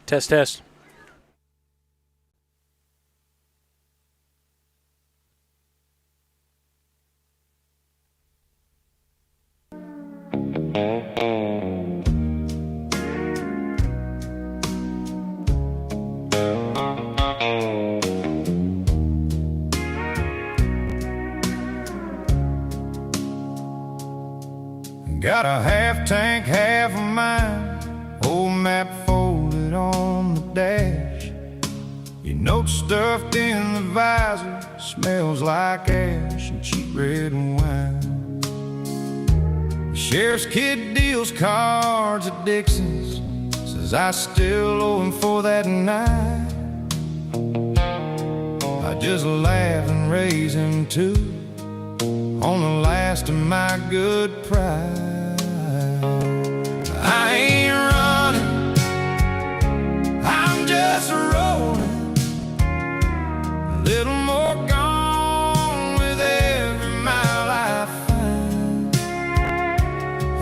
Test, test. Got a half tank, half of mine, old map folded on the dash. Your notes stuffed in the visor, smells like ash and cheap red wine. The sheriff's kid deals cards at Dixon's, says I still owe him for that night. I just laugh and raise him too, on the last of my good pride. I ain't running, I'm just rolling, a little more gone with every mile I find.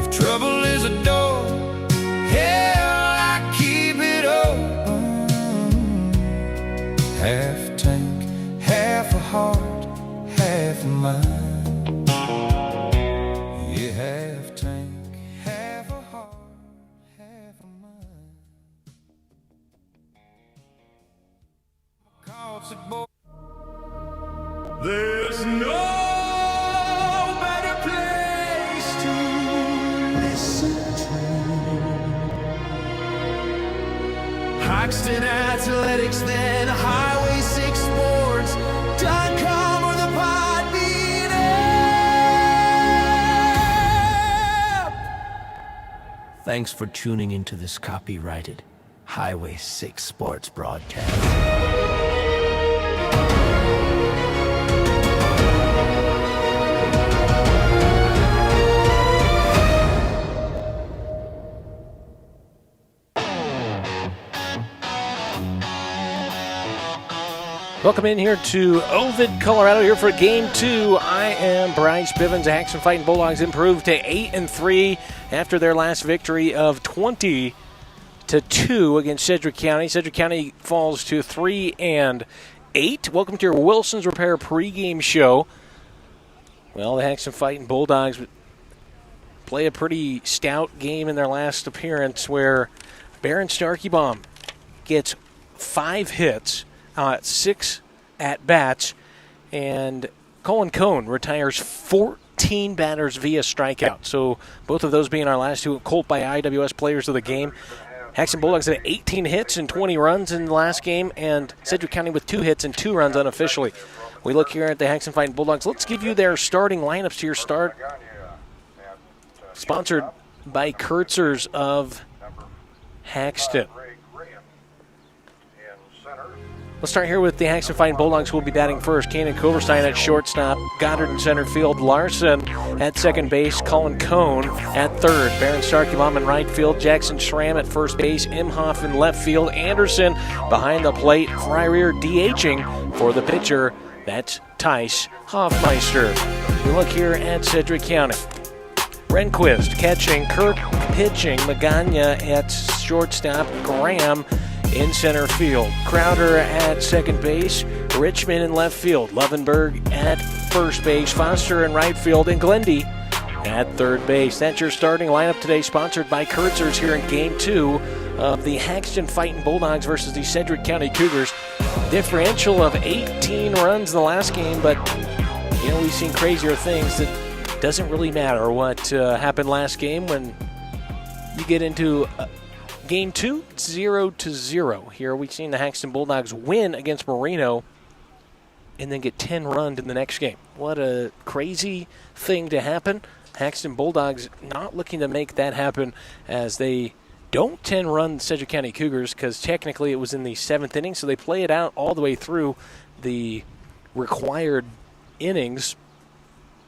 If trouble is a door, hell, I keep it open. Half tank, half a heart, half a mind. There's no better place to listen to HAXTUN Athletics than Highway6Sports.com or the Podbean app. Thanks for tuning into this copyrighted Highway 6 Sports broadcast. Welcome in here to Ovid, Colorado, here for Game 2. I am Bryce Bivens. The HAXTUN Fighting Bulldogs improved to 8-3 after their last victory of 20-2 against Sedgwick County. Sedgwick County falls to 3-8. Welcome to your Wilson's Repair pregame show. Well, the HAXTUN Fighting Bulldogs play a pretty stout game in their last appearance where Baron Starkeybaum gets 5 hits, 6 at-bats, and Colin Cohn retires 14 batters via strikeout. So both of those being our last 2 Colt by IWS players of the game. HAXTUN Bulldogs had 18 hits and 20 runs in the last game, and Sedgwick County with 2 hits and 2 runs unofficially. We look here at the HAXTUN Fighting Bulldogs. Let's give you their starting lineups to your start. Sponsored by Kurtzers of HAXTUN. Let's start here with the HAXTUN Fighting Bulldogs, who will be batting first. Kanan Koverstein at shortstop, Goddard in center field, Larson at second base, Colin Cohn at third, Baron Starkeybaum in right field, Jackson Schramm at first base, Imhoff in left field, Anderson behind the plate, Fryrear DHing for the pitcher. That's Tice Hoffmeister. We look here at Sedgwick County. Rehnquist catching, Kirk pitching, Magana at shortstop, Graham in center field, Crowder at second base, Richmond in left field, Lovenberg at first base, Foster in right field, and Glendy at third base. That's your starting lineup today, sponsored by Kurtzers here in Game 2 of the HAXTUN Fighting Bulldogs versus the Sedgwick County Cougars. Differential of 18 runs in the last game, but we've seen crazier things. That doesn't really matter what happened last game when you get into Game 2, 0-0. Here we've seen the HAXTUN Bulldogs win against Marino and then get 10 runned in the next game. What a crazy thing to happen. HAXTUN Bulldogs not looking to make that happen as they don't 10-run Sedgwick County Cougars, because technically it was in the 7th inning, so they play it out all the way through the required innings.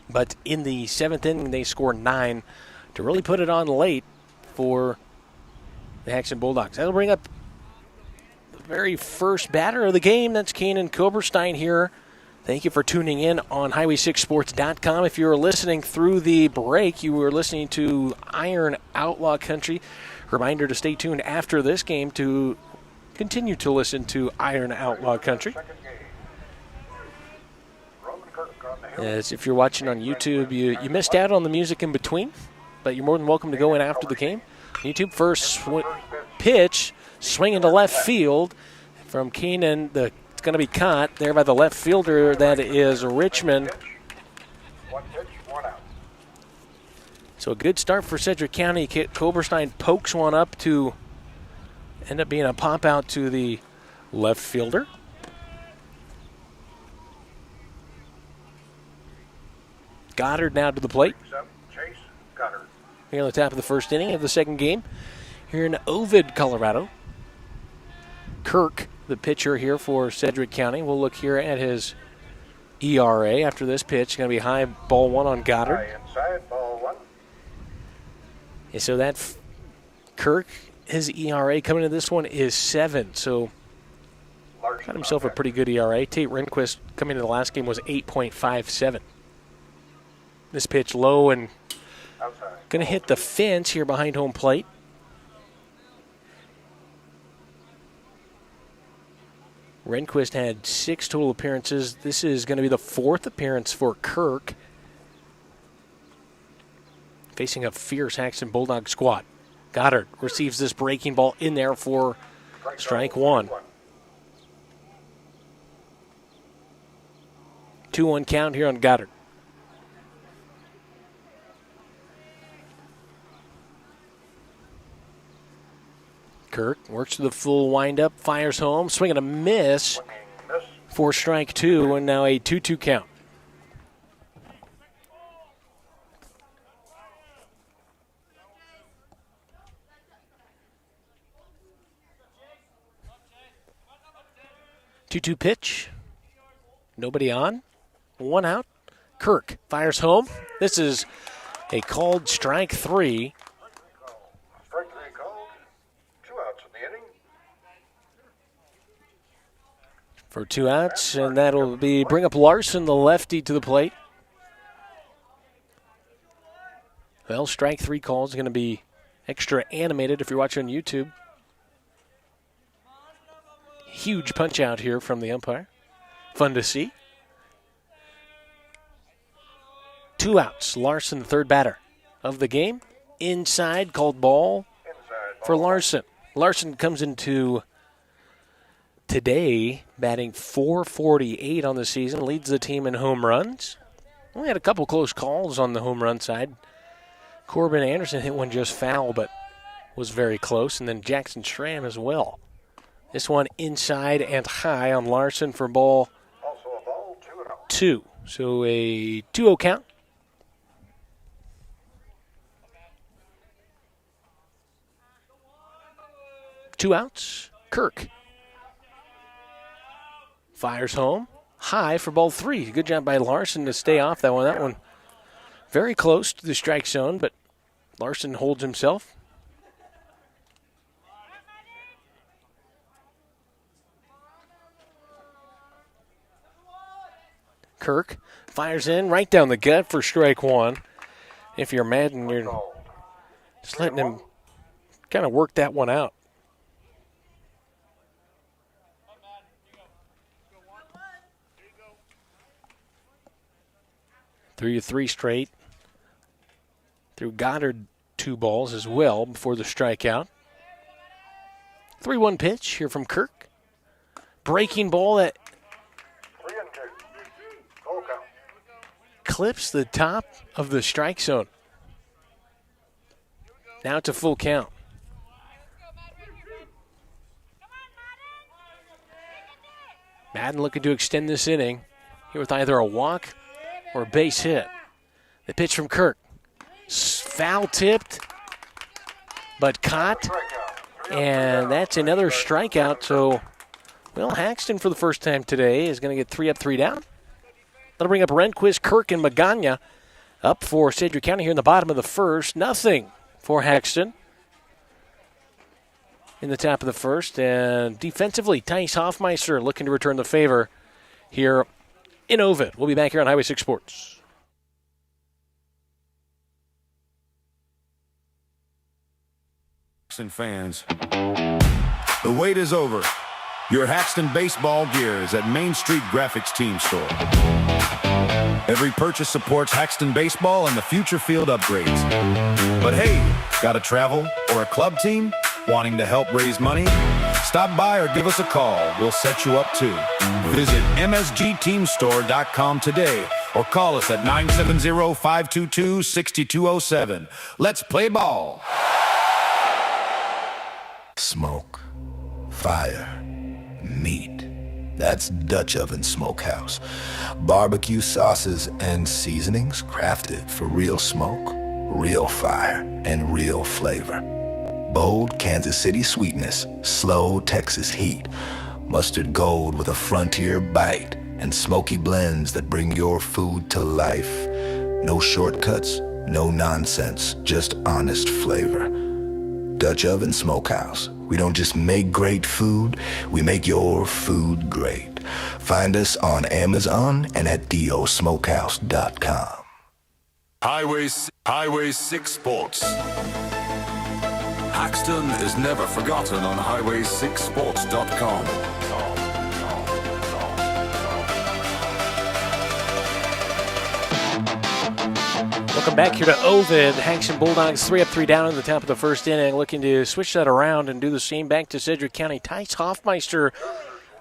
But in the 7th inning, they score 9 to really put it on late for the HAXTUN Bulldogs. That'll bring up the very first batter of the game. That's Kanan Koberstein here. Thank you for tuning in on Highway6Sports.com. If you were listening through the break, you were listening to Iron Outlaw Country. Reminder to stay tuned after this game to continue to listen to Iron Outlaw Country. As if you're watching on YouTube, you missed out on the music in between, but you're more than welcome to go in after the game. YouTube first pitch, swinging to left field from Keenan. It's going to be caught there by the left fielder. That is Richmond. So a good start for Sedgwick County. Koberstein pokes one up to end up being a pop out to the left fielder. Goddard now to the plate. Here on the top of the first inning of the second game here in Ovid, Colorado. Kirk, the pitcher here for Sedgwick County. We'll look here at his ERA after this pitch. Going to be high, ball one on Goddard. High inside, ball one. And so that Kirk, his ERA coming into this one is 7. So got himself a pretty good ERA. Tate Rehnquist coming into the last game was 8.57. This pitch low and going to hit the fence here behind home plate. Rehnquist had 6 total appearances. This is going to be the 4th appearance for Kirk, facing a fierce HAXTUN Bulldog squad. Goddard receives this breaking ball in there for strike one. 2-1 count here on Goddard. Kirk works to the full windup, fires home, swing and a miss for strike 2, and now a 2-2 count. Two-two pitch. Nobody on. 1 out. Kirk fires home. This is a called strike 3. Strike 3 called. 2 outs in the inning. For 2 outs, and that'll be bring up Larson, the lefty, to the plate. Well, strike 3 call is going to be extra animated if you're watching on YouTube. Huge punch out here from the umpire. Fun to see. 2 outs. Larson, the third batter of the game. Inside, called ball for Larson. Larson comes into today batting .448 on the season, leads the team in home runs. Only had a couple close calls on the home run side. Corbin Anderson hit one just foul, but was very close, and then Jackson Schramm as well. This one inside and high on Larson for ball Also a ball, 2. So a 2-0 count. Two outs. Kirk fires home. High for ball 3. Good job by Larson to stay off that one. That one very close to the strike zone, but Larson holds himself. Kirk fires in right down the gut for strike 1. If you're mad and you're just letting him kind of work that one out. Threw 3 straight. Threw Goddard 2 balls as well before the strikeout. 3-1 pitch here from Kirk. Breaking ball that 3-2. Full count. clips the top of the strike zone. Now it's a full count. Madden looking to extend this inning here with either a walk or a base hit. The pitch from Kirk. Foul tipped, but caught. And that's another strikeout. So, well, HAXTUN for the first time today is going to get 3 up, 3 down. That'll bring up Rehnquist, Kirk, and Magana up for Sedgwick County here in the bottom of the first. Nothing for HAXTUN in the top of the first. And defensively, Tice Hoffmeister looking to return the favor here in Ovid. We'll be back here on Highway 6 Sports. And fans, The wait is over. Your HAXTUN baseball gear is at Main Street Graphics Team Store. Every purchase supports HAXTUN baseball and the future field upgrades. But hey, got a travel or a club team wanting to help raise money? Stop by or give us a call. We'll set you up too. Visit msgteamstore.com today or call us at 970-522-6207. Let's play ball. Smoke, fire, meat. That's Dutch Oven Smokehouse. Barbecue sauces and seasonings crafted for real smoke, real fire, and real flavor. Bold Kansas City sweetness, slow Texas heat, mustard gold with a frontier bite, and smoky blends that bring your food to life. No shortcuts, no nonsense, just honest flavor. Dutch Oven Smokehouse. We don't just make great food, we make your food great. Find us on Amazon and at dosmokehouse.com. Highway 6 Sports. HAXTUN is never forgotten on highway6sports.com. Welcome back here to Ovid. HAXTUN Bulldogs 3 up, 3 down in the top of the first inning, looking to switch that around and do the same back to Sedgwick County. Tice Hoffmeister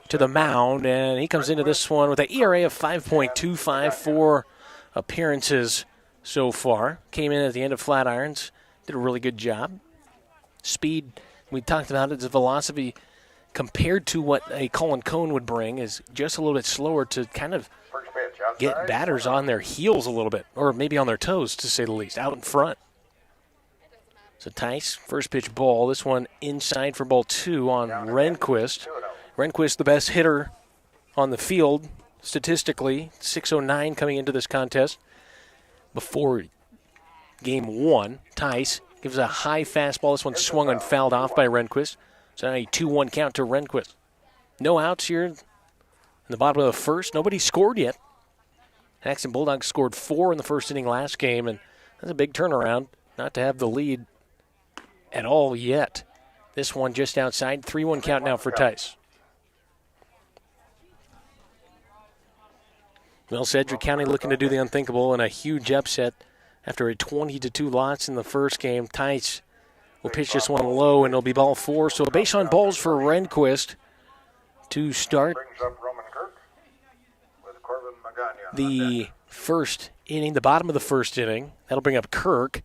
to the mound, and he comes into this one with an ERA of 5.25, 4 appearances so far. Came in at the end of Flatirons, did a really good job. Speed, we talked about it, his velocity compared to what a Colin Cone would bring is just a little bit slower to kind of get batters on their heels a little bit, or maybe on their toes, to say the least, out in front. So Tice, first pitch ball. This one inside for ball 2 on Rehnquist. Rehnquist, the best hitter on the field, statistically, 609 coming into this contest. Before game 1, Tice gives a high fastball. This one swung and fouled off by Rehnquist. So now a 2-1 count to Rehnquist. No outs here in the bottom of the first. Nobody scored yet. HAXTUN Bulldogs scored 4 in the first inning last game, and that's a big turnaround not to have the lead at all yet. This one just outside. 3-1 count now for Tice. Well, Sedgwick County looking to do the unthinkable in a huge upset after a 20-2 loss in the first game. Tice will pitch this one low, and it'll be ball 4. So a base on balls for Rehnquist to start the first inning, the bottom of the first inning. That'll bring up Kirk.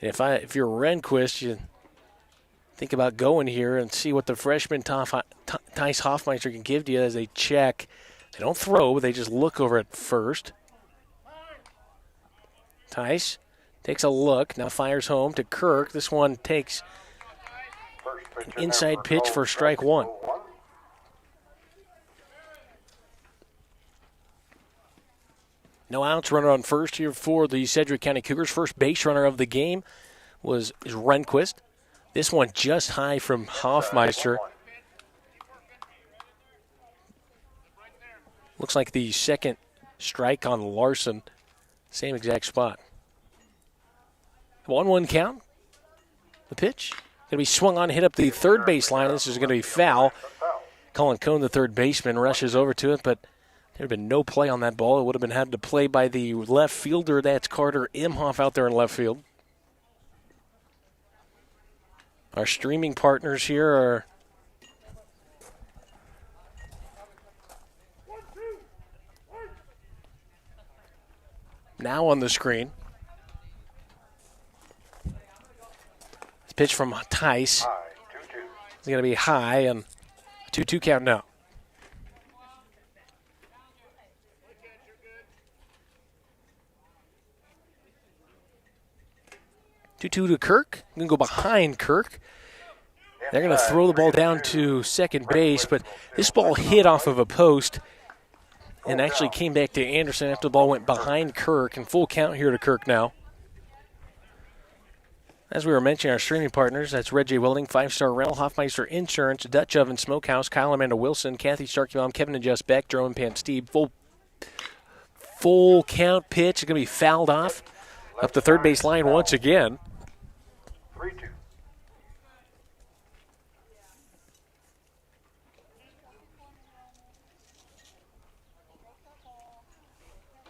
And if you're Rehnquist, you think about going here and see what the freshman Tice Hoffmeister can give to you as they check. They don't throw, but they just look over at first. Tice takes a look, now fires home to Kirk. This one takes an inside pitch for strike 1. No outs, runner on first here for the Sedgwick County Cougars. First base runner of the game is Rehnquist. This one just high from Hoffmeister. Looks like the second strike on Larson. Same exact spot. 1-1 count. The pitch going to be swung on, hit up the third base line. This is going to be foul. Colin Cone, the third baseman, rushes over to it, but there had been no play on that ball. It would have been had to play by the left fielder. That's Carter Imhoff out there in left field. Our streaming partners here are now on the screen. This pitch from Tice is going to be high, and 2-2 count now. To Kirk. Going to go behind Kirk. They're going to throw the ball down to second base, but this ball hit off of a post and actually came back to Anderson after the ball went behind Kirk, and full count here to Kirk now. As we were mentioning, our streaming partners, that's Red J. Welding, 5-Star Rental, Hoffmeister Insurance, Dutch Oven Smokehouse, Kyle Amanda Wilson, Kathy Starkey-Baum, Kevin and Jess Beck, Jerome and Pam Steve. Full count pitch is going to be fouled off up the third base line once again. 3-2.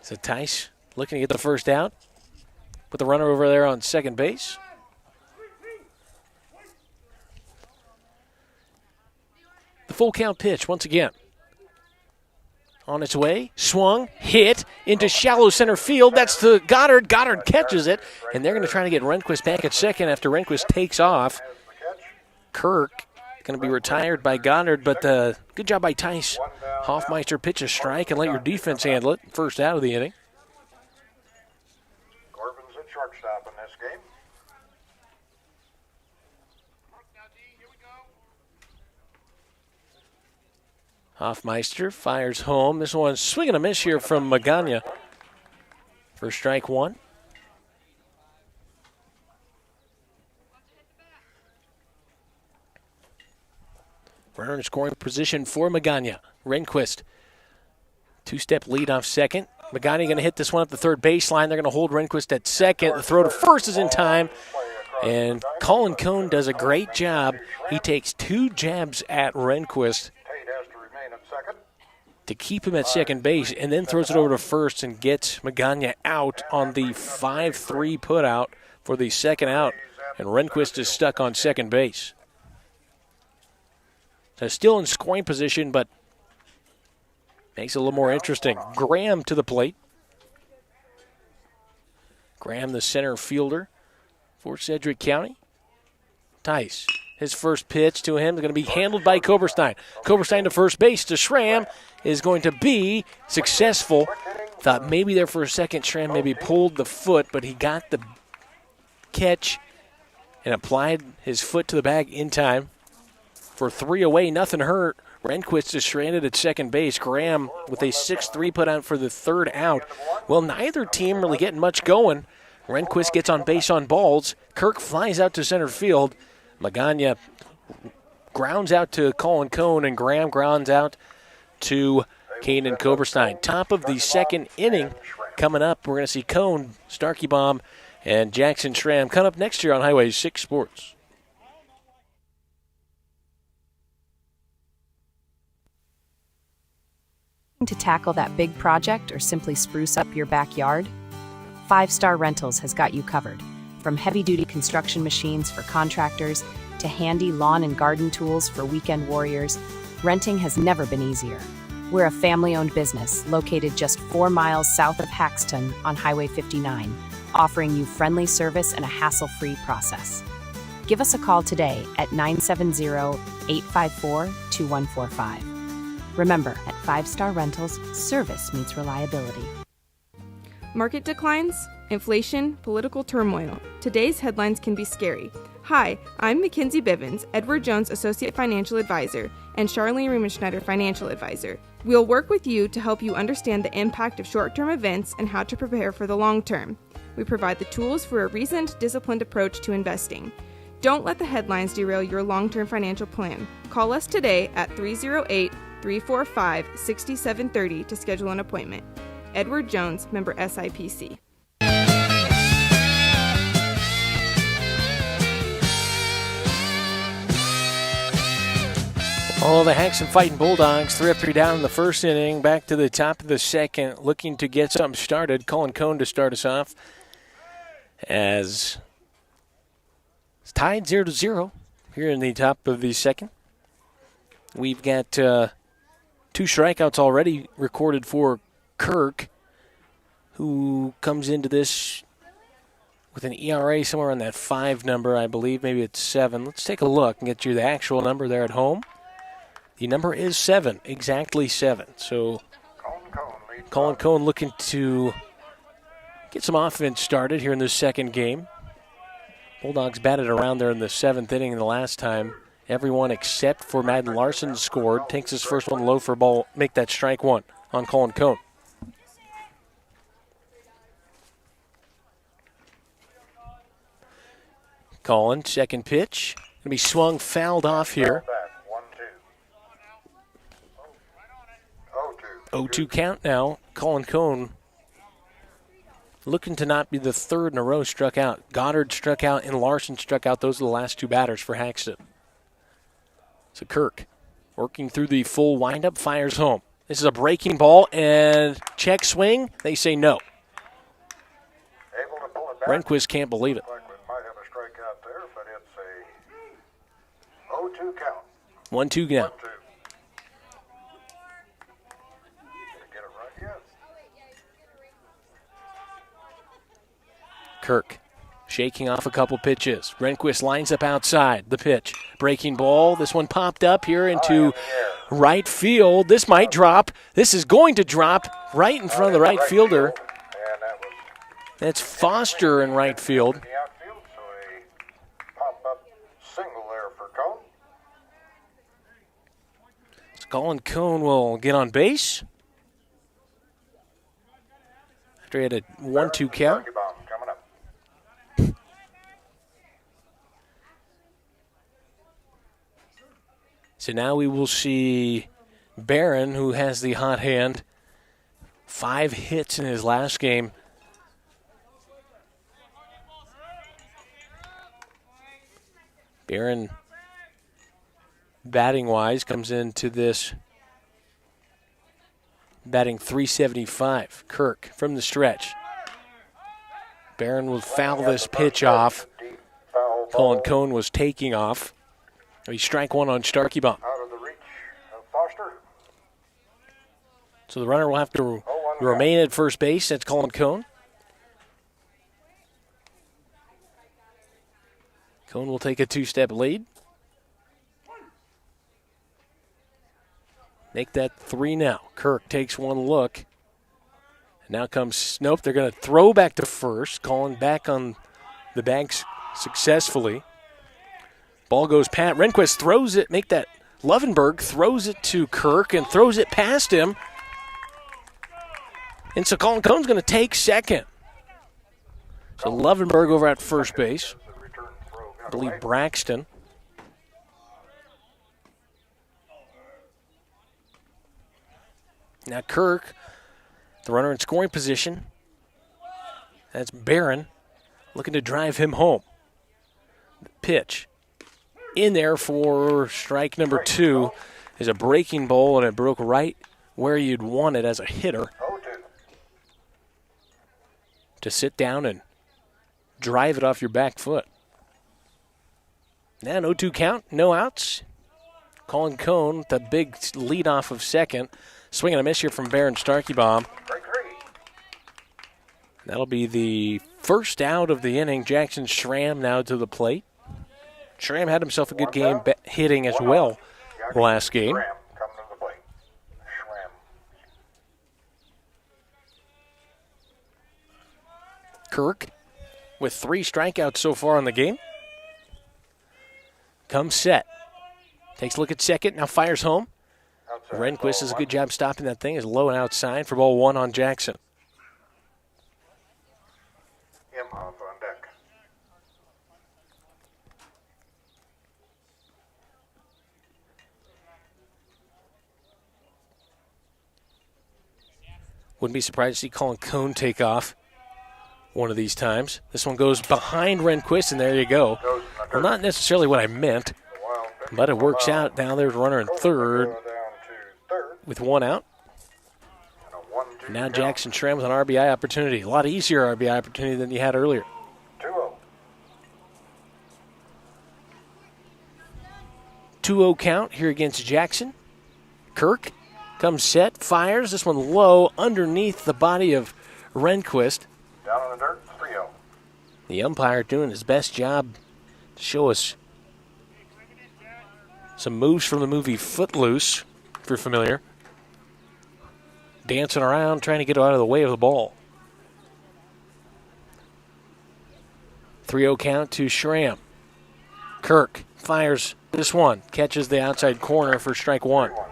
So Tice looking to get the first out. Put the runner over there on second base. The full count pitch once again. On its way, swung, hit into shallow center field. That's to Goddard. Goddard catches it, and they're going to try to get Rehnquist back at second after Rehnquist takes off. Kirk going to be retired by Goddard, but good job by Tice. Hoffmeister pitch a strike and let your defense handle it. First out of the inning. Corbin's at shortstop in this game. Hoffmeister fires home. This one's swing and a miss here from Magana for strike one. Runner in scoring position for Magana. Rehnquist, two-step lead off second. Magana going to hit this one up the third baseline. They're going to hold Rehnquist at second. The throw to first is in time. And Colin Cone does a great job. He takes two jabs at Rehnquist to keep him at second base, and then throws it over to first and gets Magana out on the 5-3 putout for the second out. And Rehnquist is stuck on second base. So still in scoring position, but makes it a little more interesting. Graham to the plate. Graham, the center fielder for Sedgwick County. Tice, his first pitch to him is going to be handled by Koberstein. Koberstein to first base to Schramm is going to be successful. Thought maybe there for a second Schramm maybe pulled the foot, but he got the catch and applied his foot to the bag in time. For 3 away, nothing hurt. Rehnquist is stranded at second base. Graham with a 6-3 put out for the third out. Well, neither team really getting much going. Rehnquist gets on base on balls. Kirk flies out to center field. Magana grounds out to Colin Cone, and Graham grounds out to Caden Koberstein. Top of the second inning coming up. We're going to see Cone, Starkey Bomb, and Jackson Schramm come up next year on Highway 6 Sports. To tackle that big project or simply spruce up your backyard? 5 Star Rentals has got you covered. From heavy-duty construction machines for contractors to handy lawn and garden tools for weekend warriors, renting has never been easier. We're a family-owned business located just 4 miles south of HAXTUN on Highway 59, offering you friendly service and a hassle-free process. Give us a call today at 970-854-2145. Remember, at 5 Star Rentals, service meets reliability. Market declines, inflation, political turmoil. Today's headlines can be scary. Hi, I'm Mackenzie Bivens, Edward Jones Associate Financial Advisor, and Charlene Riemenschneider Financial Advisor. We'll work with you to help you understand the impact of short-term events and how to prepare for the long term. We provide the tools for a reasoned, disciplined approach to investing. Don't let the headlines derail your long-term financial plan. Call us today at 308-345-6730 to schedule an appointment. Edward Jones, member SIPC. All the HAXTUN Fighting Bulldogs, 3 up, 3 down in the first inning. Back to the top of the second, looking to get something started. Colin Cone to start us off, as it's tied 0-0 here in the top of the second. We've got 2 strikeouts already recorded for Kirk, who comes into this with an ERA somewhere on that 5 number, I believe. Maybe it's 7. Let's take a look and get you the actual number there at home. The number is 7, exactly 7. So Colin Cone looking to get some offense started here in the second game. Bulldogs batted around there in the 7th inning the last time. Everyone except for Madden Larson scored. Takes his first one low for a ball. Make that strike 1 on Colin Cone. Colin, second pitch. Going to be swung, fouled off here. 0-2 count now. Colin Cone looking to not be the third in a row struck out. Goddard struck out and Larson struck out. Those are the last 2 batters for HAXTUN. So Kirk working through the full windup, fires home. This is a breaking ball and check swing. They say no. Able to pull it back. Rehnquist can't believe it. Looks like we might have a strikeout there, but it's a 0-2 count. 1-2 now. 1-2. Did he get it right yet? Kirk shaking off a couple pitches. Rehnquist lines up outside. The pitch. Breaking ball. This one popped up here into right field. This might drop. This is going to drop right in front of the right fielder. And that was That's Foster in right field. in the outfield, so a pop-up single there for Cone. Colin Cone will get on base. After he had a 1-2 count. Bomb coming up. So now we will see Barron, who has the hot hand. 5 hits in his last game. Barron, batting-wise, comes into this batting .375. Kirk from the stretch. Barron will foul this pitch off. Deep foul Colin ball Cone was taking off. He strike one on Starkey Bomb. out of the reach of Foster. So the runner will have to remain at first base. That's Colin Cone. Cone will take a 2-step lead. Make that 3 now. Kirk takes one look. And now comes, nope, they're going to throw back to first. Colin back on the banks successfully. Ball goes Pat. Rehnquist throws it, make that Lovenberg throws it to Kirk and throws it past him. And so Colin Cone's going to take second. So Lovenberg over at first base. The return throw got I believe away. Braxton. Now Kirk, the runner in scoring position. That's Barron looking to drive him home. The pitch in there for strike number 2 is a breaking ball, and it broke right where you'd want it as a hitter 0-2. to sit down and drive it off your back foot. Now, 0-2 count, no outs. Colin Cone, the big lead off of second. Swing and a miss here from Barron Starkey Bomb. Strike 3. That'll be the first out of the inning. Jackson Schramm now to the plate. Schramm had himself a good game hitting as well last game. Schramm coming to the plate. Schramm. Kirk with 3 strikeouts so far in the game. Comes set. Takes a look at second, now fires home. Outside. Rehnquist does a good job stopping that thing. Is low and outside for ball 1 on Jackson. Imhoff on deck. Wouldn't be surprised to see Colin Cone take off one of these times. This one goes behind Rehnquist, and there you go. Goes in the Well, dirt. not necessarily what I meant, The wild pitch but it works from out. Now there's a runner in third Down to third. with 1 out. And a 1-2 Now count. Jackson Schramm with an RBI opportunity. A lot easier RBI opportunity than you had earlier. 2-0. 2-0 count here against Jackson. Kirk comes set, fires. This one low underneath the body of Rehnquist. Down in the dirt. 3-0. The umpire doing his best job to show us some moves from the movie Footloose, if you're familiar. Dancing around, trying to get out of the way of the ball. 3-0 count to Schramm. Kirk fires this one, catches the outside corner for strike 1. 3-1.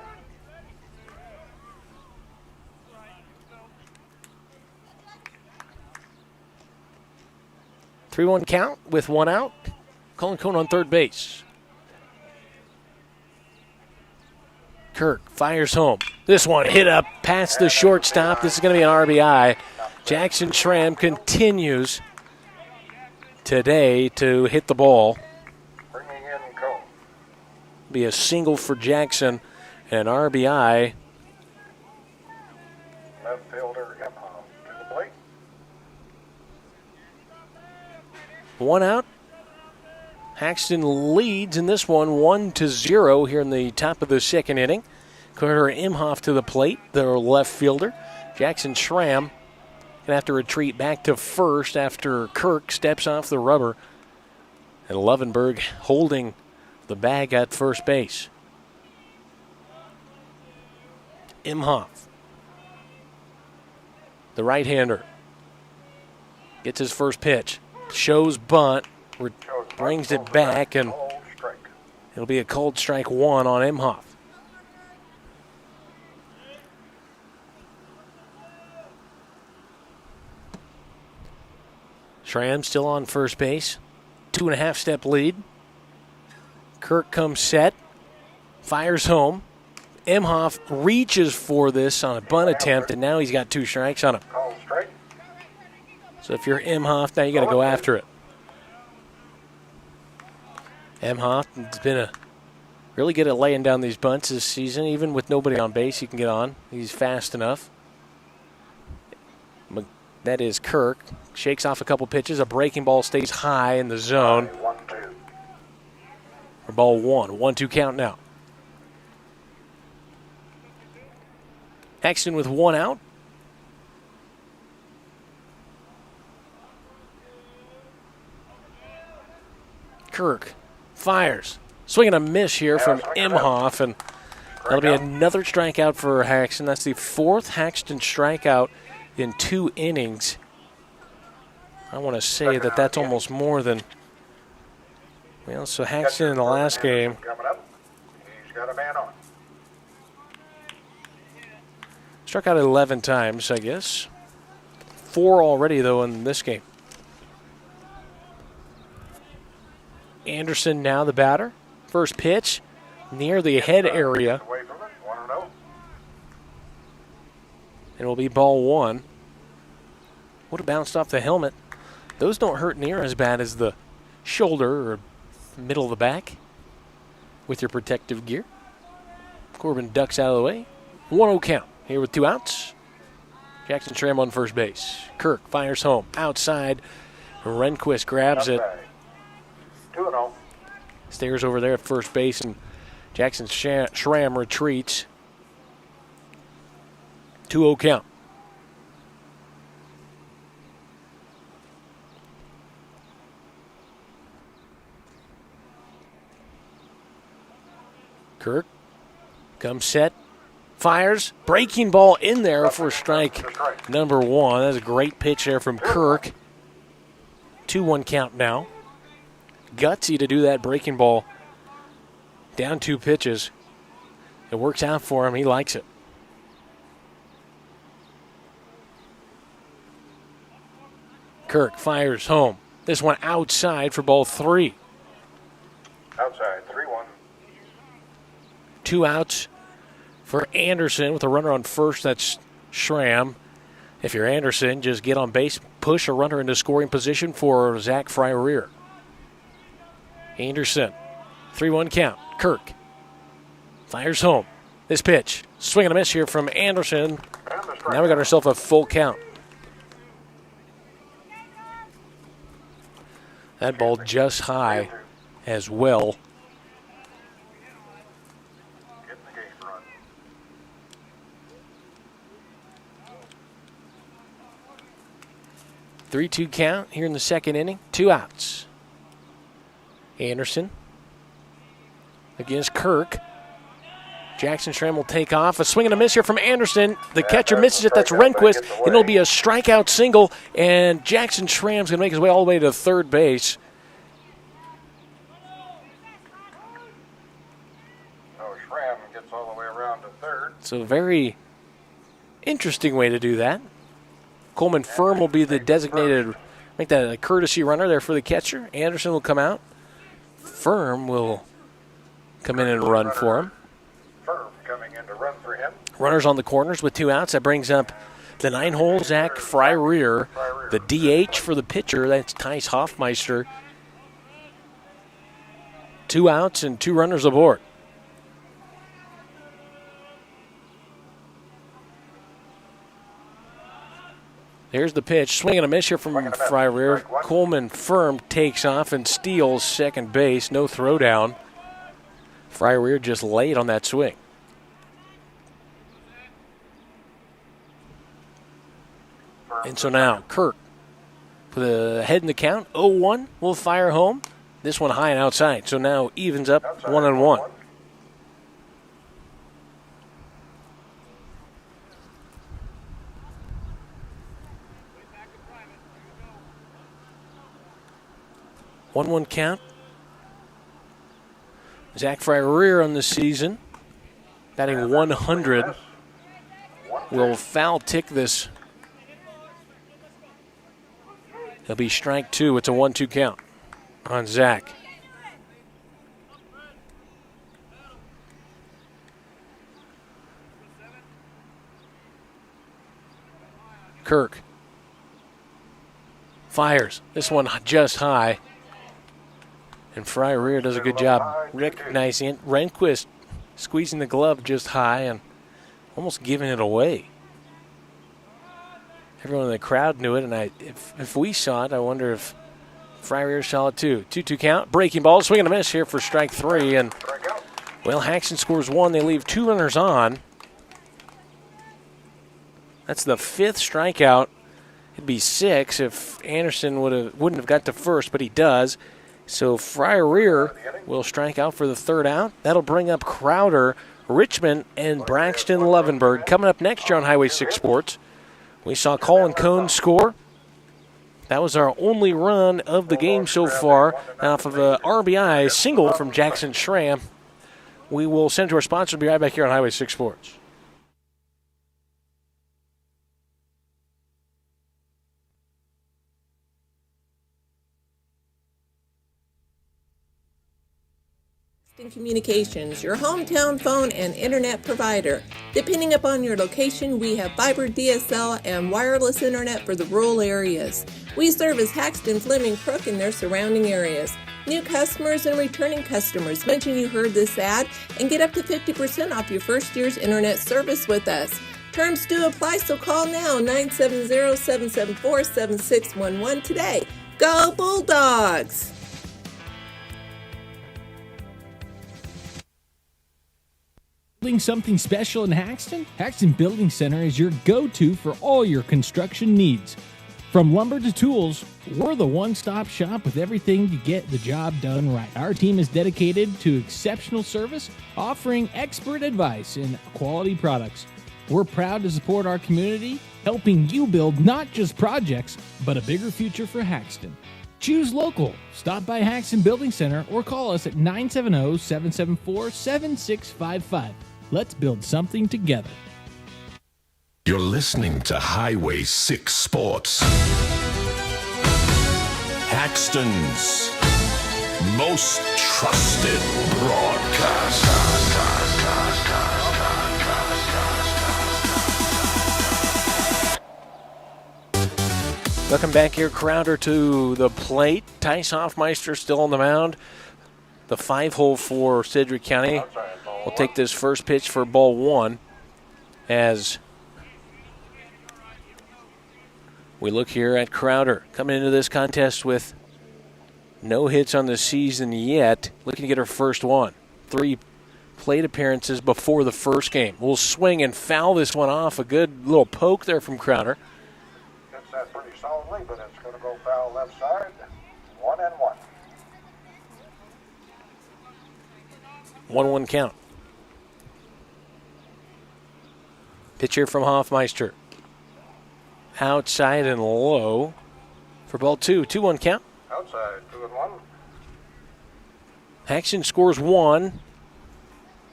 3-1 count with 1 out. Colin Cone on third base. Kirk fires home. This one hit up past the shortstop. This is going to be an RBI. Jackson Schramm continues today to hit the ball. Bringing in Cone. Be a single for Jackson and an RBI One out. HAXTUN leads in this one 1-0 here in the top of the second inning. Carter Imhoff to the plate, their left fielder. Jackson Schramm gonna have to retreat back to first after Kirk steps off the rubber. And Lovenberg holding the bag at first base. Imhoff, the right-hander, gets his first pitch. Shows bunt, brings it back, and it'll be a cold strike one on Imhoff. Schramm still on first base. 2.5-step lead. Kirk comes set, fires home. Imhoff reaches for this on a bunt attempt, and now he's got 2 strikes on him. So if you're Imhoff, now you got to go after it. Imhoff has been really good at laying down these bunts this season. Even with nobody on base, he can get on. He's fast enough. That is Kirk. Shakes off a couple pitches. A breaking ball stays high in the zone. For ball 1. 1-2 count now. HAXTUN with 1 out. Kirk fires. Swing and a miss here from Imhoff, and that'll be another strikeout for HAXTUN. That's the 4th HAXTUN strikeout in 2 innings. I want to say that that's almost more than, well, so HAXTUN in the last game. He's got a man on. Struck out 11 times, I guess. 4 already, though, in this game. Anderson now the batter. First pitch near the head area. Away from it. 1-0. It will be ball 1. Would have bounced off the helmet. Those don't hurt near as bad as the shoulder or middle of the back with your protective gear. Corbin ducks out of the way. 1-0 count here with 2 outs. Jackson Schramm on first base. Kirk fires home. Outside. Rehnquist grabs it. 2-0. Stares over there at first base, and Jackson Schramm retreats. 2-0 count. Kirk comes set, fires, breaking ball in there for strike number 1. That's a great pitch there from Kirk. 2-1 count now. Gutsy to do that breaking ball down 2 pitches. It works out for him. He likes it. Kirk fires home. This one outside for ball 3. Outside, 3-1. 2 outs for Anderson with a runner on first. That's Schramm. If you're Anderson, just get on base, push a runner into scoring position for Zach Fryer. Anderson, 3-1 count. Kirk fires home. This pitch, swing and a miss here from Anderson. Now we got ourselves a full count. That ball just high as well. 3-2 count here in the second inning. 2 outs. Anderson against Kirk. Jackson Schramm will take off. A swing and a miss here from Anderson. The catcher misses it. That's Rehnquist. And it'll be a strikeout single. And Jackson Schramm's going to make his way all the way to third base. So Schramm gets all the way around to third. It's a very interesting way to do that. Coleman Firm will be the designated, make that a courtesy runner there for the catcher. Anderson will come out. Firm will come in and run for him. Firm coming in to run for him. Runners on the corners with 2 outs. That brings up the 9-hole Zach Fryer. The DH for the pitcher, that's Tice Hoffmeister. 2 outs and 2 runners aboard. There's the pitch. Swing and a miss here from Fry-Rear. Coleman firm takes off and steals second base. No throwdown. Fry-Rear just late on that swing. And so now Kirk with a head in the count. 0-1 will fire home. This one high and outside. So now evens up 1-1. One count. Zach Fry-Rear on the season, batting 100. Will foul tick this. It'll be strike two. It's a 1-2 count on Zach. Kirk fires. This one just high. And Fry-Rear does a good job recognizing it. Rehnquist squeezing the glove just high and almost giving it away. Everyone in the crowd knew it, and if we saw it, I wonder if Fry-Rear saw it too. 2-2 count. Breaking ball, swing and a miss here for strike three. And, well, HAXTUN scores one. They leave two runners on. That's the fifth strikeout. It'd be six if Anderson wouldn't have got to first, but he does. So Fry-Rear will strike out for the third out. That'll bring up Crowder, Richmond, and Braxton Levenberg. Coming up next year on Highway 6 Sports, we saw Colin Cone score. That was our only run of the game so far off of a RBI single from Jackson Schramm. We will send to our sponsor. Be right back here on Highway 6 Sports. Communications, your hometown phone and internet provider. Depending upon your location, we have fiber, DSL, and wireless internet for the rural areas. We service HAXTUN, Fleming, Crook, and their surrounding areas. New customers and returning customers, mention you heard this ad and get up to 50% off your first year's internet service with us. Terms do apply, so call now, 970-774-7611 today. Go Bulldogs! Building something special in HAXTUN? HAXTUN Building Center is your go-to for all your construction needs. From lumber to tools, we're the one-stop shop with everything to get the job done right. Our team is dedicated to exceptional service, offering expert advice and quality products. We're proud to support our community, helping you build not just projects, but a bigger future for HAXTUN. Choose local. Stop by HAXTUN Building Center or call us at 970-774-7655. Let's build something together. You're listening to Highway 6 Sports. HAXTUN's most trusted broadcast. Welcome back here. Crowder to the plate. Tice Hoffmeister still on the mound. The 5-hole for Sedgwick County. We'll take this first pitch for ball one as we look here at Crowder coming into this contest with no hits on the season yet. Looking to get her first one. 3 plate appearances before the first game. We'll swing and foul this one off. A good little poke there from Crowder. Gets that pretty solidly, but it's going to go foul left side. 1-1. 1-1 count. Pitch here from Hoffmeister. Outside and low for ball two. 2-1 count. Outside, 2-1. HAXTUN scores one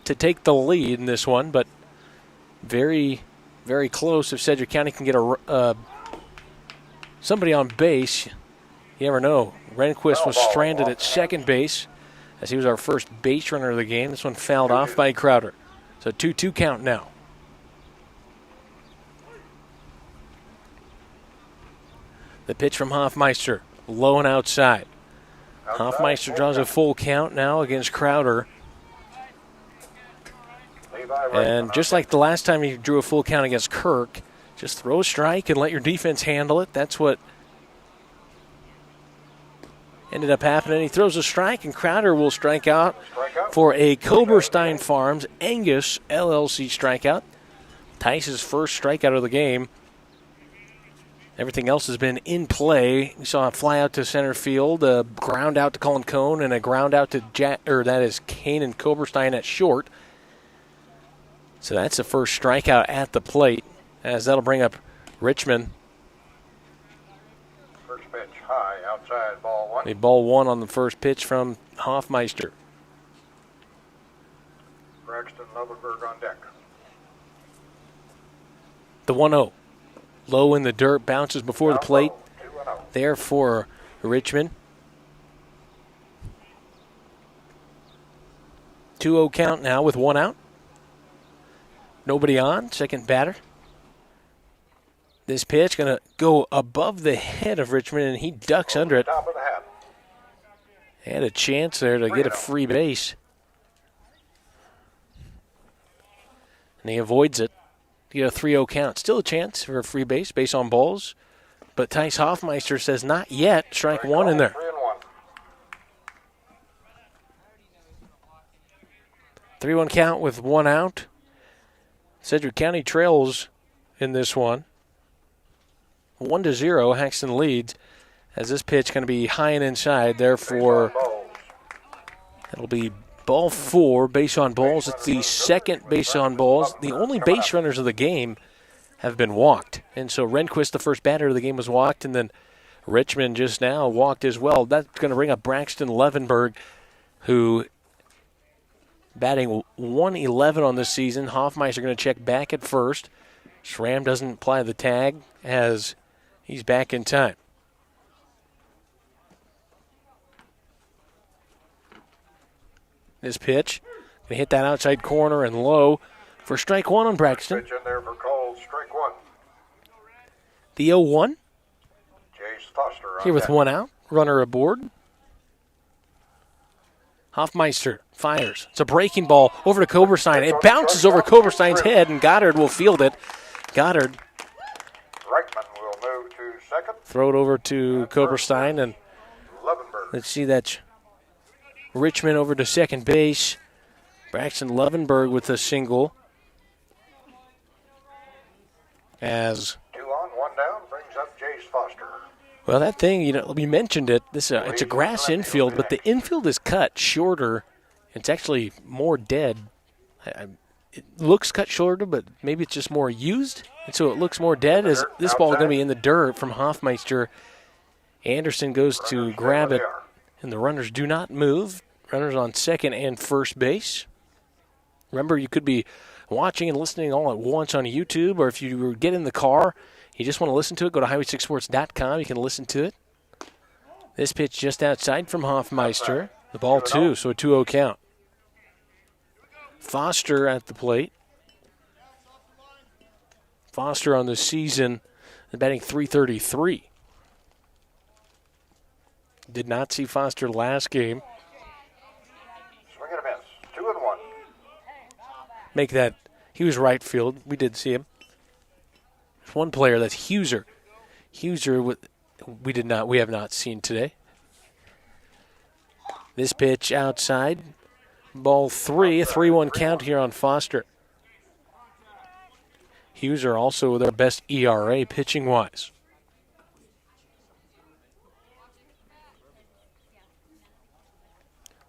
to take the lead in this one, but very, very close. If Sedgwick County can get somebody on base, you never know. Rehnquist was stranded at second base as he was our first base runner of the game. This one fouled off by Crowder. So 2-2 count now. The pitch from Hoffmeister, low and outside. Hoffmeister draws a full count now against Crowder. And just like the last time he drew a full count against Kirk, Just throw a strike and let your defense handle it. That's what ended up happening. He throws a strike, and Crowder will strike out for a Koberstein Farms Angus LLC strikeout. Tice's first strikeout of the game. Everything else has been in play. We saw a fly out to center field, a ground out to Colin Cone, and a ground out to Kanan Koberstein at short. So that's the first strikeout at the plate, as that'll bring up Richmond. First pitch high, outside, ball one. A ball one on the first pitch from Hoffmeister. Braxton Lovenberg on deck. The 1-0. Low in the dirt, bounces before the plate. 2-0. There for Richmond. 2-0 count now with one out. Nobody on, second batter. This pitch going to go above the head of Richmond, and he ducks under it. Top of the hat. Had a chance there to get a free base. And he avoids it. You get a 3-0 count. Still a chance for a free base based on balls. But Tice Hoffmeister says not yet. Strike one in there. 3-1. 3-1 count with one out. Sedgwick County trails in this one. 1-0. Haxton leads as this pitch going to be high and inside. Therefore, it'll be ball four, base on balls. It's the second base on balls. The only base runners of the game have been walked. And so Rehnquist, the first batter of the game, was walked, and then Richmond just now walked as well. That's going to bring up Braxton Levenberg, who batting 111 on this season. Hoffmeister going to check back at first. Schramm doesn't apply the tag as he's back in time. This pitch, going to hit that outside corner and low for strike one on Braxton. Pitch in there for Cole, strike one. The 0-1 Jace Foster on here with deck. one out, runner aboard. Hoffmeister fires. It's a breaking ball over to Koberstein. It bounces over Koberstein's head, and Goddard will field it. Goddard Reichman will move to second. throw it over to Koberstein, and Levenberg. let's see, that's Richmond over to second base. Braxton Levenberg with a single. As 2 on, 1 down, brings up Jace Foster. well, that thing, we mentioned it. It's a grass infield, but the infield is cut shorter. It's actually more dead. It looks cut shorter, but maybe it's just more used, and so it looks more dead. As this ball is going to be in the dirt from Hoffmeister. Anderson goes to grab it, and the runners do not move. Runners on second and first base. Remember, you could be watching and listening all at once on YouTube, or if you get in the car, you just want to listen to it, go to highway6sports.com. You can listen to it. This pitch just outside from Hoffmeister. The ball 2, so a 2-0 count. Foster at the plate. Foster on the season, batting .333. Did not see Foster last game. Swing and a miss. 2-1. Make that. He was right field. We did see him. There's one player, that's Huser. Huser, we have not seen today. This pitch outside. Ball 3, a 3-1 count here on Foster. Huser also their best ERA pitching-wise.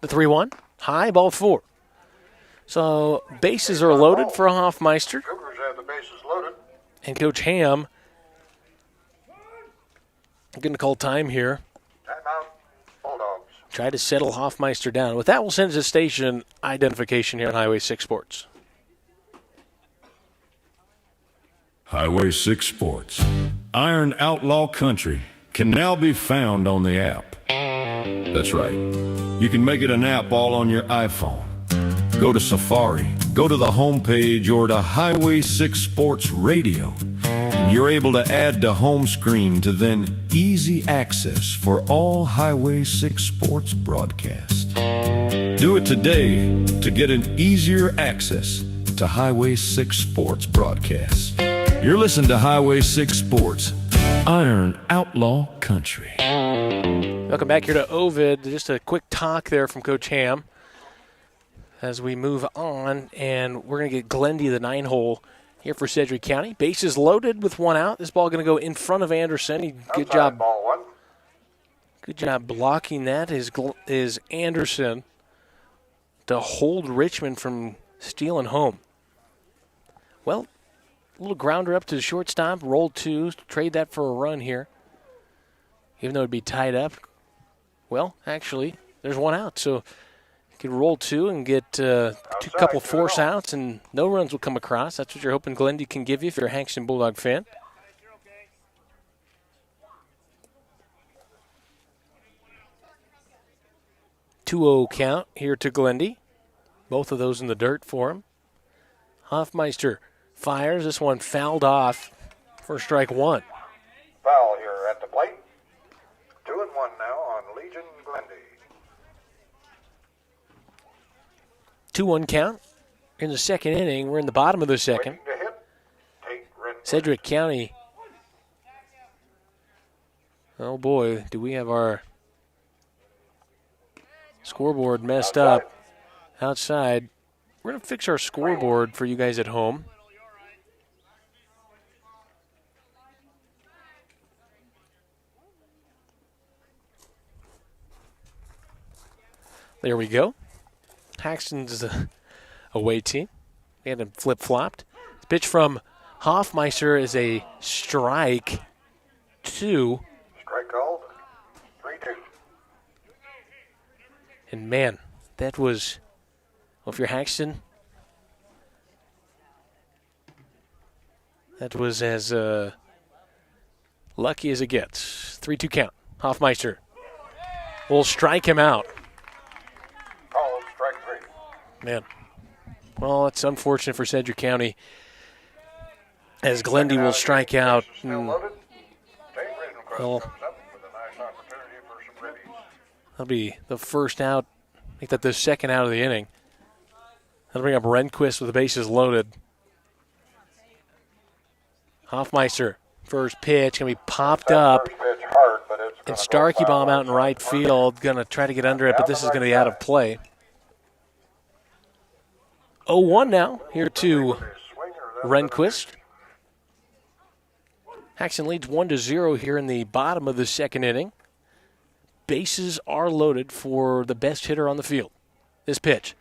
The 3-1, high, ball 4. So bases are loaded for Hoffmeister. Cougars have the bases loaded. And Coach Ham going to call time here. Timeout, Bulldogs. Try to settle Hoffmeister down. With that, we'll send to station identification here on Highway 6 Sports. Highway 6 Sports. Iron Outlaw Country can now be found on the app. That's right. You can make it an app all on your iPhone. Go to Safari, go to the homepage, or to Highway 6 Sports Radio. And you're able to add to home screen to then easy access for all Highway 6 Sports broadcasts. Do it today to get an easier access to Highway 6 Sports broadcasts. You're listening to Highway 6 Sports, Iron Outlaw Country. Welcome back here to Ovid. Just a quick talk there from Coach Ham as we move on, and we're going to get Glendy, the 9-hole, here for Sedgwick County. Bases loaded with 1 out. This ball going to go in front of Anderson. Good job. Ball 1. Good job blocking that is Anderson to hold Richmond from stealing home. Well, a little grounder up to the shortstop, roll 2, trade that for a run here. Even though it'd be tied up. Well, actually, there's 1 out, so you could roll 2 and get couple force outs, and no runs will come across. That's what you're hoping Glendy can give you if you're a HAXTUN Bulldog fan. Two-0 count here to Glendy. Both of those in the dirt for him. Hoffmeister fires. This one fouled off for strike 1. Foul here at the plate. 2-1 now on Legion Glendy. 2-1 count in the second inning. We're in the bottom of the second. Waiting to hit. Tate Renfrew. Sedgwick County. Oh boy, do we have our scoreboard messed up outside. We're going to fix our scoreboard for you guys at home. There we go. HAXTUN's away team. They had him flip-flopped. The pitch from Hoffmeister is a strike 2. Strike called. 3-2. And man, that was, well, if you're HAXTUN, that was as lucky as it gets. 3-2 count. Hoffmeister will strike him out. Called strike 3. Man, well, it's unfortunate for Sedgwick County as Glendy will strike out. Still loaded. Tate Renfrew Well, comes up with a nice opportunity for some ribbies. that'll be the first out. I think that's the second out of the inning. That'll bring up Renquist with the bases loaded. Hoffmeister, first pitch, going to be popped up. First pitch hard, but it's And gonna go Starkey foul bomb out in right outside. field. Going to try to get under it, but this is going to be out of play. 0-1 now, here to Renquist. HAXTUN leads 1-0 here in the bottom of the second inning. Bases are loaded for the best hitter on the field. This pitch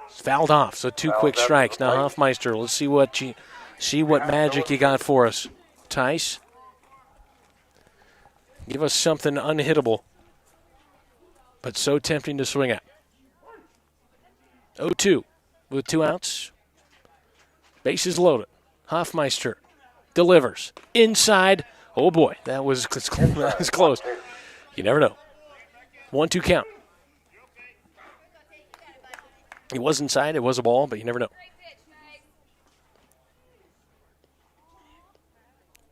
is fouled off, so 2 quick strikes. Now Hoffmeister, let's see what magic you got for us. Tice, give us something unhittable, but so tempting to swing at. 0-2 with 2 outs. Bases loaded. Hoffmeister delivers inside. Oh boy, that was close. You never know. 1-2 count. It was inside. It was a ball, but you never know.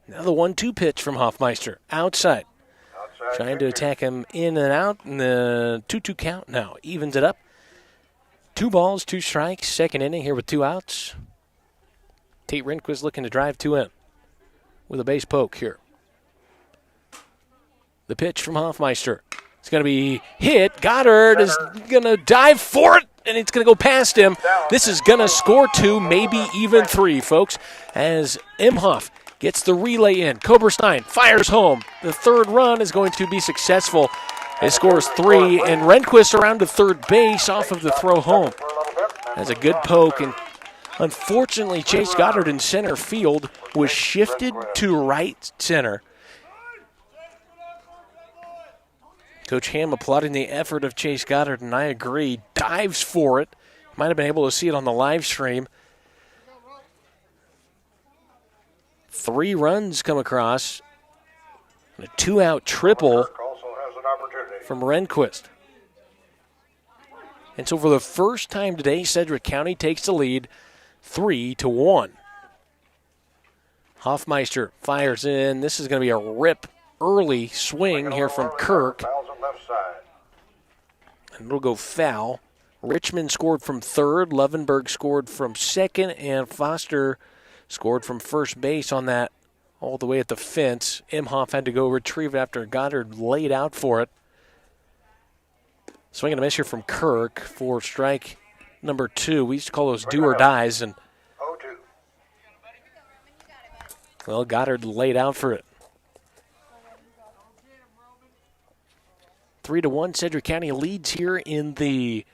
Now the 1-2 pitch from Hoffmeister. Outside. Trying to attack him in and out. And the 2-2 count now evens it up. 2 balls, 2 strikes. Second inning here with 2 outs. Tate Renquist looking to drive 2 in with a base poke here. The pitch from Hoffmeister. It's going to be hit. Goddard is going to dive for it, and it's going to go past him. This is going to score 2, maybe even 3, folks, as Imhoff gets the relay in. Koberstein fires home. The third run is going to be successful. It scores 3, and Renquist around to third base off of the throw home. That's a good poke, and unfortunately, Chase Goddard in center field was shifted to right center. Coach Ham applauding the effort of Chase Goddard, and I agree. Dives for it. Might have been able to see it on the live stream. 3 runs come across. And a 2-out triple from Renquist. And so for the first time today, Sedgwick County takes the lead 3-1. Hoffmeister fires in. This is going to be a rip early swing here from Kirk. And it'll go foul. Richmond scored from third. Levenberg scored from second. And Foster scored from first base on that all the way at the fence. Imhoff had to go retrieve it after Goddard laid out for it. Swing and a miss here from Kirk for strike number 2. We used to call those do or dies, and 0-2. well, Goddard laid out for it. 3-1, Sedgwick County leads here in the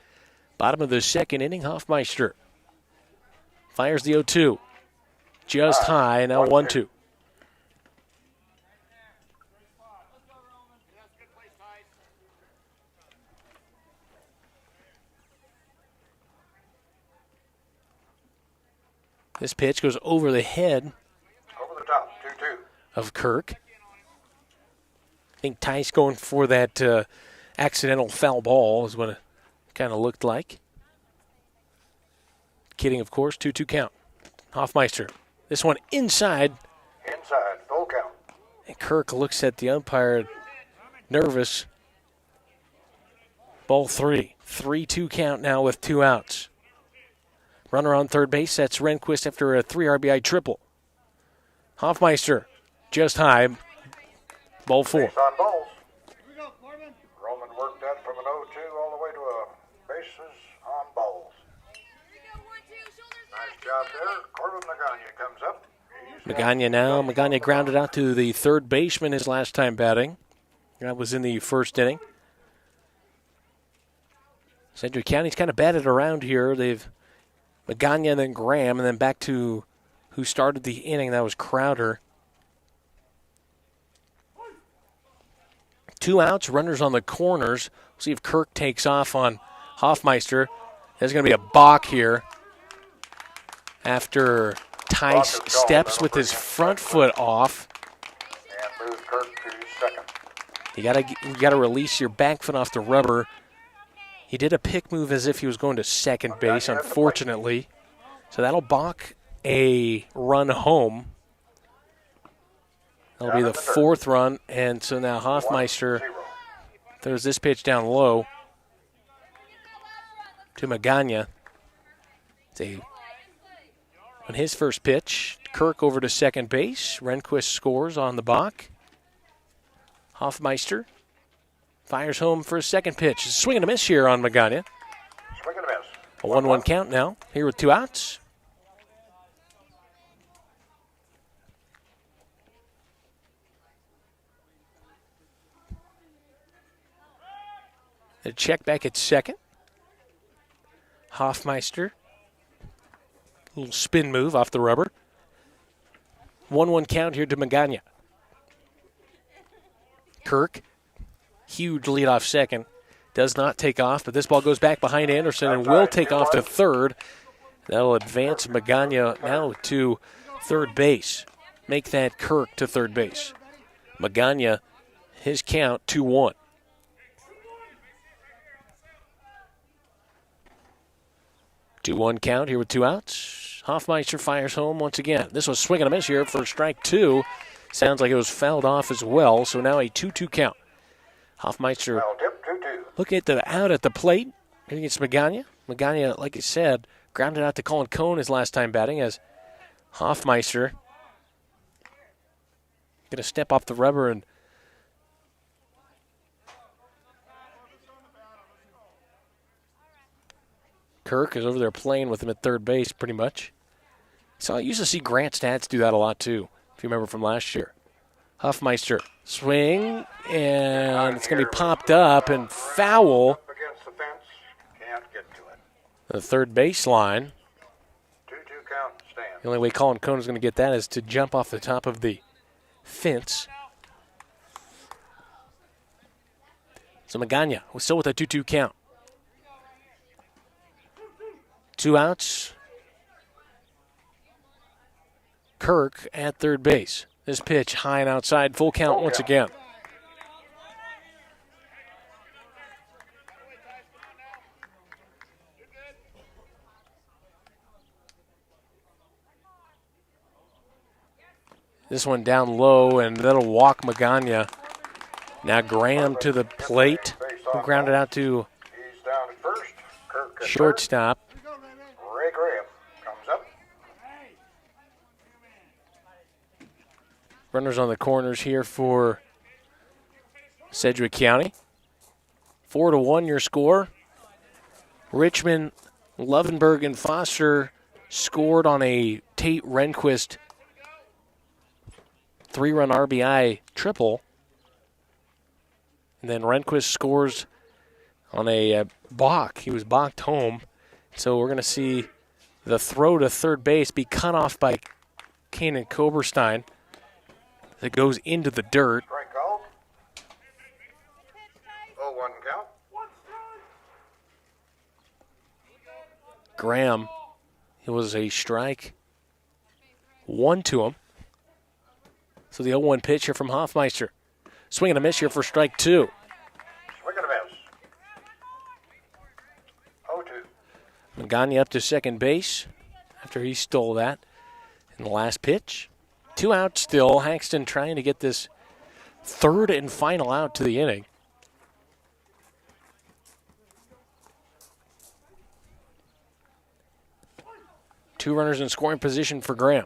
bottom of the second inning. Hoffmeister fires the 0-2. Just high, now 1-2. This pitch goes over the head Over the top, 2-2. of Kirk. I think Tice going for that accidental foul ball is what it kind of looked like. Kidding, of course, 2-2 count. Hoffmeister. This one inside. Inside, full count. And Kirk looks at the umpire, nervous. Ball 3. 3-2 count now with 2 outs. Runner on third base. That's Rehnquist after a 3 RBI triple. Hoffmeister just high. Ball 4. Base on balls. Roman worked that from an 0-2 all the way to a bases on balls. Nice job there. Corbin Magana comes up. Magana now. Magana grounded out to the third baseman his last time batting. That was in the first inning. Sedgwick County's kind of batted around here. They've Magana and then Graham, and then back to who started the inning. That was Crowder. 2 outs, runners on the corners. We'll see if Kirk takes off on Hoffmeister. There's going to be a balk here after Tice steps with his front foot off. And moves Kirk to second. You gotta release your back foot off the rubber. He did a pick move as if he was going to second base, unfortunately. So that'll balk a run home. That'll be the 4th run, and so now Hoffmeister throws this pitch down low to Magana. On his first pitch, Kirk over to second base. Rehnquist scores on the balk. Hoffmeister fires home for his second pitch. Swing and a miss here on Magana. Swing and a miss. A 1-1 count now, here with 2 outs. A check back at second. Hoffmeister. Little spin move off the rubber. 1-1 count here to Magana. Kirk, huge lead off second. Does not take off, but this ball goes back behind Anderson and will take off to third. That'll advance Magana now to third base. Make that Kirk to third base. Magana, his count, 2-1. 2-1 count here with 2 outs. Hoffmeister fires home once again. This was swing and a miss here for strike 2. Sounds like it was fouled off as well, so now a 2-2 count. Hoffmeister, look at the out at the plate. I think it's Magana. Magana, like I said, grounded out to Colin Cone his last time batting as Hoffmeister going to step off the rubber and Kirk is over there playing with him at third base pretty much. So I used to see Grant Stats do that a lot too, if you remember from last year. Hoffmeister, swing, and it's going to be popped up and foul. Against the fence, can't get to it. The third baseline. 2-2 count, stand. The only way Colin Cone is going to get that is to jump off the top of the fence. So Magana was still with a 2-2 count. 2 outs. Kirk at third base. This pitch high and outside, full count once again. This one down low, and that'll walk Magana. Now Graham to the plate. Who grounded out to He's down at first. Kirk at shortstop. third. Ray Graham comes up. Runners on the corners here for Sedgwick County. 4-1 your score. Richmond, Lovenberg, and Foster scored on a Tate Rehnquist 3-run RBI triple. And then Rehnquist scores on a balk. He was balked home. So we're going to see the throw to third base be cut off by Kanan Koberstein. That goes into the dirt. Strike called. 0-1 count. Graham, it was a strike. 1 to him. So the 0-1 pitch here from Hoffmeister. Swing and a miss here for strike 2. Swing and a miss. 0-2. Magana up to second base after he stole that in the last pitch. 2 outs still. HAXTUN trying to get this third and final out to the inning. Two runners in scoring position for Graham.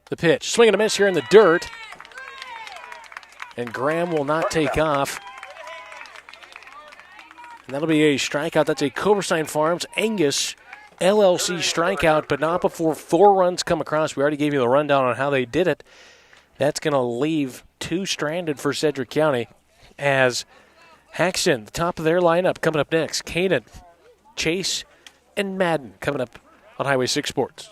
The pitch. Swing and a miss here in the dirt. And Graham will not take off. And that'll be a strikeout. That's a Koberstein Farms Angus LLC strikeout, but not before 4 runs come across. We already gave you the rundown on how they did it. That's going to leave 2 stranded for Sedgwick County as HAXTUN, the top of their lineup, coming up next. Kanan, Chase, and Madden coming up on Highway 6 Sports.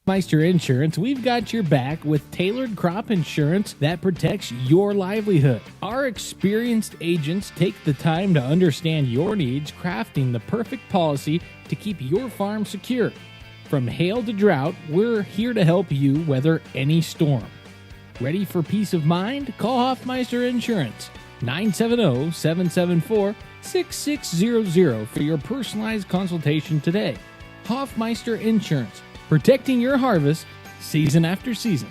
Meister Insurance, we've got your back with tailored crop insurance that protects your livelihood. Our experienced agents take the time to understand your needs, crafting the perfect policy to keep your farm secure. From hail to drought, we're here to help you weather any storm. Ready for peace of mind? Call Hoffmeister Insurance, 970-774-6600 for your personalized consultation today. Hoffmeister Insurance, protecting your harvest season after season.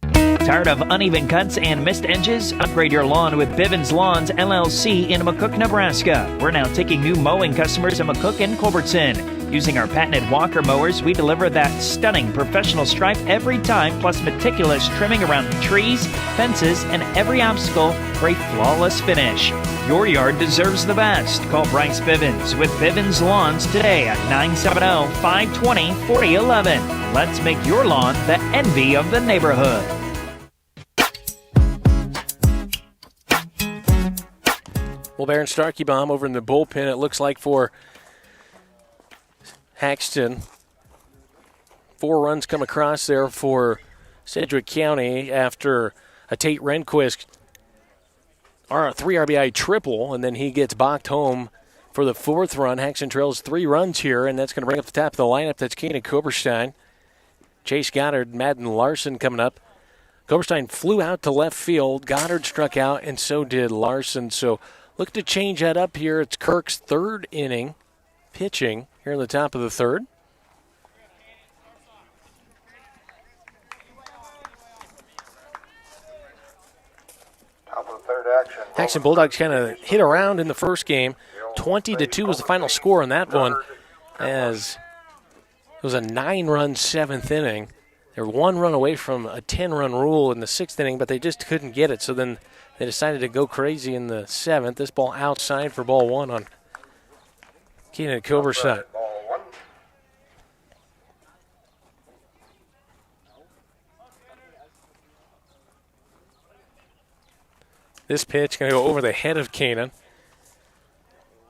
Tired of uneven cuts and missed edges? Upgrade your lawn with Bivens Lawns LLC in McCook, Nebraska. We're now taking new mowing customers in McCook and Culbertson. Using our patented Walker mowers, we deliver that stunning professional stripe every time, plus meticulous trimming around trees, fences, and every obstacle for a flawless finish. Your yard deserves the best. Call Bryce Bivens with Bivens Lawns today at 970-520-4011. Let's make your lawn the envy of the neighborhood. Well, Baron Starkey-Baum over in the bullpen, it looks like, for HAXTUN. 4 runs come across there for Sedgwick County after a Tate Rehnquist 3 RBI triple, and then he gets boxed home for the 4th run. HAXTUN trails 3 runs here, and that's going to bring up the top of the lineup. That's Kanan Koberstein, Chase Goddard, Madden Larson coming up. Koberstein flew out to left field. Goddard struck out, and so did Larson. So look to change that up here. It's Kirk's 3rd inning pitching here in the top of the 3rd. Top of the 3rd action. HAXTUN Bulldogs kind of hit around in the first game. 20-2 was the final score on that one, as it was a 9-run 7th inning. They were 1 run away from a 10-run rule in the 6th inning, but they just couldn't get it. So then they decided to go crazy in the 7th. This ball outside for ball 1 on Kanan Koberstein. This pitch going to go over the head of Kanan.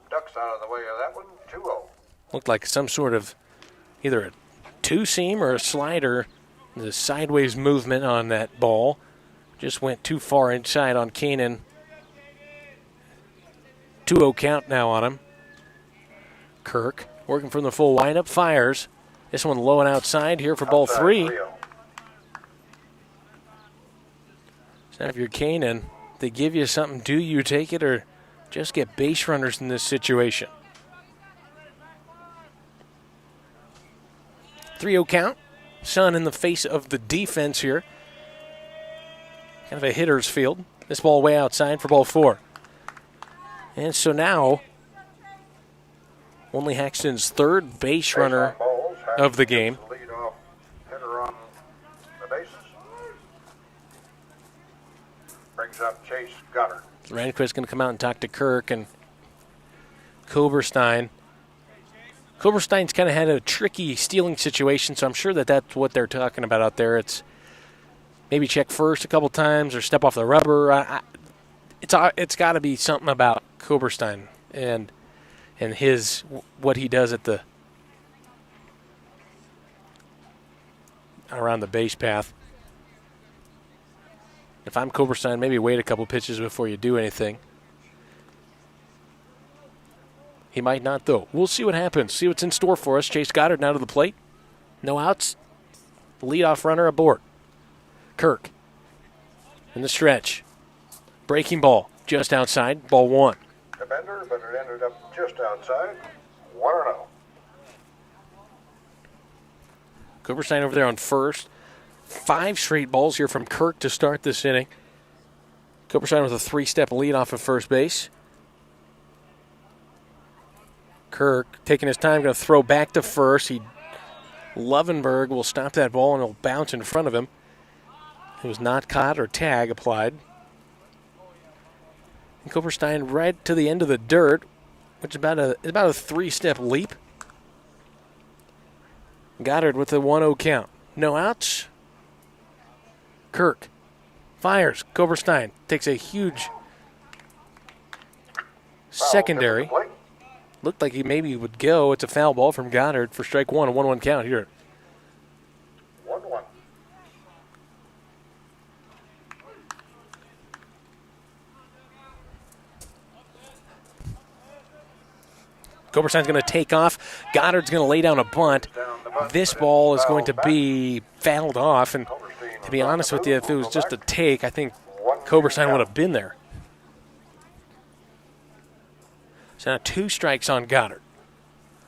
Ducks out of the way of that one. 2-0. Looked like some sort of either a 2-seam or a slider. The sideways movement on that ball just went too far inside on Kanan. 2-0 count now on him. Kirk working from the full windup, fires. This one low and outside here for ball 3. So if you're Kanan, they give you something, do you take it or just get base runners in this situation? 3-0 count. Sun in the face of the defense here. Kind of a hitter's field. This ball way outside for ball 4. And so now, only Haxton's third base runner of the game. Lead-off hitter on the bases. Brings up Chase Goddard. Randquist going to come out and talk to Kirk and Koberstein. Koberstein's kind of had a tricky stealing situation, so I'm sure that that's what they're talking about out there. It's maybe check first a couple times or step off the rubber. It's got to be something about Koberstein and his what he does at the around the base path. If I'm Koberstein, maybe wait a couple pitches before you do anything. He might not, though. We'll see what happens. See what's in store for us. Chase Goddard now to the plate. No outs. Leadoff runner aboard. Kirk in the stretch. Breaking ball just outside. Ball one. The bender, but it ended up just outside. 1-0. Koberstein over there on first. 5 straight balls here from Kirk to start this inning. Koberstein with a 3-step lead off of first base. Kirk taking his time, going to throw back to first. Lovenberg will stop that ball and it'll bounce in front of him. It was not caught or tag applied. And Koberstein right to the end of the dirt, which is about a 3-step leap. Goddard with a 1-0 count. No outs. Kirk fires. Koberstein takes a huge secondary. Looked like he maybe would go. It's a foul ball from Goddard for strike one, a 1-1 count here. 1-1. Koberstein's going to take off. Goddard's going to lay down a bunt. This ball is going to be fouled off. And to be honest with you, if it was just a take, I think Koberstein would have been there. So now 2 strikes on Goddard.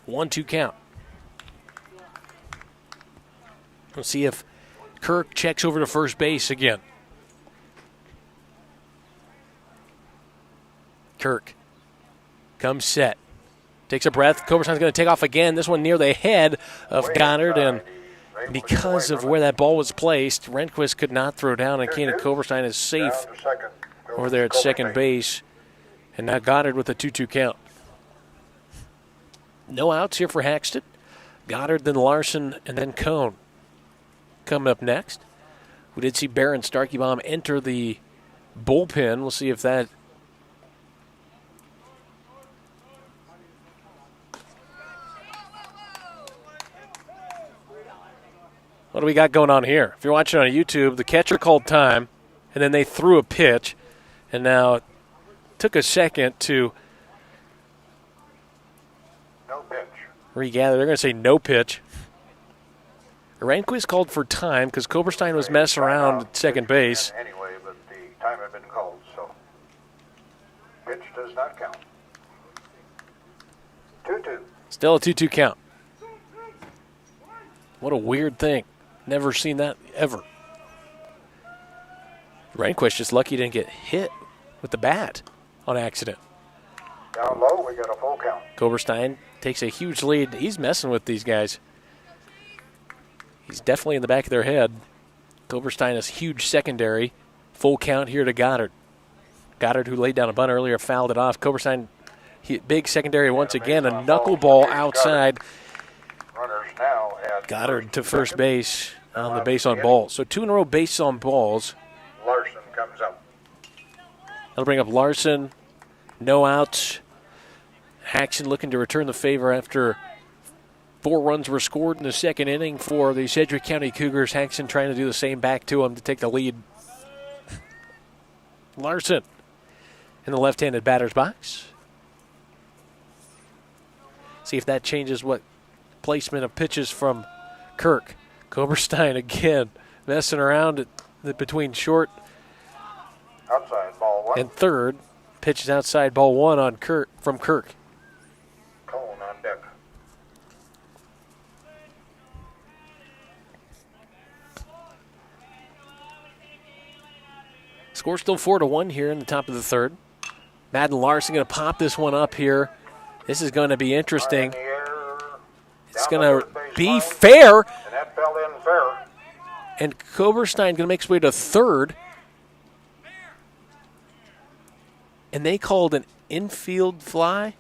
1-2 count. We'll see if Kirk checks over to first base again. Kirk comes set. Takes a breath. Koberstein's going to take off again. This one near the head of Goddard. And because of where that ball was placed, Rehnquist could not throw down, and Keenan Koberstein is safe over there at second base. And now Goddard with a 2-2 count. No outs here for Haxton. Goddard, then Larson, and then Cone. Coming up next, we did see Baron Starkeybaum enter the bullpen. We'll see if that... What do we got going on here? If you're watching on YouTube, the catcher called time, and then they threw a pitch, and now it took a second to regather. They're going to say no pitch. Rehnquist called for time because Koberstein was messing around at second base. Anyway, but the time had been called, so pitch does not count. 2-2. Still a 2-2 count. What a weird thing. Never seen that ever. Rehnquist just lucky he didn't get hit with the bat on accident. Down low, we got a full count. Koberstein takes a huge lead. He's messing with these guys. He's definitely in the back of their head. Koberstein is huge secondary. Full count here to Goddard. Goddard, who laid down a bunt earlier, fouled it off. Koberstein, big secondary once again. A knuckleball outside. Runners now at Goddard to first base on the base on balls. So 2 in a row bases on balls. Larson comes up. That'll bring up Larson. No outs. Haxton looking to return the favor after 4 runs were scored in the second inning for the Sedgwick County Cougars. Haxton trying to do the same back to him to take the lead. Larson in the left-handed batter's box. See if that changes what placement of pitches from Kirk. Koberstein again messing around between short Outside ball 1. and third. Pitches outside ball 1 on Kirk from Kirk. Cone on deck. Score still 4-1 here in the top of the third. Madden Larson going to pop this one up here. This is going to be interesting. It's going to be fair. And that fell in fair. And Koberstein going to make his way to third. And they called an infield fly.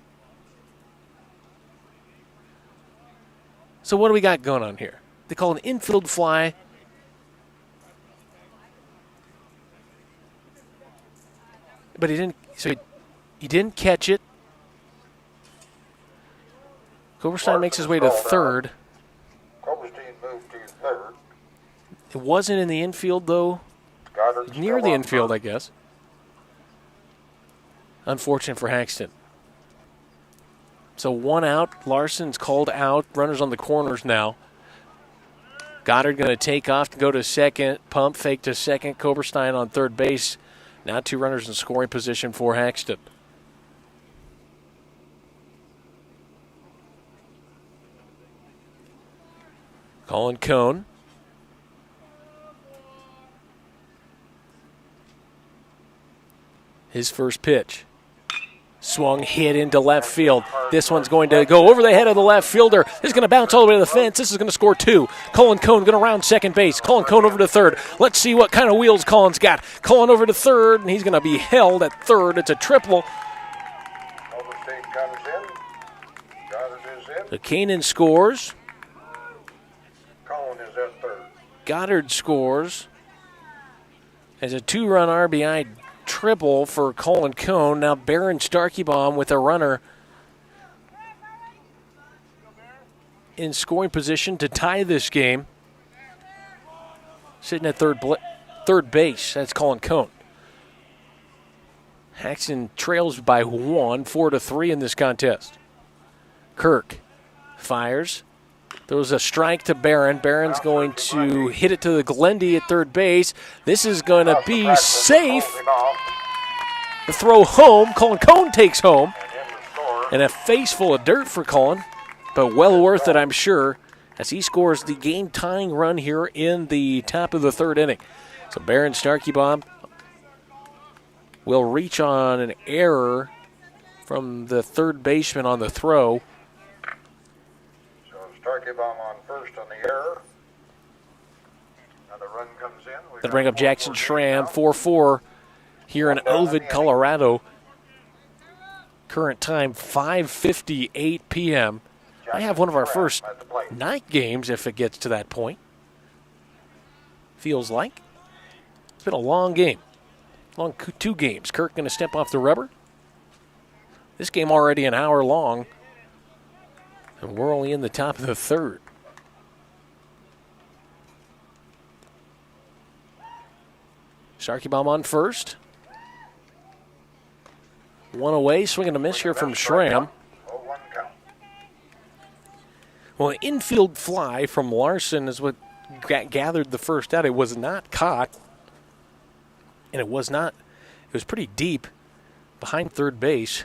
So what do we got going on here? They call an infield fly. But he didn't. So he didn't catch it. Koberstein makes his way to third. Koberstein moved to third. It wasn't in the infield, though. Goddard's Near still the on infield, third. I guess. Unfortunate for HAXTUN. So 1 out. Larson's called out. Runners on the corners now. Goddard going to take off to go to second. Pump fake to second. Koberstein on third base. Now 2 runners in scoring position for HAXTUN. Colin Cone. His first pitch. Swung, hit into left field. This one's going to go over the head of the left fielder. This is going to bounce all the way to the fence. This is going to score 2. Colin Cone going to round second base. Colin Cone over to third. Let's see what kind of wheels Colin's got. Colin over to third, and he's going to be held at third. It's a triple. Koberstein comes in. Goddard is in. So Kanan scores. Cohen is at third. Goddard scores. As a 2-run RBI triple for Colin Cone. Now Baron Starkeybaum with a runner in scoring position to tie this game. Sitting at third base. That's Colin Cone. HAXTUN trails by 1, 4-3 in this contest. Kirk fires. Throws a strike to Barron. Barron's going to hit it to the Glendy at third base. This is going to be safe. The throw home. Colin Cone takes home. And a face full of dirt for Colin, but well worth it, I'm sure, as he scores the game-tying run here in the top of the third inning. So Baron Starkeybaum will reach on an error from the third baseman on the throw. Starkeybaum on first on the error. Another run comes in. That'll bring up Jackson Schramm, 4-4 here in Ovid, Colorado. Current time, 5:58 p.m. I have one of our first night games if it gets to that point. Feels like. It's been a long game. Long 2 games. Kirk going to step off the rubber. This game already an hour long. And we're only in the top of the third. Starkeybaum on first. 1 away, swinging a miss here from Schramm. Well, an infield fly from Larson is what gathered the first out. It was not caught. And it was pretty deep behind third base.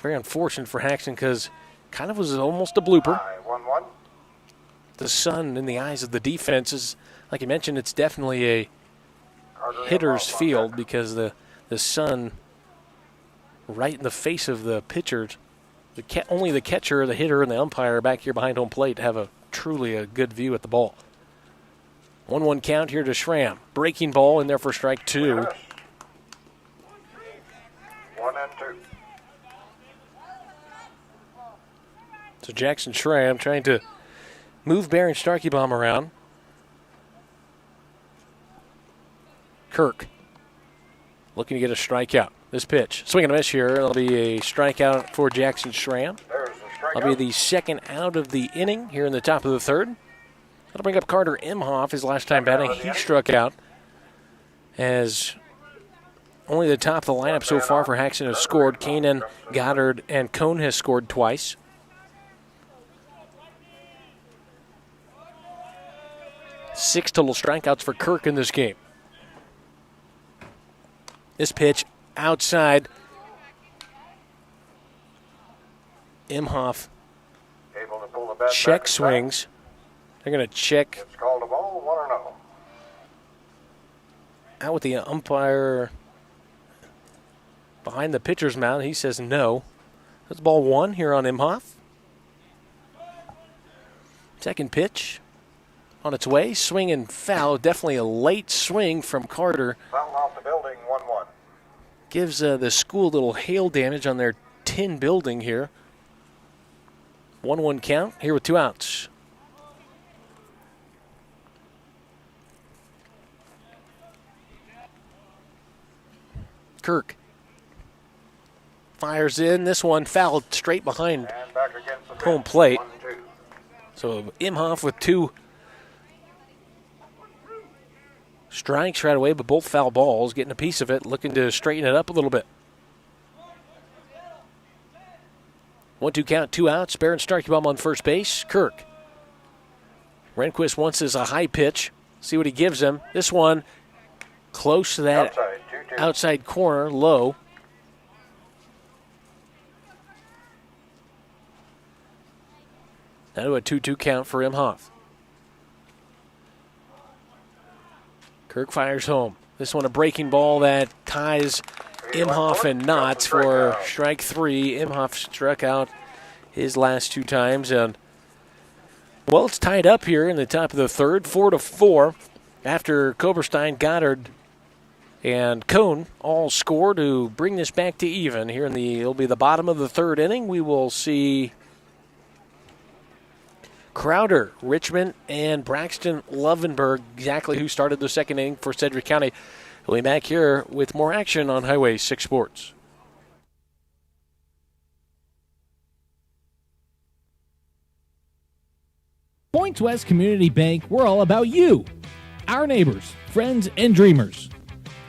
Very unfortunate for HAXTUN because kind of was almost a blooper. 1-1. The sun in the eyes of the defense is, like you mentioned, it's definitely a hitter's field because the sun right in the face of the pitchers. Only the catcher, the hitter, and the umpire are back here behind home plate to have truly a good view at the ball. 1-1 count here to Schramm. Breaking ball in there for strike 2. 1-2. So Jackson Schramm trying to move Baron Starkeybaum around. Kirk looking to get a strikeout. This pitch, swing and a miss here. It'll be a strikeout for Jackson Schramm. That'll be the second out of the inning here in the top of the third. That'll bring up Carter Imhoff, his last time batting. He struck out as only the top of the lineup so far for HAXTUN has scored. Kanan, Goddard, and Cone has scored twice. Six total strikeouts for Kirk in this game. This pitch outside. Imhoff check swings. They're going to check. It's called a ball, 1-0. Out with the umpire. behind the pitcher's mound. He says no. That's ball one here on Imhoff. Second pitch on its way. Swing and foul. Definitely a late swing from Carter. Foul off the building, 1-1. Gives the school a little hail damage on their tin building here. 1-1 count here with 2 outs. Kirk fires in. This one fouled straight behind And back against the home bench, plate. 1-2. So Imhoff with 2 strikes right away, but both foul balls, getting a piece of it, looking to straighten it up a little bit. 1-2 count, 2 outs. Baron Starkeybaum on first base. Kirk. Rehnquist wants his a high pitch. See what he gives him. This one close to that Outside, 2-2. outside corner, low. Now to a 2-2 count for Imhoff. Kirk fires home. This one a breaking ball that ties Imhoff and Knotts for strike 3. Imhoff struck out his last 2 times. And, well, it's tied up here in the top of the third, 4-4. After Koberstein, Goddard, and Cone all score to bring this back to even. Here it'll be the bottom of the third inning. We will see Crowder, Richmond, and Braxton Lovenberg, exactly who started the second inning for Sedgwick County. We'll be back here with more action on Highway 6 Sports. Points West Community Bank, we're all about you, our neighbors, friends, and dreamers.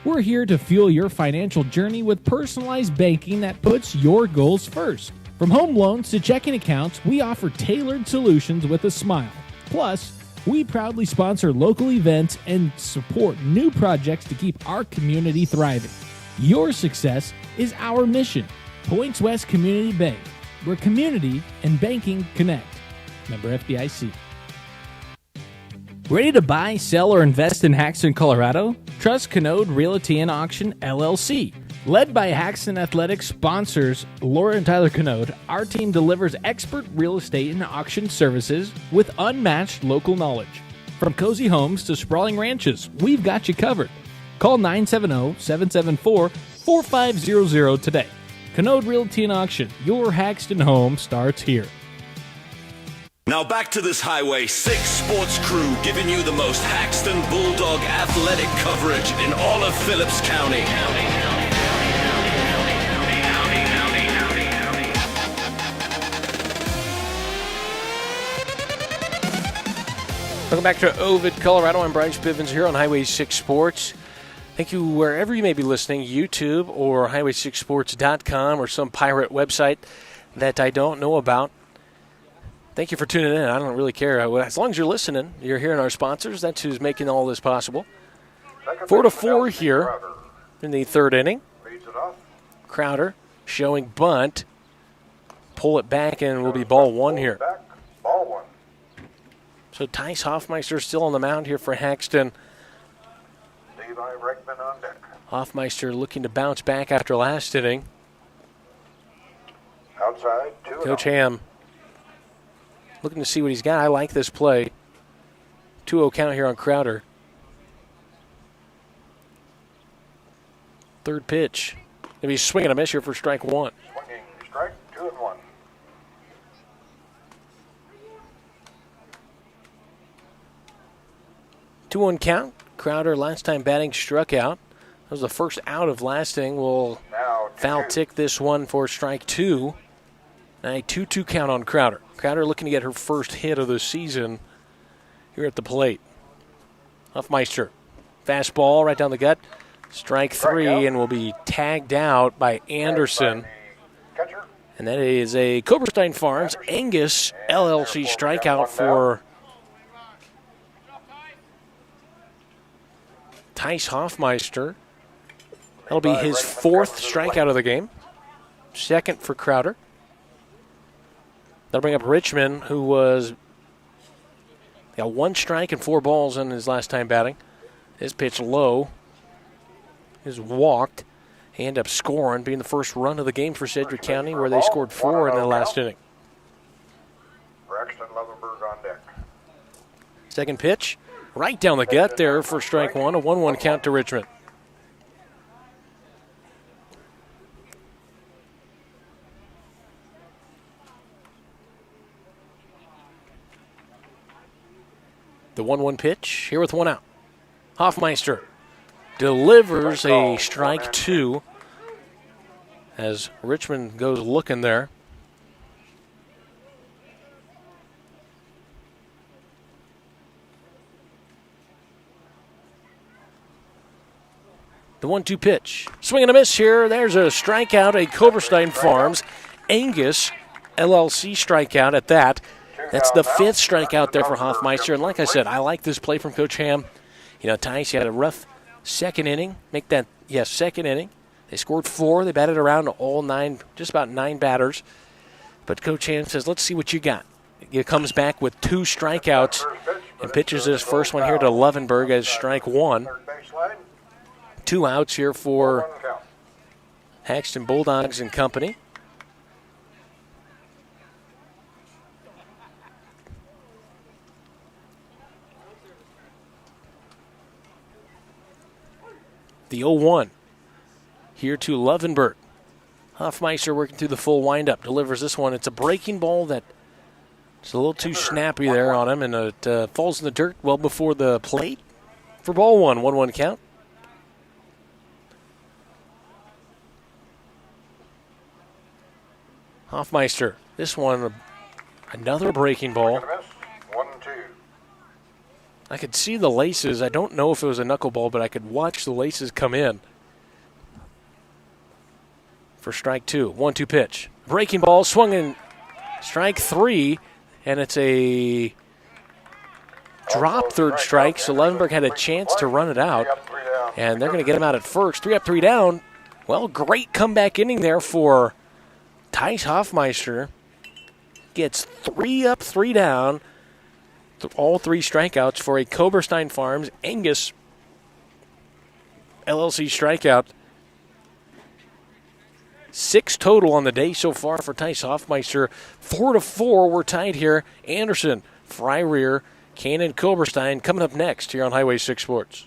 We're here to fuel your financial journey with personalized banking that puts your goals first. From home loans to checking accounts, we offer tailored solutions with a smile. Plus, we proudly sponsor local events and support new projects to keep our community thriving. Your success is our mission. Points West Community Bank, where community and banking connect. Member FDIC. Ready to buy, sell, or invest in HAXTUN, Colorado? Trust Canode Realty and Auction, LLC. Led by HAXTUN Athletics sponsors Laura and Tyler Canode, our team delivers expert real estate and auction services with unmatched local knowledge. From cozy homes to sprawling ranches, we've got you covered. Call 970-774-4500 today. Canode Realty and Auction, your HAXTUN home starts here. Now back to this Highway 6 sports crew, giving you the most HAXTUN Bulldog athletic coverage in all of Phillips County. Welcome back to Ovid, Colorado. I'm Bryce Bivens here on Highway 6 Sports. Thank you wherever you may be listening, YouTube or highway6sports.com or some pirate website that I don't know about. Thank you for tuning in. I don't really care. As long as you're listening, you're hearing our sponsors. That's who's making all this possible. 4-4 here in the third inning. Crowder showing bunt. Pull it back and will be ball 1 here. Ball 1. So Tice Hoffmeister still on the mound here for HAXTUN. Levi Reckman on deck. Hoffmeister looking to bounce back after last inning. Outside, 2-0. Coach Ham looking to see what he's got. I like this play. 2-0 count here on Crowder. Third pitch. Maybe he's swinging a miss here for strike 1. Swinging strike, 2-1. Two-one count. Crowder last time batting struck out. That was the first out of last inning. Will Now, foul 2-2. tick this one for strike 2. Now a 2-2 count on Crowder. Crowder looking to get her first hit of the season here at the plate. Hoffmeister. Fastball right down the gut. Strike 3 and will be tagged out by Anderson. Catcher. And that is a Koberstein Farms Angus LLC strikeout for Tice Hoffmeister. That'll be his 4th strikeout of the game. 2nd for Crowder. That'll bring up Richmond, who got 1 strike and 4 balls in his last time batting. His pitch low is walked. He ended up scoring, being the first run of the game for Sedgwick County, where they scored 4 in the last inning. Braxton Levenberg on deck. Second pitch, right down the gut there for strike one, a 1-1 count to Richmond. The 1-1 pitch, here with one out. Hoffmeister delivers a strike 2 as Richmond goes looking there. The 1-2 pitch. Swing and a miss here. There's a strikeout, a Koberstein Farms Angus LLC strikeout at that. That's the 5th strikeout there for Hoffmeister. And like I said, I like this play from Coach Ham. You know, Tice, he had a rough second inning. Second inning. They scored 4. They batted around all 9, just about 9 batters. But Coach Ham says, let's see what you got. He comes back with 2 strikeouts and pitches his first one here to Levenberg as strike 1. 2 outs here for HAXTUN Bulldogs and company. The 0-1 here to Levenberg. Hoffmeister working through the full windup, delivers this one. It's a breaking ball that it's a little too snappy there on him, and it falls in the dirt well before the plate for ball 1, 1-1 count. Hoffmeister, this one, another breaking ball. 1-2. I could see the laces. I don't know if it was a knuckleball, but I could watch the laces come in. For strike 2, 1-2 pitch. Breaking ball, swung in strike 3, and it's a drop third strike, so Levenberg had a chance to run it out, and they're going to get him out at first. 3 up, 3 down. Well, great comeback inning there for Tice Hoffmeister. Gets 3 up, 3 down. All 3 strikeouts for a Koberstein Farms Angus LLC strikeout. 6 total on the day so far for Tice Hoffmeister. 4-4, we're tied here. Anderson, Fryrear, Kane, and Koberstein coming up next here on Highway 6 Sports.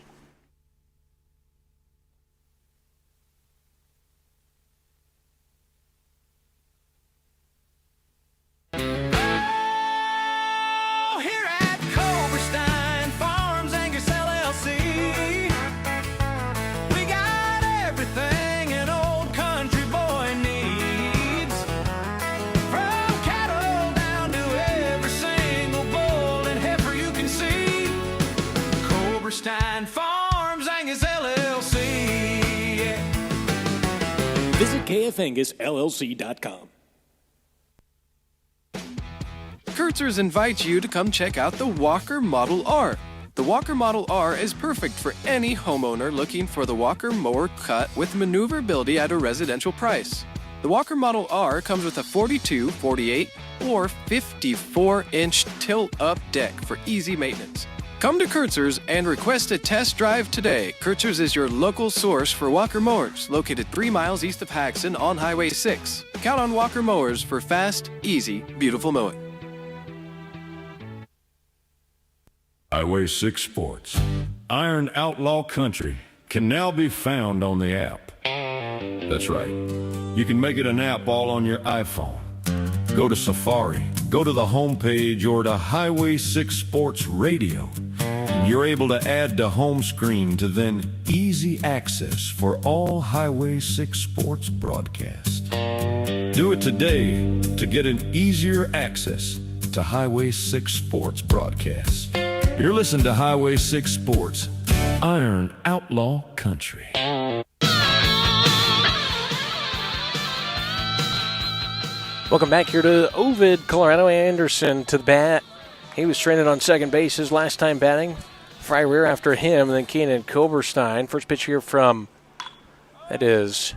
Visit kfangusllc.com. Kurtzers invites you to come check out the Walker Model R. The Walker Model R is perfect for any homeowner looking for the Walker mower cut with maneuverability at a residential price. The Walker Model R comes with a 42, 48, or 54-inch tilt-up deck for easy maintenance. Come to Kurtzers and request a test drive today. Kurtzers is your local source for Walker mowers, located 3 miles east of HAXTUN on Highway 6. Count on Walker mowers for fast, easy, beautiful mowing. Highway 6 Sports. Iron Outlaw Country can now be found on the app. That's right. You can make it an app all on your iPhone. Go to Safari, go to the homepage, or to Highway 6 Sports Radio. And you're able to add to home screen to then easy access for all Highway 6 Sports broadcasts. Do it today to get an easier access to Highway 6 Sports broadcasts. You're listening to Highway 6 Sports, Iron Outlaw Country. Welcome back here to Ovid, Colorado. Anderson to the bat. He was stranded on second base his last time batting. Fryrear after him, and then Keenan Koberstein. First pitch here from, that is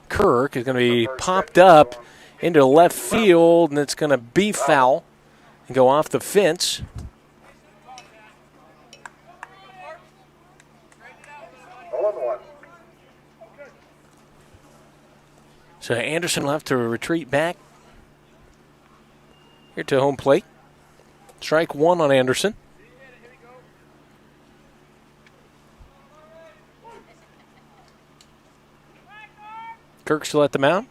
Kirk, is going to be popped up into left field, and it's going to be foul and go off the fence. So Anderson will have to retreat back here to home plate. Strike one on Anderson. Kirk still at the mound.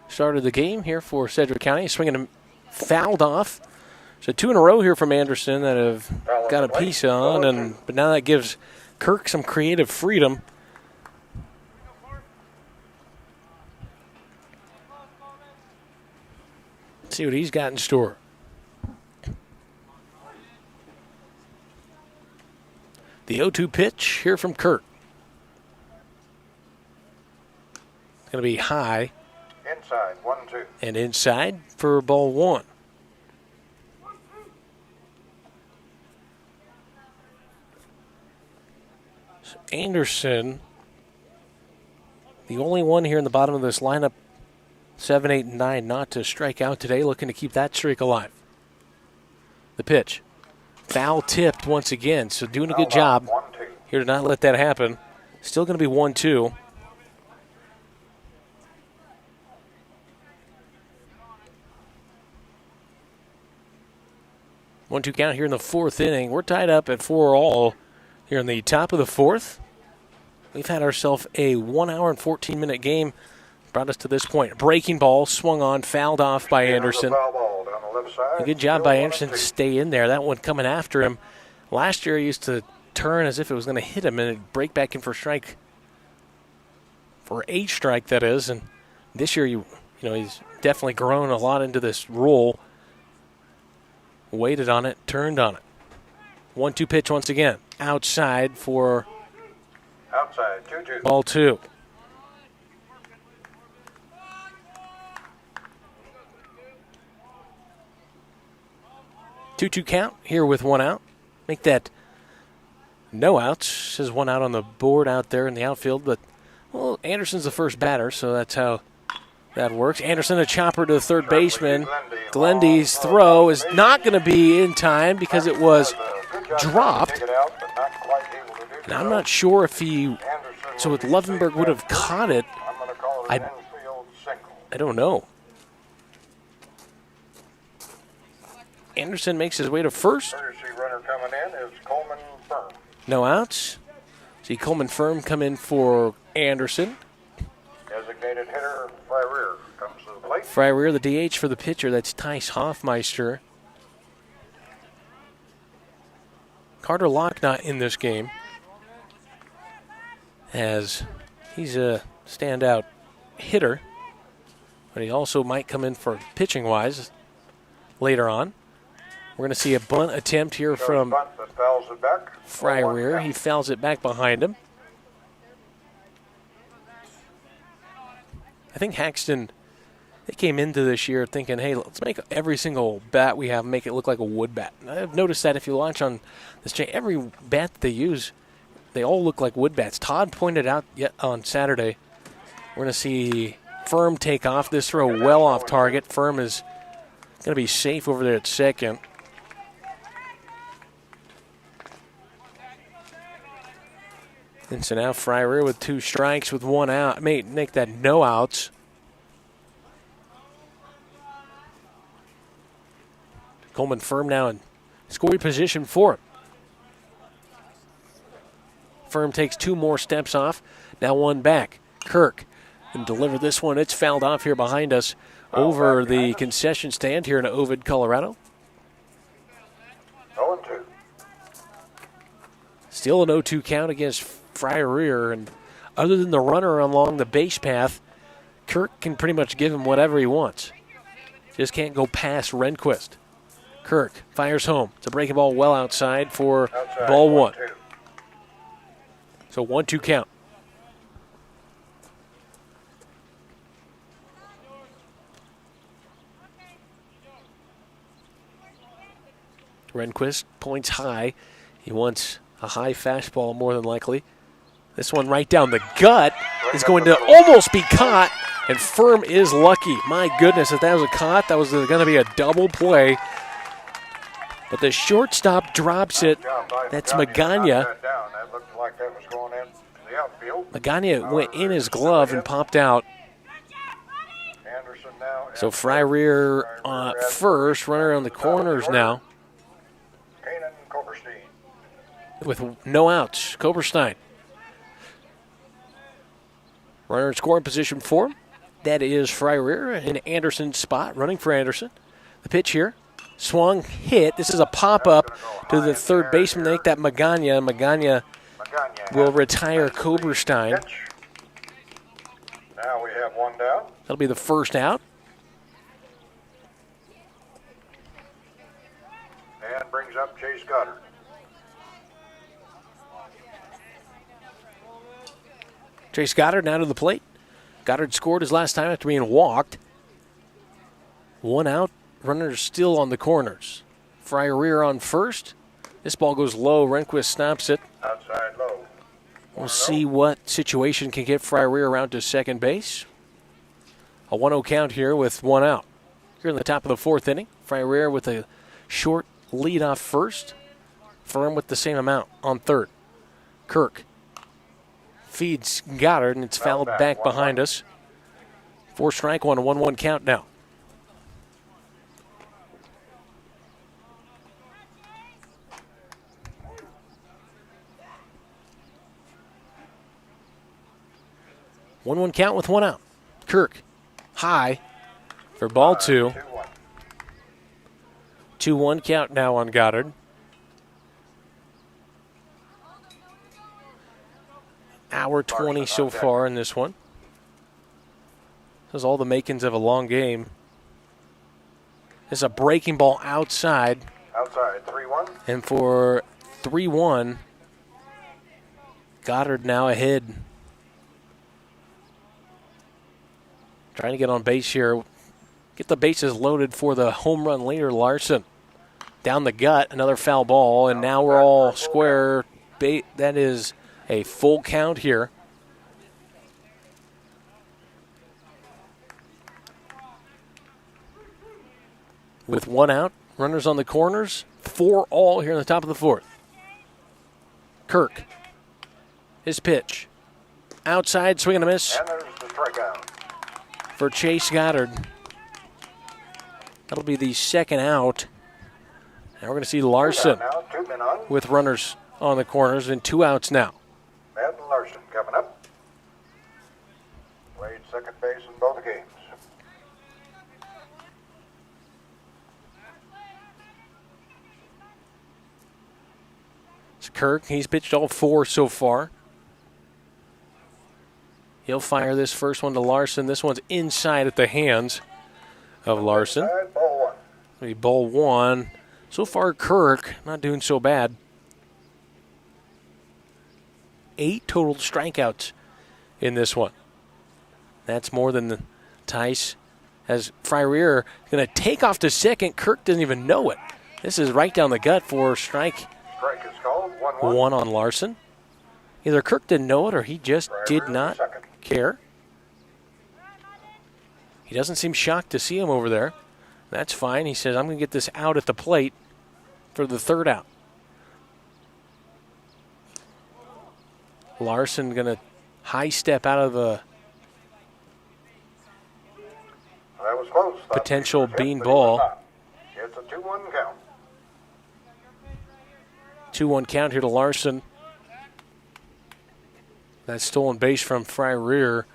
Started the game here for Sedgwick County. Swinging him fouled off. So 2 in a row here from Anderson that have got a piece on, but now that gives Kirk some creative freedom. Let's see what he's got in store. The 0-2 pitch here from Kirk. It's going to be high. Inside, 1-2. And inside for ball one. So Anderson, the only one here in the bottom of this lineup, 7, 8, and 9, not to strike out today, looking to keep that streak alive. The pitch. Foul tipped once again, so doing a good job here to not let that happen. Still going to be 1-2. One-two count here in the fourth inning. We're tied up at 4-all here in the top of the fourth. We've had ourselves a 1 hour and 14-minute game. Brought us to this point. Breaking ball, swung on, fouled off by Anderson. A good job by Anderson to stay in there. That one coming after him. Last year he used to turn as if it was going to hit him and it'd break back in for strike. For a strike, that is. And this year, he's definitely grown a lot into this role. Waited on it, turned on it. 1-2 pitch once again. Outside for 2-2. ball two. Two-two count here with one out. Make that no outs. Says one out on the board out there in the outfield, but Anderson's the first batter, so that's how that works. Anderson, a chopper to the third baseman. Glendy's throw is not going to be in time because it was dropped. And I'm not sure if so if Lovenberg would have caught it, I don't know. Anderson makes his way to first. Runner coming in is Coleman Firm. No outs. See Coleman Firm come in for Anderson. Designated hitter Fryer comes to the plate. Fryer, the DH for the pitcher. That's Tice Hoffmeister. Carter Locke not in this game, as he's a standout hitter, but he also might come in for pitching-wise later on. We're going to see a bunt attempt here from Fryer. He fouls it back behind him. I think HAXTUN, they came into this year thinking, hey, let's make every single bat we have make it look like a wood bat. And I've noticed that if you launch on this chain, every bat that they use, they all look like wood bats. Todd pointed out on Saturday, we're going to see Firm take off. This throw well off target. Firm is going to be safe over there at second. And so now Fryer with 2 strikes with 1 out. Make that no outs. Coleman Firm now in scoring position for him. Firm takes 2 more steps off. Now 1 back. Kirk can deliver this one. It's fouled off here behind us over the concession stand here in Ovid, Colorado. 0-2. Still an 0-2 count against Fryer, and other than the runner along the base path, Kirk can pretty much give him whatever he wants. Just can't go past Rehnquist. Kirk fires home. It's a breaking ball well outside for ball 1. So 1-2 count. Rehnquist points high. He wants a high fastball more than likely. This one right down the gut is going to almost be caught, and Firm is lucky. My goodness, if that was a caught, that was going to be a double play. But the shortstop drops it. That's Magana. Magana went in his glove and popped out. So Fry Rear first, runner on the corners now. With no outs, Koberstein. Runner in scoring position for him. That is Fry Rear in Anderson's spot, running for Anderson. The pitch here, swung, hit. This is a pop-up to the third baseman. They make that Magana. Magana will retire Koberstein. Now we have one down. That'll be the first out. And brings up Chase Goddard. Chase Goddard now to the plate. Goddard scored his last time after being walked. One out. Runners still on the corners. Fry Rear on first. This ball goes low. Rehnquist stops it. Outside low. We'll see what situation can get Fry Rear around to second base. A 1-0 count here with one out. Here in the top of the fourth inning. Fry Rear with a short lead off first. Firm with the same amount on third. Kirk feeds Goddard, and it's fouled back behind us. 4 strike one, a 1-1 count now. One count with one out. Kirk high for ball 2. 2-1 count now on Goddard. Hour 20 so far in this one. Has all the makings of a long game. It's a breaking ball outside. Outside, 3-1. And for 3-1, Goddard now ahead. Trying to get on base here. Get the bases loaded for the home run leader, Larson. Down the gut, another foul ball, and now we're all square. That is a full count here. With one out, runners on the corners, 4 all here in the top of the fourth. Kirk, his pitch. Outside, swing and a miss. And there's the strikeout. For Chase Goddard. That'll be the second out. Now we're going to see Larson Now, 2 men on. with runners on the corners and 2 outs now. Matt Larson coming up. Played second base in both games. It's Kirk. He's pitched all 4 so far. He'll fire this first one to Larson. This one's inside at the hands of Larson. Inside, ball 1. Maybe ball 1. So far, Kirk not doing so bad. 8 total strikeouts in this one. That's more than the Tice. As Fry Rear going to take off to second. Kirk doesn't even know it. This is right down the gut for strike. Strike is called, 1-1. 1 on Larson. Either Kirk didn't know it or he just did not care. He doesn't seem shocked to see him over there. That's fine. He says, I'm going to get this out at the plate for the third out. Larson going to high step out of the That was close. potential Hit, bean but he was ball. not. It's a 2-1 count. 2-1 count here to Larson. That stolen base from Fry Rear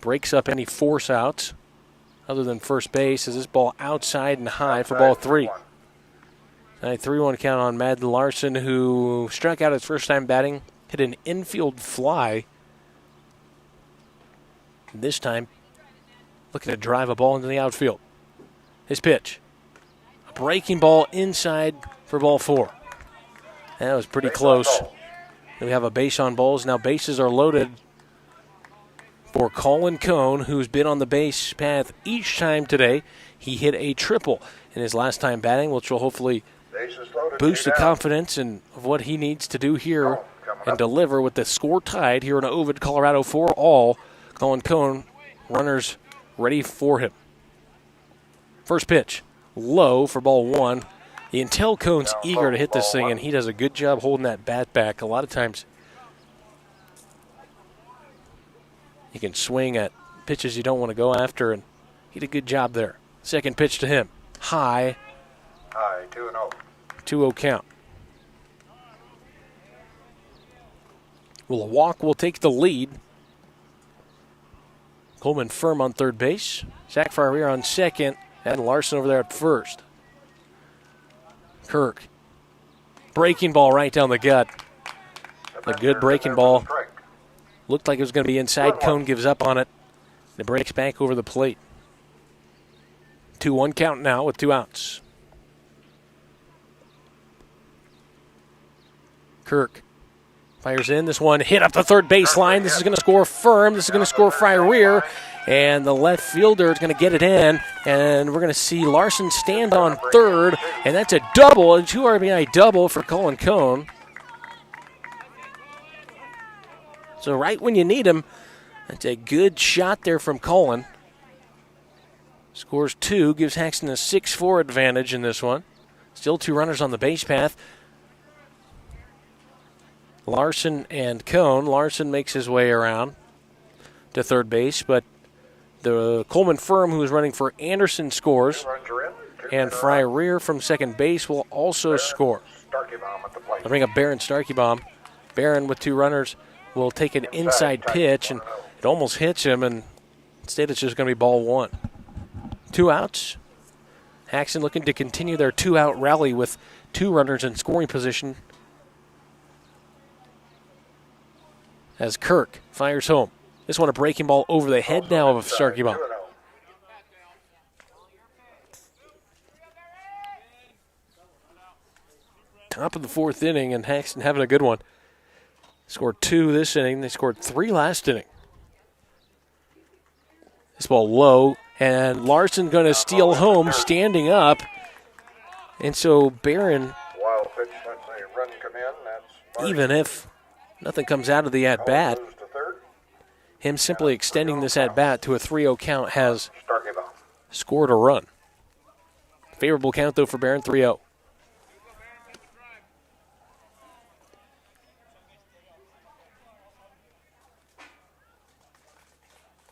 breaks up any force outs other than first base as this ball outside and high for ball 3. 3-1 count on Madden Larson, who struck out his first time batting, hit an infield fly. This time, looking to drive a ball into the outfield. His pitch. A breaking ball inside for ball 4. That was pretty close. We have a base on balls. Now bases are loaded for Colin Cone, who's been on the base path each time today. He hit a triple in his last time batting, which will hopefully boost the confidence of what he needs to do here and deliver with the score tied here in Ovid, Colorado, 4 all. Colin Cone, runners ready for him. First pitch, low for ball 1. The Intel Cone's eager to hit this thing, and he does a good job holding that bat back. A lot of times he can swing at pitches you don't want to go after, and He did a good job there. Second pitch to him. High. High, 2-0. 2-0 count. Well, a walk will take the lead. Coleman firm on third base. Zach Farrier on second. And Larson over there at first. Kirk. Breaking ball right down the gut. A good breaking ball. Looked like it was going to be inside. Cone gives up on it. It breaks back over the plate. 2-1 count now with 2 outs. Kirk fires in. This one hit up the third baseline. This is going to score firm. This is going to score Farrier. And the left fielder is going to get it in. And we're going to see Larson stand on third. And that's a double, a 2 RBI double for Colin Cone. So right when you need him, that's a good shot there from Colin. Scores 2, gives Haxton a 6-4 advantage in this one. Still 2 runners on the base path. Larson and Cone. Larson makes his way around to third base, but the Coleman firm, who is running for Anderson, scores. And Farrier from second base will also score. I'll bring up Barron Starkeybaum. Barron with 2 runners will take an inside pitch, and it almost hits him, and instead it's just going to be ball 1. 2 outs. Haxton looking to continue their 2-out rally with 2 runners in scoring position as Kirk fires home. This one a breaking ball over the head now of Starkeybaum. Top of the 4th inning, and Haxton having a good one. Scored 2 this inning. They scored 3 last inning. This ball low, and Larson going to steal home, standing up. And so Barron, even if nothing comes out of the at-bat, him simply extending this at-bat to a 3-0 count has scored a run. Favorable count, though, for Barron, 3-0.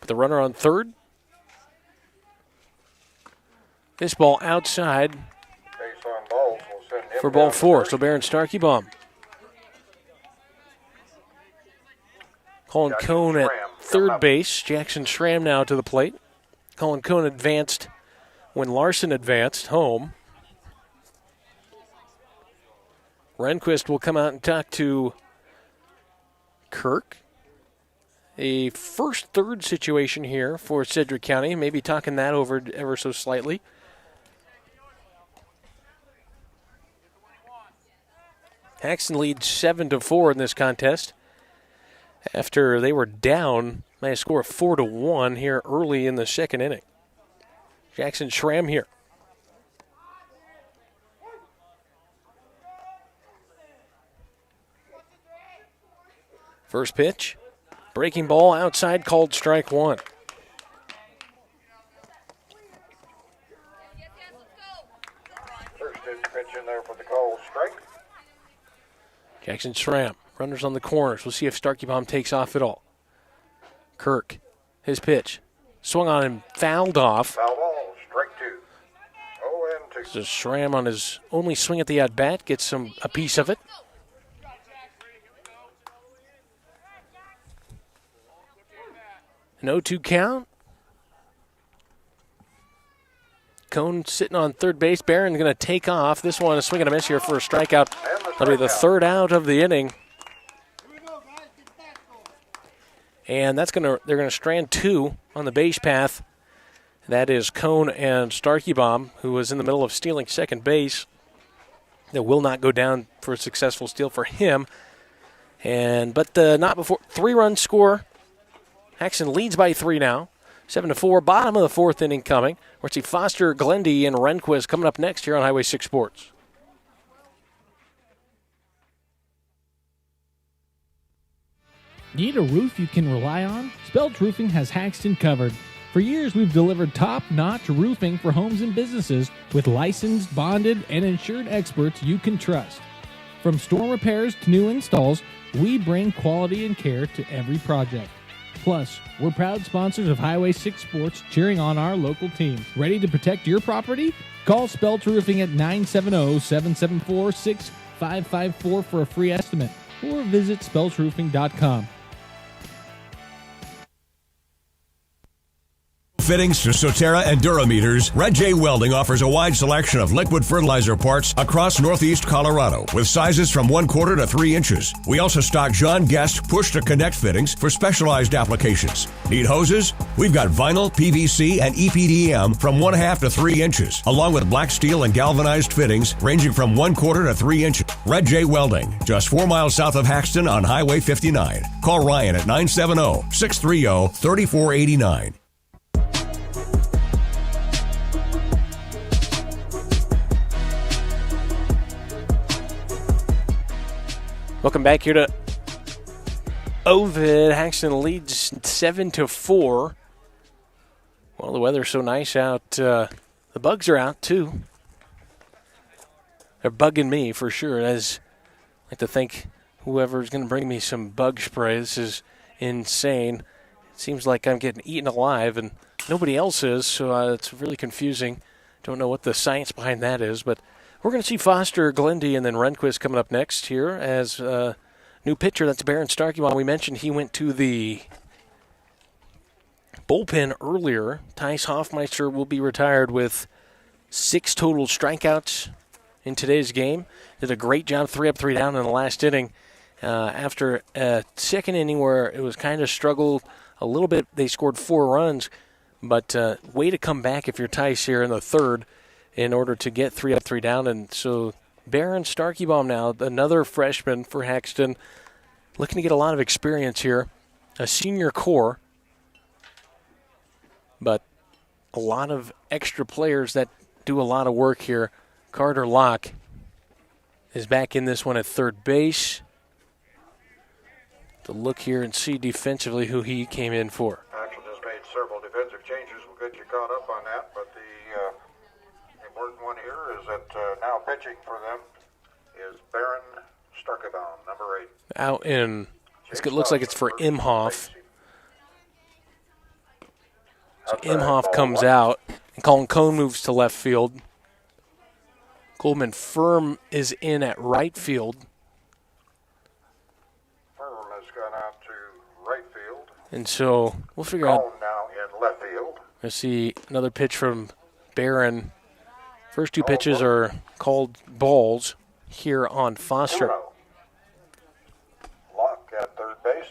The runner on third. This ball outside for ball 4. So Barron Starkeybaum. Colin Cone at third base. Jackson Schramm now to the plate. Colin Cone advanced when Larson advanced home. Rehnquist will come out and talk to Kirk. A first-third situation here for Sedgwick County. Maybe talking that over ever so slightly. Haxton leads 7-4 in this contest after they were down by a score of 4-1 here early in the second inning. Jackson Schramm here. First pitch. Breaking ball outside, called strike 1. First pitch in there for the call strike. Jackson Schramm, runners on the corners. We'll see if Starkeybaum takes off at all. Kirk, his pitch. Swung on him, fouled off. Foul ball, strike 2. 0-2. So Schramm on his only swing at the at-bat gets a piece of it. An 0-2 count. Cone sitting on third base. Barron's going to take off. This one, a swing and a miss here for a strikeout. That'll be the 3rd out of the inning. And they're going to strand 2 on the base path. That is Cone and Starkeybaum, who was in the middle of stealing second base. That will not go down for a successful steal for him. But not before 3-run score. Haxton leads by 3 now. 7-4, bottom of the 4th inning coming. We're see Foster, Glendy, and Rehnquist coming up next here on Highway 6 Sports. Need a roof you can rely on? Spelch Roofing has Haxton covered. For years, we've delivered top-notch roofing for homes and businesses with licensed, bonded, and insured experts you can trust. From storm repairs to new installs, we bring quality and care to every project. Plus, we're proud sponsors of Highway 6 Sports, cheering on our local teams. Ready to protect your property? Call Spelt Roofing at 970-774-6554 for a free estimate, or visit speltroofing.com. Fittings to Soterra and Durameters, Red J Welding offers a wide selection of liquid fertilizer parts across Northeast Colorado with sizes from 1/4 to 3 inches. We also stock John Guest push-to-connect fittings for specialized applications. Need hoses? We've got vinyl, PVC, and EPDM from 1/2 to 3 inches, along with black steel and galvanized fittings ranging from 1/4 to 3 inches. Red J Welding, just 4 miles south of Haxton on Highway 59. Call Ryan at 970-630-3489. Welcome back here to Ovid. HAXTUN leads 7-4. Well, the weather's so nice out. The bugs are out, too. They're bugging me, for sure. I'd like to thank whoever's going to bring me some bug spray. This is insane. It seems like I'm getting eaten alive, and nobody else is, so it's really confusing. Don't know what the science behind that is, but we're going to see Foster, Glendy, and then Renquist coming up next here as a new pitcher. That's Baron Starkey. We mentioned he went to the bullpen earlier. Tice Hoffmeister will be retired with 6 total strikeouts in today's game. Did a great job, 3 up, 3 down in the last inning. After a second inning where it was kind of struggled a little bit, they scored 4 runs. But way to come back if you're Tice here in the third in order to get 3 up, 3 down. And so Baron Starkeybaum now, another freshman for HAXTUN, looking to get a lot of experience here. A senior core, but a lot of extra players that do a lot of work here. Carter Locke is back in this one at third base. To look here and see defensively who he came in for. Actually just made several defensive changes. We'll get you caught up on that, but the important one here is that now pitching for them is Baron Starkeybaum, number 8. Out in, it looks like it's for Imhoff. So Imhoff comes out, and Colin Cone moves to left field. Coleman Firm is in at right field. Firm has gone out to right field. And so we'll figure out. Cone now in left field. Let's see another pitch from Barron. First 2 pitches are called balls here on Foster. Locke at third base.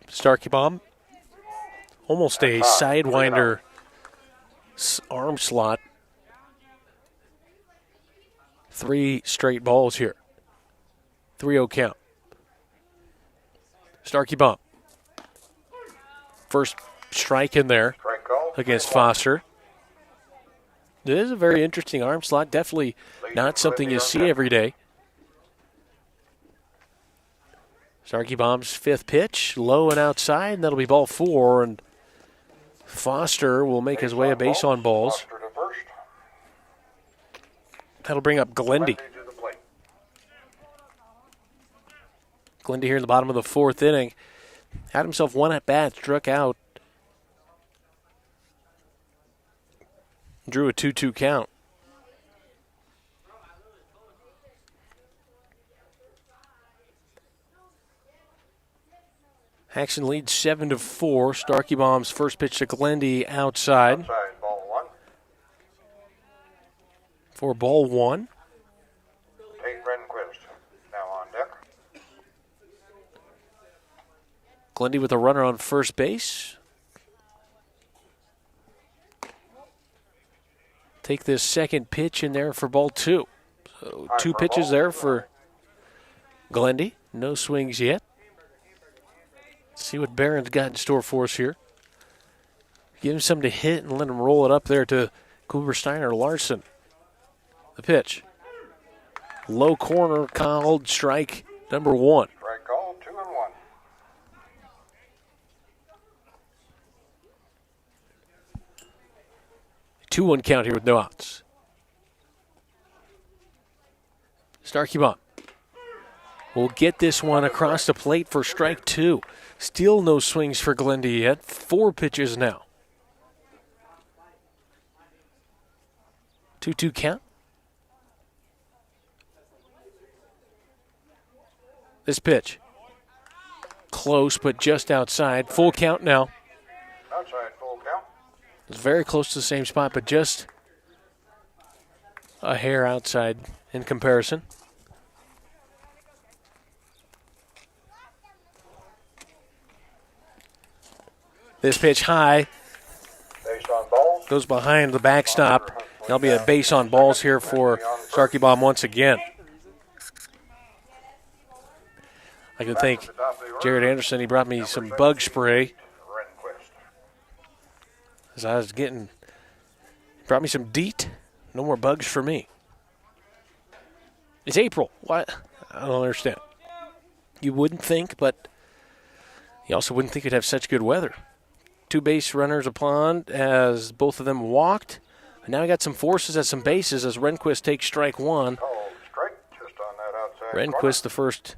Starkeybaum. Almost a sidewinder arm slot. 3 straight balls here. 3-0 count. Starkeybaum. First strike in there against Foster. It is a very interesting arm slot. Definitely not something you see every day. Starkeybaum's 5th pitch, low and outside, and that'll be ball 4. And Foster will make his way a base on balls. That'll bring up Glendy. Glendy here in the bottom of the 4th inning. Had himself 1 at bat, struck out. Drew a 2-2 count. HAXTUN leads 7-4. Starkeybaum's first pitch to Glendy outside. Ball 1. For ball 1. Tate Renquist now on deck. Glendy with a runner on first base. Take this second pitch in there for ball 2. So 2 pitches there for Glendy. No swings yet. Let's see what Barron's got in store for us here. Give him something to hit and let him roll it up there to Cooper Steiner Larson. The pitch. Low corner called strike number 1. Strike call, 2-1. Two-one count here with no outs. Starkeybaum will get this one across the plate for strike 2. Still no swings for Glendy yet. 4 pitches now. 2-2 count. This pitch. Close, but just outside. Full count now. Outside, full count. It's very close to the same spot, but just a hair outside in comparison. This pitch high. Base on balls. Goes behind the backstop. There'll be a base on balls here for Starkey Bomb once again. I can thank Jared Anderson. He brought me some bug spray. As I was getting, brought me some DEET. No more bugs for me. It's April. What? I don't understand. You wouldn't think, but you also wouldn't think you'd have such good weather. 2 base runners upon as both of them walked. And now we got some forces at some bases as Rehnquist takes strike 1. Rehnquist, the first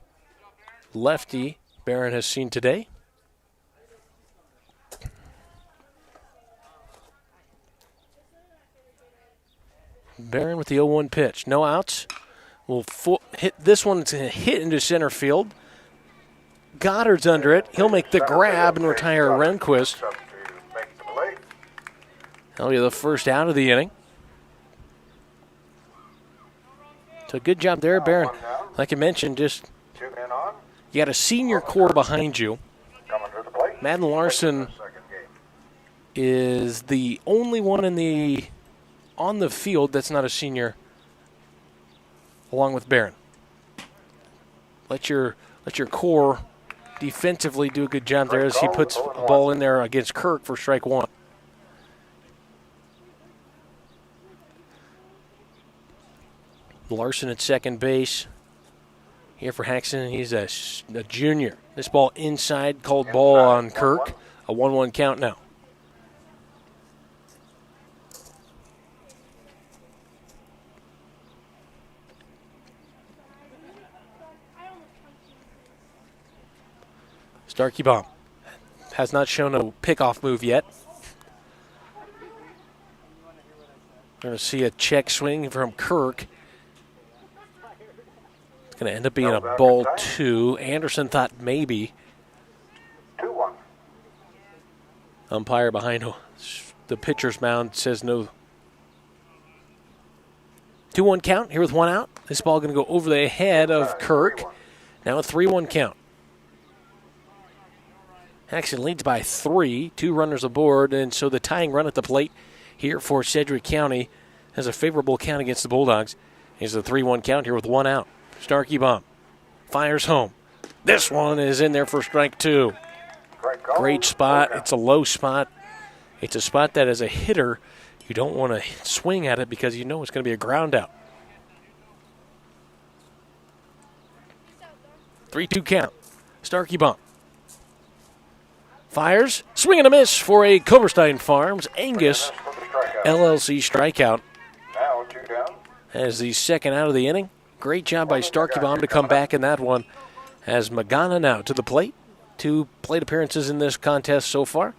lefty Barron has seen today. Barron with the 0-1 pitch. No outs. Will hit this one. It's going to hit into center field. Goddard's under it. He'll make the grab and retire Rehnquist. That'll be the first out of the inning. So good job there, Barron. Like I mentioned, just you got a senior core behind you. Madden Larson is the only one on the field that's not a senior, along with Barron. Let your core defensively do a good job there as he puts a ball in there against Kirk for strike 1. Larson at second base. Here for HAXTUN, he's a junior. This ball inside, called ball on Kirk. A 1-1 count now. Starkey Bomb has not shown a pickoff move yet. We're going to see a check swing from Kirk. It's going to end up being a ball 2. Anderson thought maybe. 2-1. Umpire behind the pitcher's mound says no. 2-1 count here with 1 out. This ball going to go over the head of Kirk. Now a 3-1 count. HAXTUN leads by 3, 2 runners aboard, and so the tying run at the plate here for Sedgwick County has a favorable count against the Bulldogs. Here's a 3-1 count here with 1 out. Starkey Bomb fires home. This one is in there for strike 2. Great spot. It's a low spot. It's a spot that as a hitter, you don't want to swing at it because you know it's going to be a ground out. 3-2 count. Starkey Bomb fires, swing and a miss for a Coverstein Farms Angus LLC strikeout. Now 2 down. As the second out of the inning. Great job by Starkey Bomb to come back in that one. As Magana now to the plate. 2 plate appearances in this contest so far.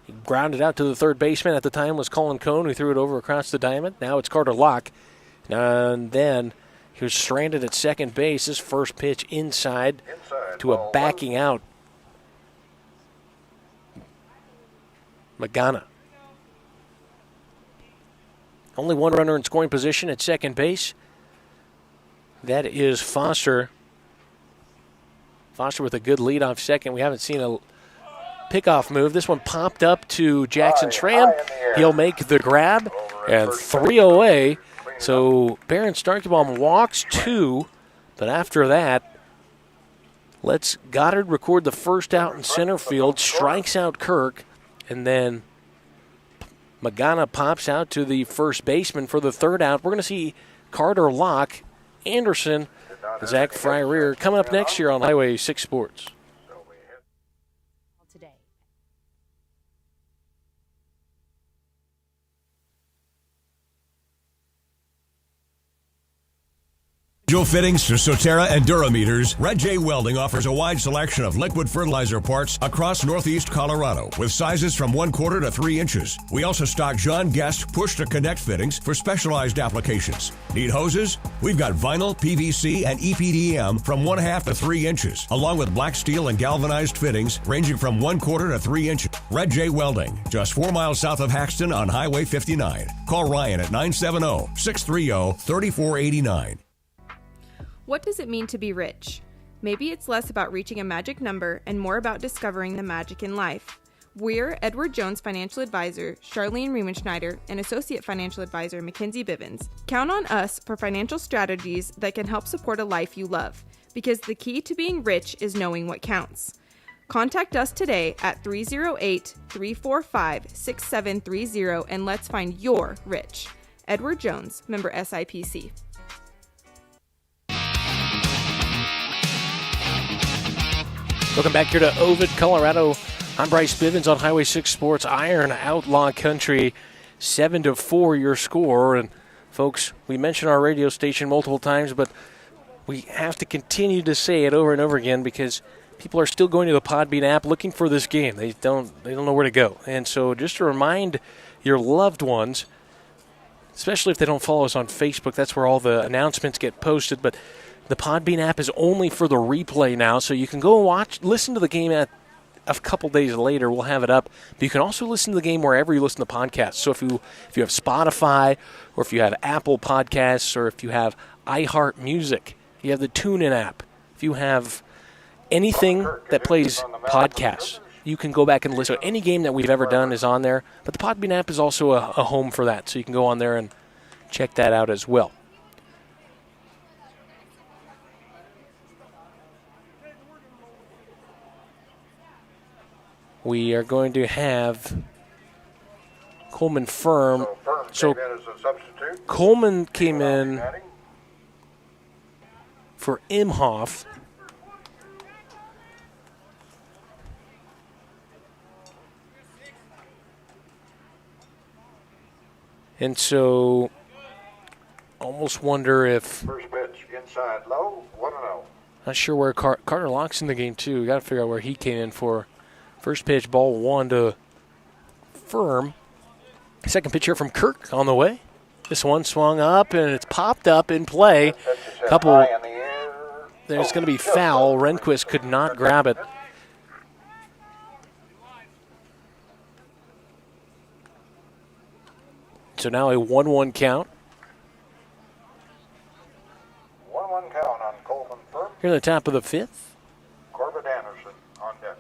He grounded out to the third baseman. At the time was Colin Cohn, who threw it over across the diamond. Now it's Carter Locke. And then he was stranded at second base. His first pitch inside to a backing out Magana. Only 1 runner in scoring position at second base. That is Foster. Foster with a good leadoff second. We haven't seen a pickoff move. This one popped up to Jackson Schramm. He'll make the grab and 3 away. So Barron Starkey Bomb walks 2, but after that, lets Goddard record the first out in center field, strikes out Kirk, and then Magana pops out to the first baseman for the third out. We're going to see Carter Locke, Anderson, Zach Fryer coming up next year on Highway 6 Sports. Today. Joe Fittings to Soterra and Durameters, Red J Welding offers a wide selection of liquid fertilizer parts across northeast Colorado with sizes from 1/4 to 3 inches. We also stock John Guest push-to-connect fittings for specialized applications. Need hoses? We've got vinyl, PVC, and EPDM from 1/2 to 3 inches, along with black steel and galvanized fittings ranging from 1/4 to 3 inches. Red J Welding, just 4 miles south of HAXTUN on Highway 59. Call Ryan at 970-630-3489. What does it mean to be rich? Maybe it's less about reaching a magic number and more about discovering the magic in life. We're Edward Jones Financial Advisor, Charlene Riemenschneider, and Associate Financial Advisor, Mackenzie Bivens. Count on us for financial strategies that can help support a life you love, because the key to being rich is knowing what counts. Contact us today at 308-345-6730 and let's find your rich. Edward Jones, member SIPC. Welcome back here to Ovid, Colorado. I'm Bryce Bivens on Highway 6 Sports Iron Outlaw Country. 7-4 your score. And folks, we mentioned our radio station multiple times, but we have to continue to say it over and over again because people are still going to the Podbean app looking for this game. They don't know where to go. And so just to remind your loved ones, especially if they don't follow us on Facebook, that's where all the announcements get posted, but the Podbean app is only for the replay now, so you can go listen to the game at a couple days later. We'll have it up. But you can also listen to the game wherever you listen to podcasts. So if you have Spotify, or if you have Apple Podcasts, or if you have iHeart Music, you have the TuneIn app. If you have anything that plays podcasts, you can go back and listen. So any game that we've ever done is on there. But the Podbean app is also a home for that, so you can go on there and check that out as well. We are going to have Coleman Firm. So Coleman came in for Imhoff. And so almost wonder if... First pitch, inside low, 1-0. Not sure where Carter Locke's in the game, too. We got to figure out where he came in for. First pitch, ball 1 to Firm. Second pitch here from Kirk on the way. This one swung up, and it's popped up in play. There's going to be foul. Rehnquist could not grab it. So now a 1-1 count. 1-1 count on Coleman Firm. Here in the top of the 5th. Corbett Anderson on deck.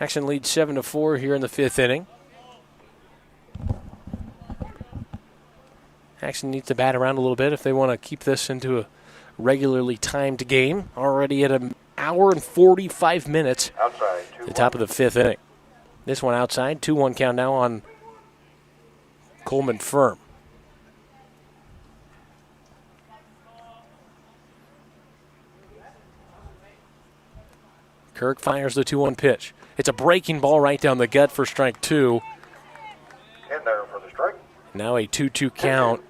Action leads 7-4 here in the 5th inning. Action needs to bat around a little bit if they want to keep this into a regularly timed game. Already at an hour and 45 minutes. Outside, the top of the 5th inning. This one outside. 2-1 count now on Coleman Firm. Kirk fires the 2-1 pitch. It's a breaking ball right down the gut for strike 2. In there for the strike. Now a 2-2 count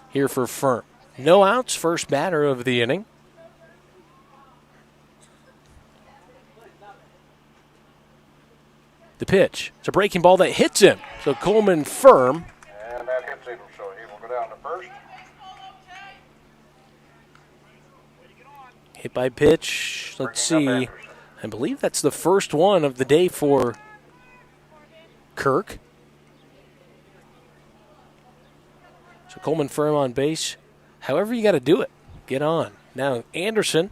here for Firm. No outs, first batter of the inning. The pitch. It's a breaking ball that hits him. So Coleman Firm. And that hits him, so he will go down to first. Hit by pitch. Let's see. I believe that's the first one of the day for Kirk. So Coleman Firm on base. However you got to do it. Get on. Now Anderson.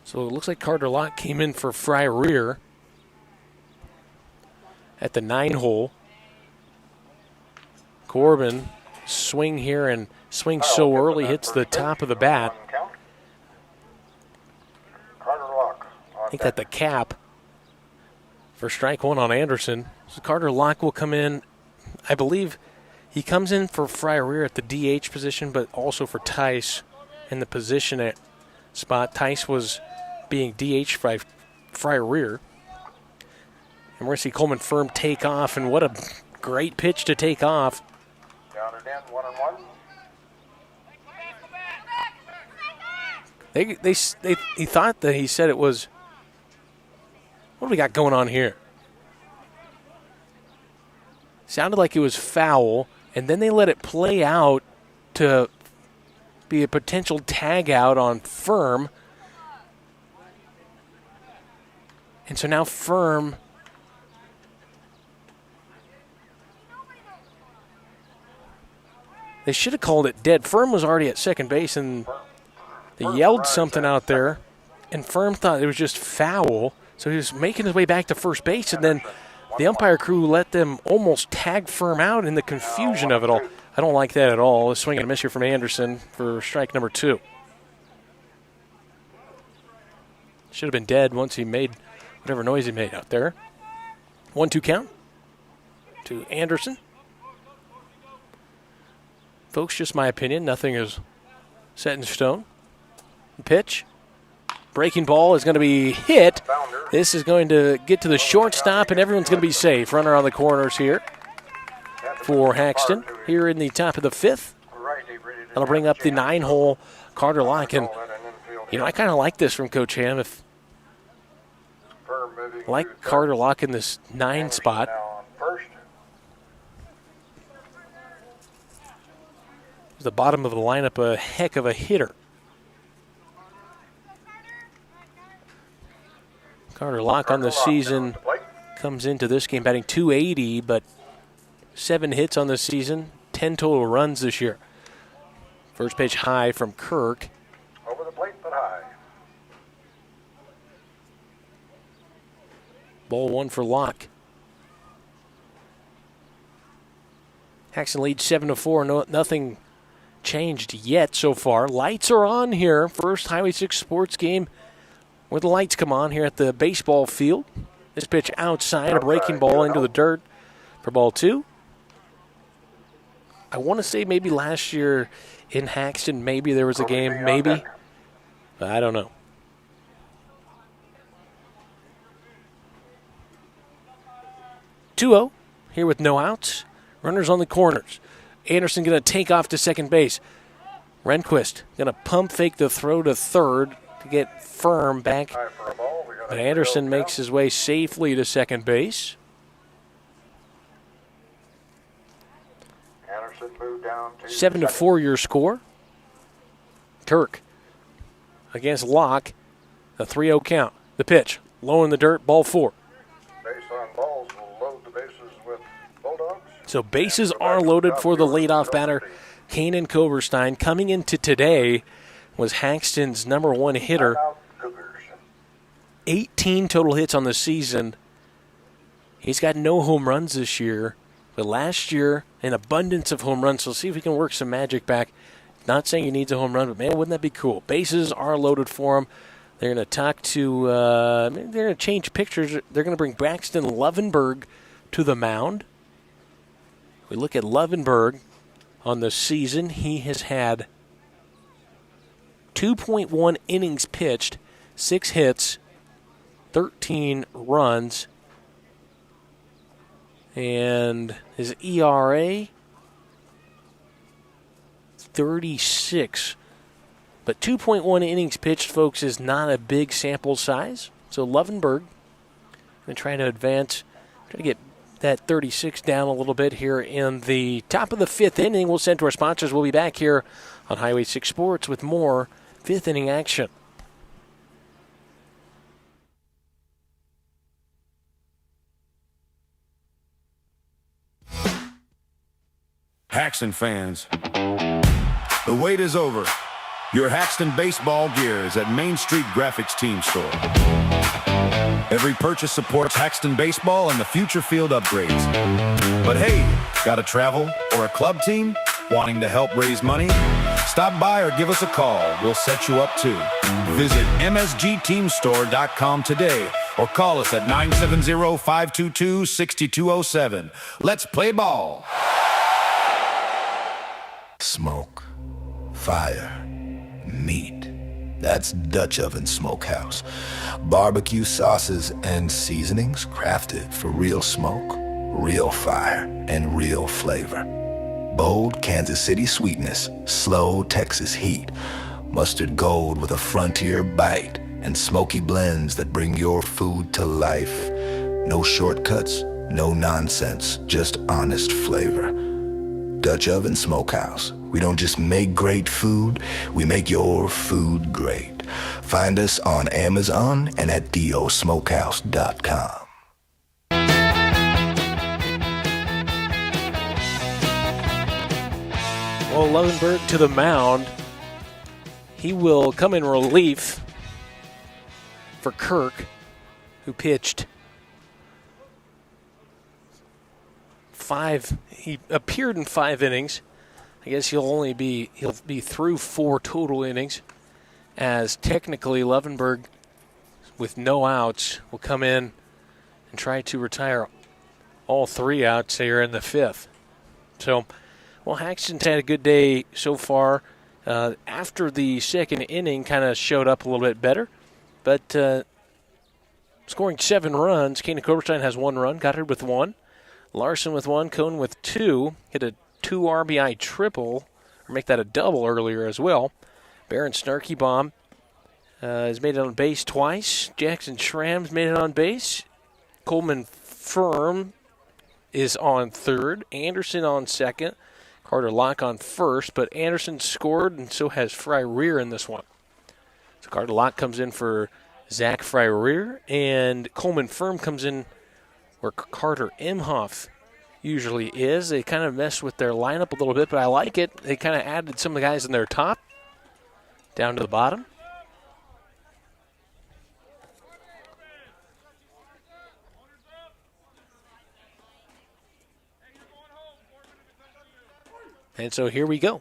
So it looks like Carter Locke came in for Fry Rear at the 9 hole. Corbin swing here and swings so early, hits the top of the bat. I think that the cap for strike 1 on Anderson. So Carter Locke will come in. I believe he comes in for Fry Rear at the DH position, but also for Tice in the position at spot. Tice was being DH Fry Rear. And we're going to see Coleman Firm take off, and what a great pitch to take off. Down and in, 1-1. He thought that he said it was, what do we got going on here? Sounded like it was foul, and then they let it play out to be a potential tag out on Firm. And so now Firm they should have called it dead. Firm was already at second base, and they yelled something out there, and Firm thought it was just foul, so he was making his way back to first base, and then the umpire crew let them almost tag Firm out in the confusion of it all. I don't like that at all. A swing and a miss here from Anderson for strike number 2. Should have been dead once he made whatever noise he made out there. 1-2 count to Anderson. Folks, just my opinion. Nothing is set in stone. Pitch. Breaking ball is going to be hit. This is going to get to the shortstop, and everyone's going to be safe. Runner on the corners here for HAXTUN here in the top of the 5th. That'll bring up the 9-hole Carter Locke. And, you know, I kind of like this from Coach Ham. I like Carter Locke in this 9 spot. The bottom of the lineup, a heck of a hitter. Carter Locke on the season comes into this game batting .280, but 7 hits on the season, 10 total runs this year. First pitch high from Kirk. Over the plate, but high. Ball 1 for Locke. HAXTUN leads 7-4. No, nothing changed yet so far. Lights are on here. First Highway 6 sports game where the lights come on here at the baseball field. This pitch outside, a breaking ball into the dirt for ball 2. I want to say maybe last year in HAXTUN, maybe there was a game, maybe. But I don't know. (2-0) here with no outs. Runners on the corners. Anderson going to take off to second base. Rehnquist going to pump fake the throw to third to get Firm back. But Anderson makes his way safely to second base. Anderson moved down to 7-4 your score. Kirk against Locke. A 3-0 count. The pitch. Low in the dirt. Ball 4. base on balls will load the bases with Bulldogs. So bases are loaded for the leadoff batter, Kanan Koverstein. Coming into today was HAXTUN's number 1 hitter. 18 total hits on the season. He's got no home runs this year, but last year an abundance of home runs. So see if we can work some magic back. Not saying he needs a home run, but man, wouldn't that be cool? Bases are loaded for him. They're going to talk to, they're going to change pictures. They're going to bring Braxton Lovenberg to the mound. We look at Lovenberg on the season. He has had 2.1 innings pitched, 6 hits, 13 runs, and his ERA, 36. But 2.1 innings pitched, folks, is not a big sample size. So Lovenberg going to try to advance, try to get that 36 down a little bit here in the top of the 5th inning. We'll send to our sponsors. We'll be back here on Highway 6 Sports with more 5th inning action. HAXTUN fans, the wait is over. Your HAXTUN baseball gear is at Main Street Graphics Team Store. Every purchase supports HAXTUN baseball and the future field upgrades. But hey, got to travel or a club team wanting to help raise money? Stop by or give us a call. We'll set you up too. Visit msgteamstore.com today or call us at 970-522-6207. Let's play ball. Smoke, fire, meat. That's Dutch Oven Smokehouse. Barbecue sauces and seasonings crafted for real smoke, real fire, and real flavor. Bold Kansas City sweetness, slow Texas heat, mustard gold with a frontier bite, and smoky blends that bring your food to life. No shortcuts, no nonsense, just honest flavor. Dutch Oven Smokehouse. We don't just make great food, we make your food great. Find us on Amazon and at dosmokehouse.com. Well, Lovenberg to the mound. He will come in relief for Kirk, who pitched 5. He appeared in 5 innings. I guess he'll be through 4 total innings, as technically Lovenberg, with no outs, will come in and try to retire all 3 outs here in the 5th. So, well, HAXTUN's had a good day so far. After the 2nd inning, kind of showed up a little bit better, but scoring 7 runs. Kanan Koberstein has 1 run, Goddard with 1. Larson with 1, Cone with 2, hit a 2 RBI triple, or make that a double earlier as well. Baron Snarky has made it on base twice. Jackson Schramm's made it on base. Coleman Firm is on 3rd. Anderson on 2nd. Carter Locke on 1st, but Anderson scored, and so has Fry-Rear in this one. So Carter Locke comes in for Zach Fry-Rear, and Coleman Firm comes in where Carter Imhoff usually is. They kind of mess with their lineup a little bit, but I like it. They kind of added some of the guys in their top down to the bottom. And so here we go.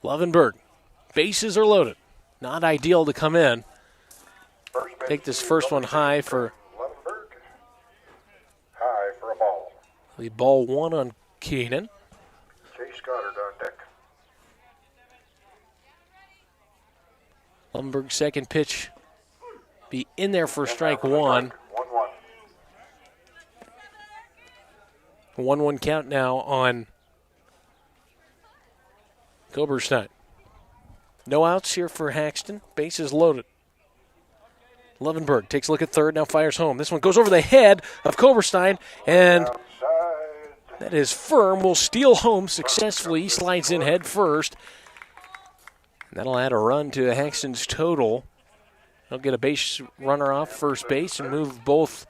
Lovenberg, bases are loaded. Not ideal to come in. Take this first one high for a ball. the ball 1 on Keenan. Chase Goddard on deck. Lovenberg's second pitch be in there for strike 1. 1-1. 1-1 count now on Koberstein. No outs here for HAXTUN. Bases loaded. Lovenberg takes a look at 3rd, now fires home. This one goes over the head of Koberstein, and that is Firm. Will steal home successfully. He slides in head first. And that'll add a run to HAXTUN's total. They'll get a base runner off first base and move both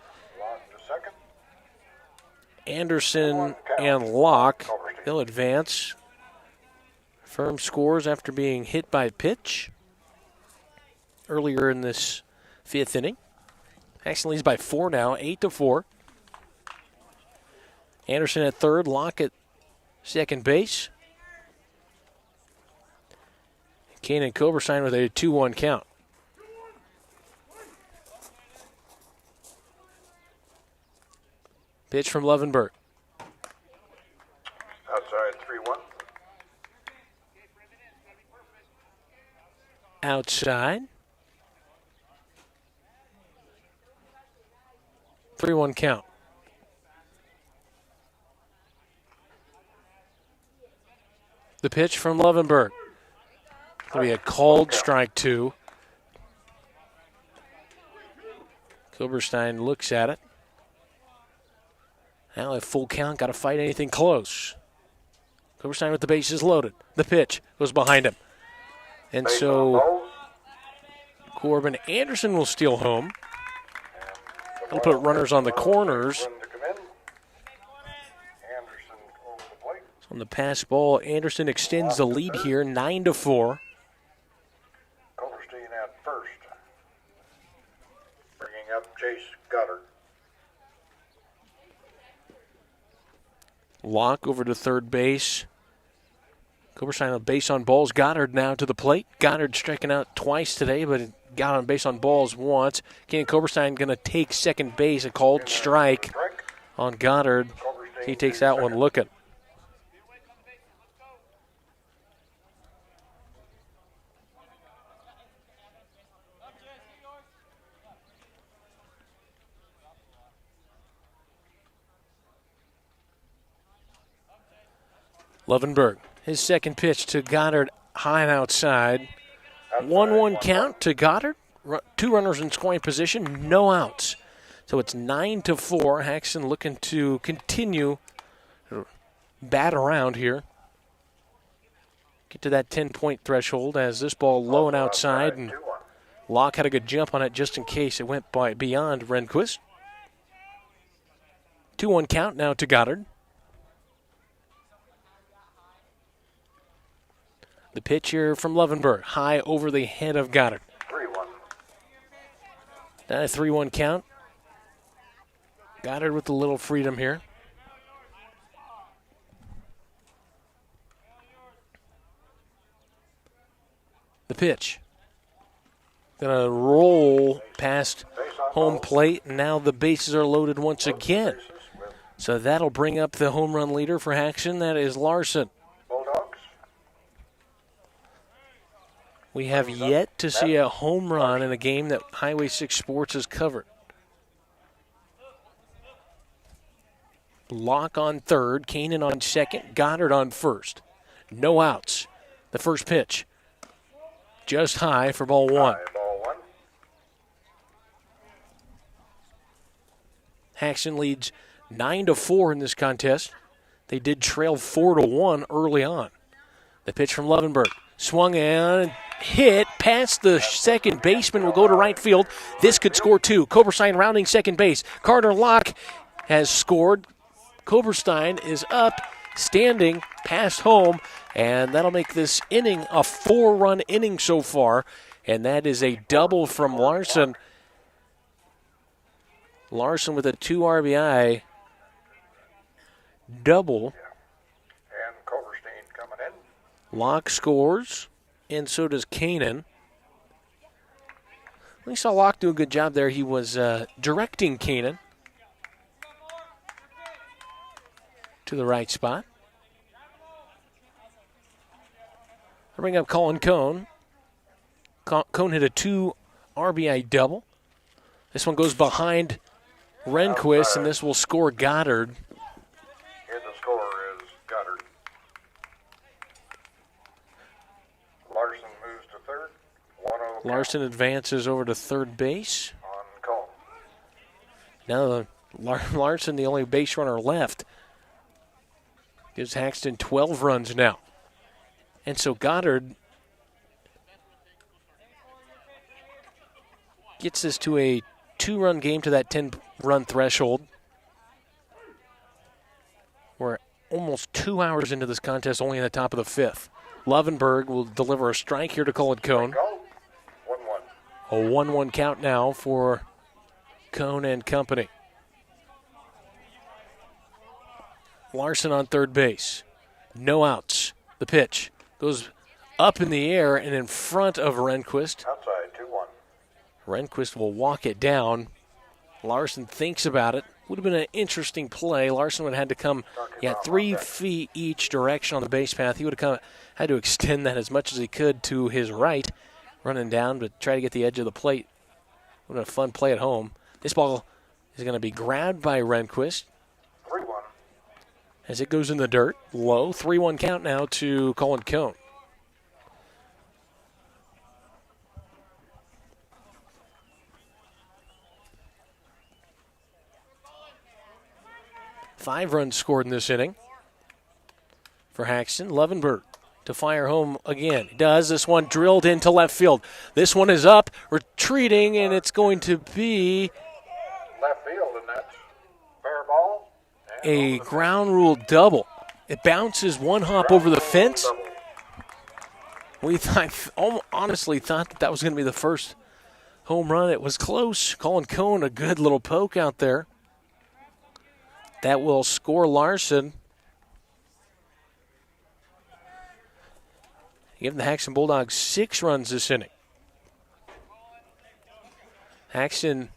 Anderson and Locke. They'll advance. Firm scores after being hit by a pitch earlier in this 5th inning. HAXTUN leads by 4 now, 8-4. Anderson at 3rd, Locke at 2nd base. Kanan Koberstein with a 2-1 count. Pitch from Lovenberg. Outside 3-1. Outside. 3-1 count. The pitch from Lovenberg. It'll be a called strike 2. Koberstein looks at it. Now at full count, got to fight anything close. Koberstein with the bases loaded. The pitch goes behind him. And so Corbin Anderson will steal home. He'll put runners on the corners. On the pass ball, Anderson extends the lead here, 9-4. Koberstein at 1st. Bringing up Chase Goddard. Locke over to 3rd base. Koberstein on base on balls. Goddard now to the plate. Goddard striking out twice today, but got on base on balls once. Kanan Koberstein going to take 2nd base. A called strike on Goddard. He takes that one looking. Lovenberg, his second pitch to Goddard, high and outside. 1-1 count to Goddard. 2 runners in scoring position, no outs. So it's 9-4. HAXTUN looking to continue to bat around here. Get to that 10-point threshold as this ball low and outside, and Locke had a good jump on it just in case it went beyond Rehnquist. 2-1 count now to Goddard. The pitch here from Lovenberg, high over the head of Goddard. 3-1. Now a 3-1 count. Goddard with a little freedom here. The pitch. Gonna roll past home plate, and now the bases are loaded once again. So that'll bring up the home run leader for HAXTUN. That is Larson. We have yet to see a home run in a game that Highway 6 Sports has covered. Locke on third, Kanan on second, Goddard on first. No outs. The first pitch. Just high for ball one. HAXTUN leads 9-4 in this contest. They did trail 4-1 early on. The pitch from Lovenberg. Swung and hit past the second baseman, will go to right field. This could score 2. Koberstein rounding second base. Carter Locke has scored. Koberstein is up, standing past home, and that'll make this inning a 4-run inning so far, and that is a double from Larson. Larson with a 2 RBI double. And Koberstein coming in. Locke scores, and so does Kanan. We saw Locke do a good job there. He was directing Kanan to the right spot. I bring up Colin Cone. Cone hit a 2 RBI double. This one goes behind Rehnquist, and this will score Goddard. Here the score is Goddard. Larson moves to third. 1-0. Larson advances over to third base. On Cone. Now Larson, the only base runner left, gives HAXTUN 12 runs now. And so Goddard gets this to a 2-run game to that 10-run threshold. We're almost 2 hours into this contest, only in the top of the 5th. Lovenberg will deliver a strike here to Colin Cone. 1-1. A 1-1 count now for Cone and company. Larson on third base. No outs. The pitch goes up in the air and in front of Rehnquist. Outside, 2-1. Rehnquist will walk it down. Larson thinks about it. Would have been an interesting play. Larson would have had to come 3 feet each direction on the base path. He would have had to extend that as much as he could to his right, running down, but try to get the edge of the plate. Would have been a fun play at home. This ball is going to be grabbed by Rehnquist 3-1. as it goes in the dirt. Low. 3-1 count now to Colin Cone. Five runs scored in this inning for HAXTUN. Lovenberg to fire home again. He does. This one drilled into left field. This one is up, retreating, and it's going to be Left field, and that's fair ball. a ground rule double. It bounces one hop over the fence. We honestly thought that was going to be the first home run. It was close. Colin Cone, a good little poke out there. That will score Larson. Give the HAXTUN Bulldogs 6 runs this inning. HAXTUN,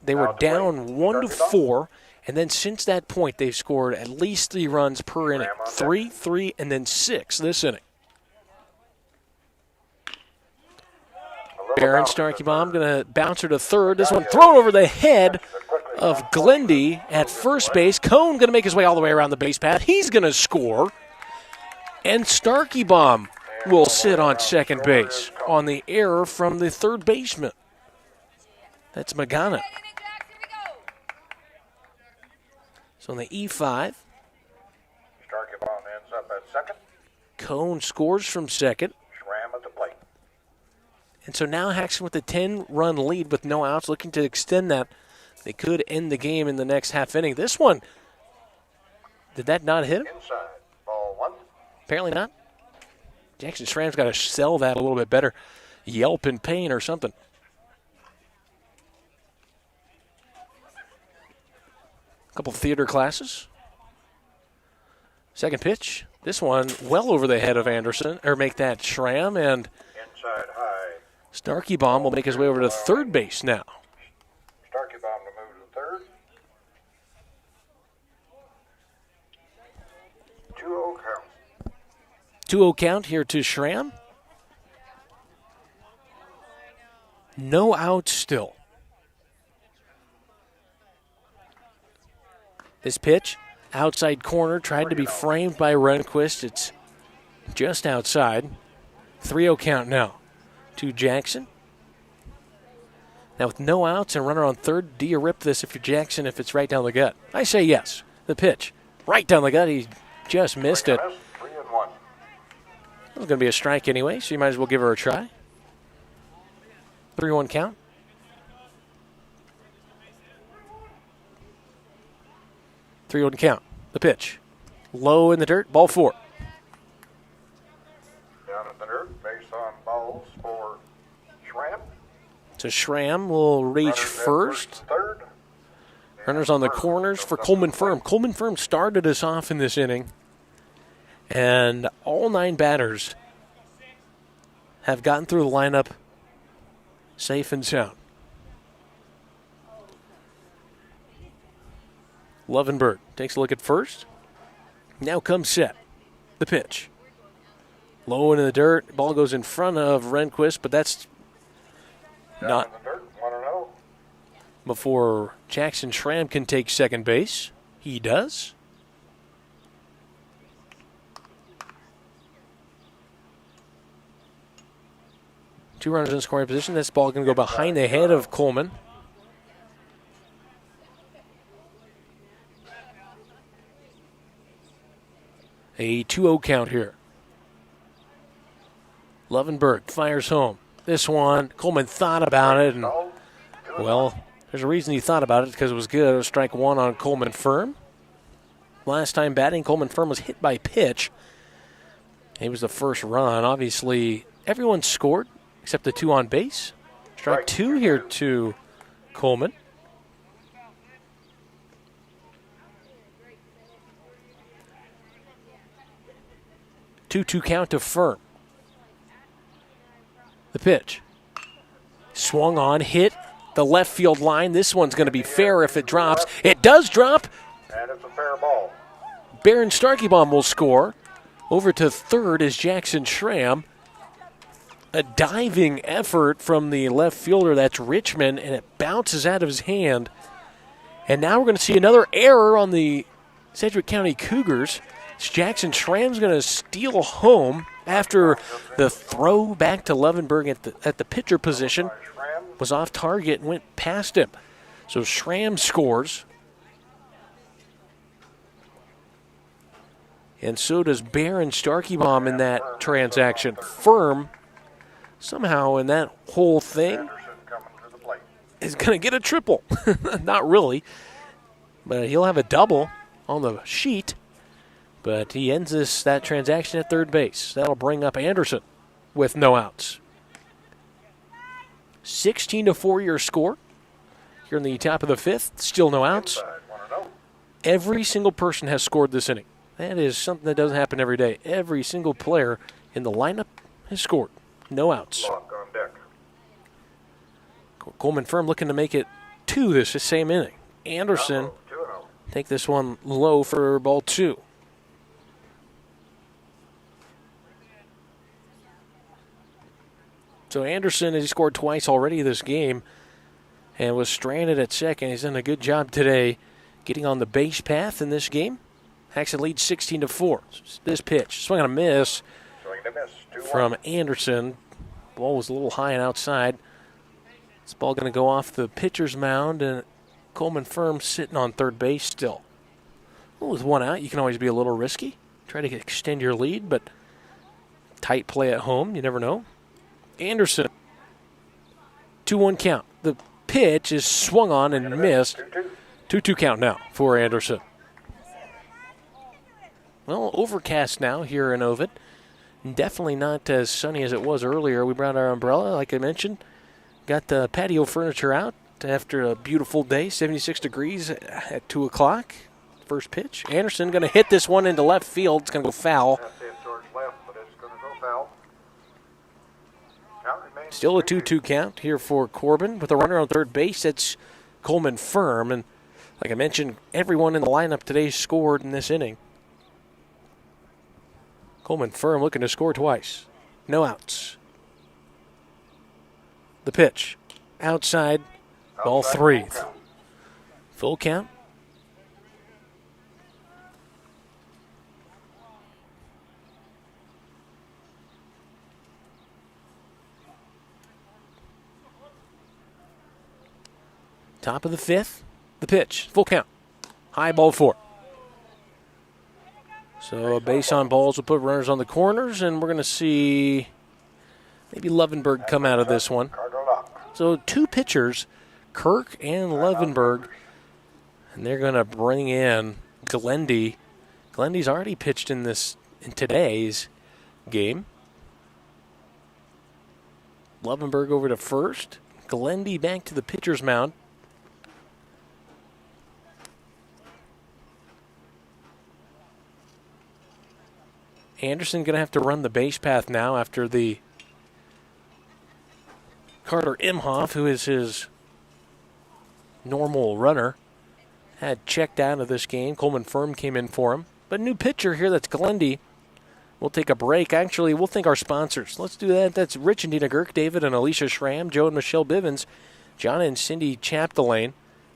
they were down 1-4, and then since that point they've scored at least 3 runs per inning. 3, 3, and then 6 this inning. Barron Starkey-Baum going to bounce her to third. This one thrown over the head of Glendy at first base. Cone going to make his way all the way around the base path. He's going to score. And Starkey Bomb will sit on second base on the error from the third baseman. That's Magana. So on the E5, Starkey Bomb ends up at second. Cone scores from second. Schramm at the plate. And so now HAXTUN with a 10-run lead with no outs, looking to extend that. They could end the game in the next half inning. This one, did that not hit him? Inside, ball one. Apparently not. Jackson Schramm's got to sell that a little bit better. Yelp in pain or something. A couple theater classes. Second pitch. This one well over the head of Anderson, or make that Schramm, and Inside high. Starkey Bomb will make his way over to third base now. Starkey Bomb to move to third. 2-0 count. 2-0 count here to Schramm. No outs still. This pitch, outside corner, tried to be framed by Rehnquist. It's just outside. 3-0 count now to Jackson. Now with no outs and runner on third, do you rip this if you're Jackson if it's right down the gut? I say yes. The pitch, right down the gut. He just missed it. 3-1. It was going to be a strike anyway, so you might as well give her a try. 3-1 count. Three-one count. The pitch. Low in the dirt. Ball four. Down in the dirt, based on balls for Schramm. So Schramm will reach Runners at first. Third. Runners on the corners for Coleman Firm. Coleman Firm started us off in this inning. And all 9 batters have gotten through the lineup safe and sound. Lovenberg takes a look at first. Now comes set. The pitch. Low into the dirt. Ball goes in front of Rehnquist, but that's Down not in the dirt, 1-0. before Jackson Schramm can take second base. He does. Two runners in scoring position. This ball going to go behind the head of Coleman. A 2-0 count here. Lovenberg fires home. This one, Coleman thought about it, and, well, there's a reason he thought about it, because it was good. It was strike one on Coleman Firm. Last time batting, Coleman Firm was hit by pitch. He was the first run. Obviously, everyone scored except the 2 on base. Strike 2 here to Coleman. Two count to Firm. The pitch. Swung on, hit the left field line. This one's going to be fair if it drops. It does drop. And it's a fair ball. Baron Starkeybaum will score. Over to third is Jackson Schramm. A diving effort from the left fielder, that's Richmond, and it bounces out of his hand. And now we're going to see another error on the Sedgwick County Cougars. Jackson Schramm's going to steal home after the throw back to Lovenberg at the pitcher position was off target and went past him. So Schramm scores. And so does Baron Starkeybaum in that transaction. Firm, somehow in that whole thing, is going to get a triple. Not really, but he'll have a double on the sheet. But he ends that transaction at third base. That'll bring up Anderson with no outs. 16-4 your score. Here in the top of the fifth, still no outs. Every single person has scored this inning. That is something that doesn't happen every day. Every single player in the lineup has scored. No outs. Lock on deck. Coleman Firm looking to make it 2 this same inning. Anderson take this one low for ball 2. So Anderson has scored twice already this game and was stranded at second. He's done a good job today getting on the base path in this game. Haxton leads 16-4. This pitch, swing and a miss Swing and a miss. 2-1. from Anderson. Ball was a little high and outside. This ball going to go off the pitcher's mound, and Coleman Firm sitting on third base still. Well, with one out, you can always be a little risky. Try to extend your lead, but tight play at home. You never know. Anderson, 2-1 count. The pitch is swung on and missed. 2-2 count now for Anderson. Well, overcast now here in Ovid. Definitely not as sunny as it was earlier. We brought our umbrella, like I mentioned. Got the patio furniture out after a beautiful day, 76 degrees at 2 o'clock. First pitch. Anderson going to hit this one into left field. It's going to go foul. That's it towards left, but it's going to go foul. Count remains Still a 2-2 count here for Corbin. With a runner on third base, it's Coleman Firm. And like I mentioned, everyone in the lineup today scored in this inning. Coleman Firm looking to score twice. No outs. The pitch. Outside. Ball 3. Full count. Top of the 5th. The pitch. Full count. High, ball 4. So a base on balls will put runners on the corners, and we're going to see maybe Levenberg come out of this one. So 2 pitchers, Kirk and Levenberg, and they're going to bring in Glendy. Glendy's already pitched in today's game. Levenberg over to first. Glendy back to the pitcher's mound. Anderson going to have to run the base path now after the Carter Imhoff, who is his normal runner, had checked out of this game. Coleman Firm came in for him. But new pitcher here, that's Glendy. We'll take a break. Actually, we'll thank our sponsors. Let's do that. That's Rich and Dina Girk, David and Alicia Schramm, Joe and Michelle Bivens, John and Cindy Chapdelaine,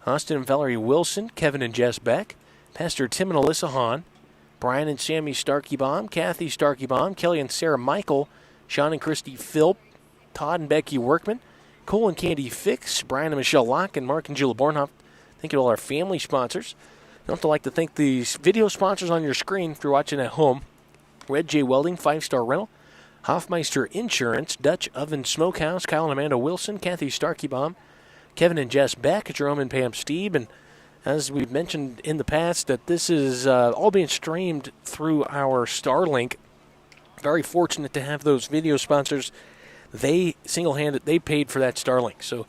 Austin and Valerie Wilson, Kevin and Jess Beck, Pastor Tim and Alyssa Hahn, Brian and Sammy Starkey-Baum, Kathy Starkey-Baum, Kelly and Sarah Michael, Sean and Christy Philp, Todd and Becky Workman, Cole and Candy Fix, Brian and Michelle Locke, and Mark and Julia Bornhoff. Thank you to all our family sponsors. I'd also like to thank these video sponsors on your screen if you're watching at home. Red J Welding, 5-Star Rental, Hoffmeister Insurance, Dutch Oven Smokehouse, Kyle and Amanda Wilson, Kathy Starkey-Baum, Kevin and Jess Beck, Jerome and Pam Steeb, and as we've mentioned in the past, that this is all being streamed through our Starlink. Very fortunate to have those video sponsors. They single-handed, they paid for that Starlink, so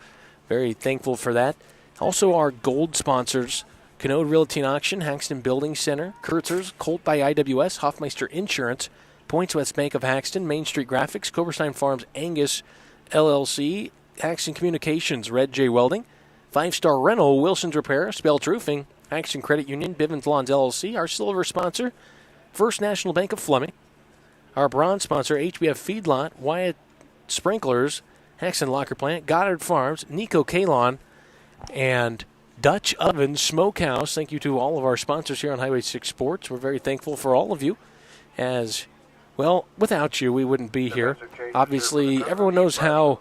very thankful for that. Also our gold sponsors, Canode Realty and Auction, Haxton Building Center, Kurtzer's, Colt by IWS, Hoffmeister Insurance, Points West Bank of Haxton, Main Street Graphics, Coberstein Farms, Angus, LLC, Haxton Communications, Red J Welding, 5-Star Rental, Wilson's Repair, Spelt Roofing, Haxton Credit Union, Bivens Lawns LLC, our silver sponsor, First National Bank of Fleming, our bronze sponsor, HBF Feedlot, Wyatt Sprinklers, Haxton Locker Plant, Goddard Farms, Nico Kalon, and Dutch Oven Smokehouse. Thank you to all of our sponsors here on Highway 6 Sports. We're very thankful for all of you. As, well, without you, we wouldn't be here. Obviously, everyone knows how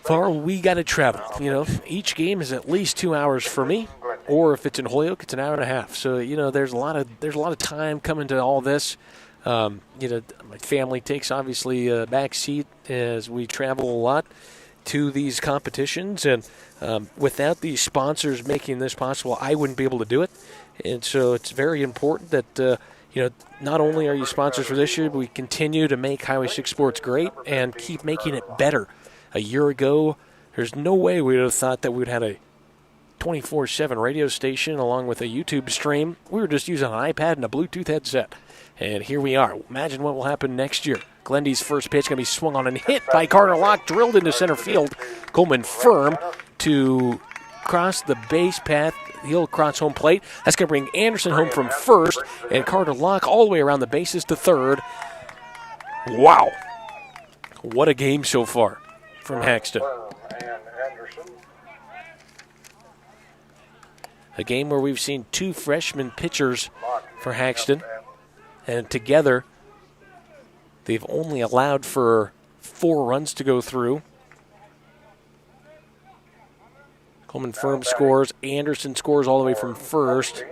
far we got to travel. You know, each game is at least 2 hours for me, or if it's in Holyoke, it's an hour and a half. So, you know, there's a lot of time coming to all this. You know, my family takes obviously a back seat as we travel a lot to these competitions, and without these sponsors making this possible, I wouldn't be able to do it. And so it's very important that you know, not only are you sponsors for this year, but we continue to make Highway 6 Sports great and keep making it better. A year ago, there's no way we would have thought that we would have a 24/7 radio station along with a YouTube stream. We were just using an iPad and a Bluetooth headset. And here we are. Imagine what will happen next year. Glendy's first pitch going to be swung on and hit by Carter Locke, drilled into center field. Coleman Firm to cross the base path. He'll cross home plate. That's going to bring Anderson home from first, and Carter Locke all the way around the bases to third. Wow. What a game so far from Haxton. A game where we've seen two freshman pitchers for HAXTUN, and together they've only allowed for 4 runs to go through. Coleman Firm scores. Anderson scores all the way from first.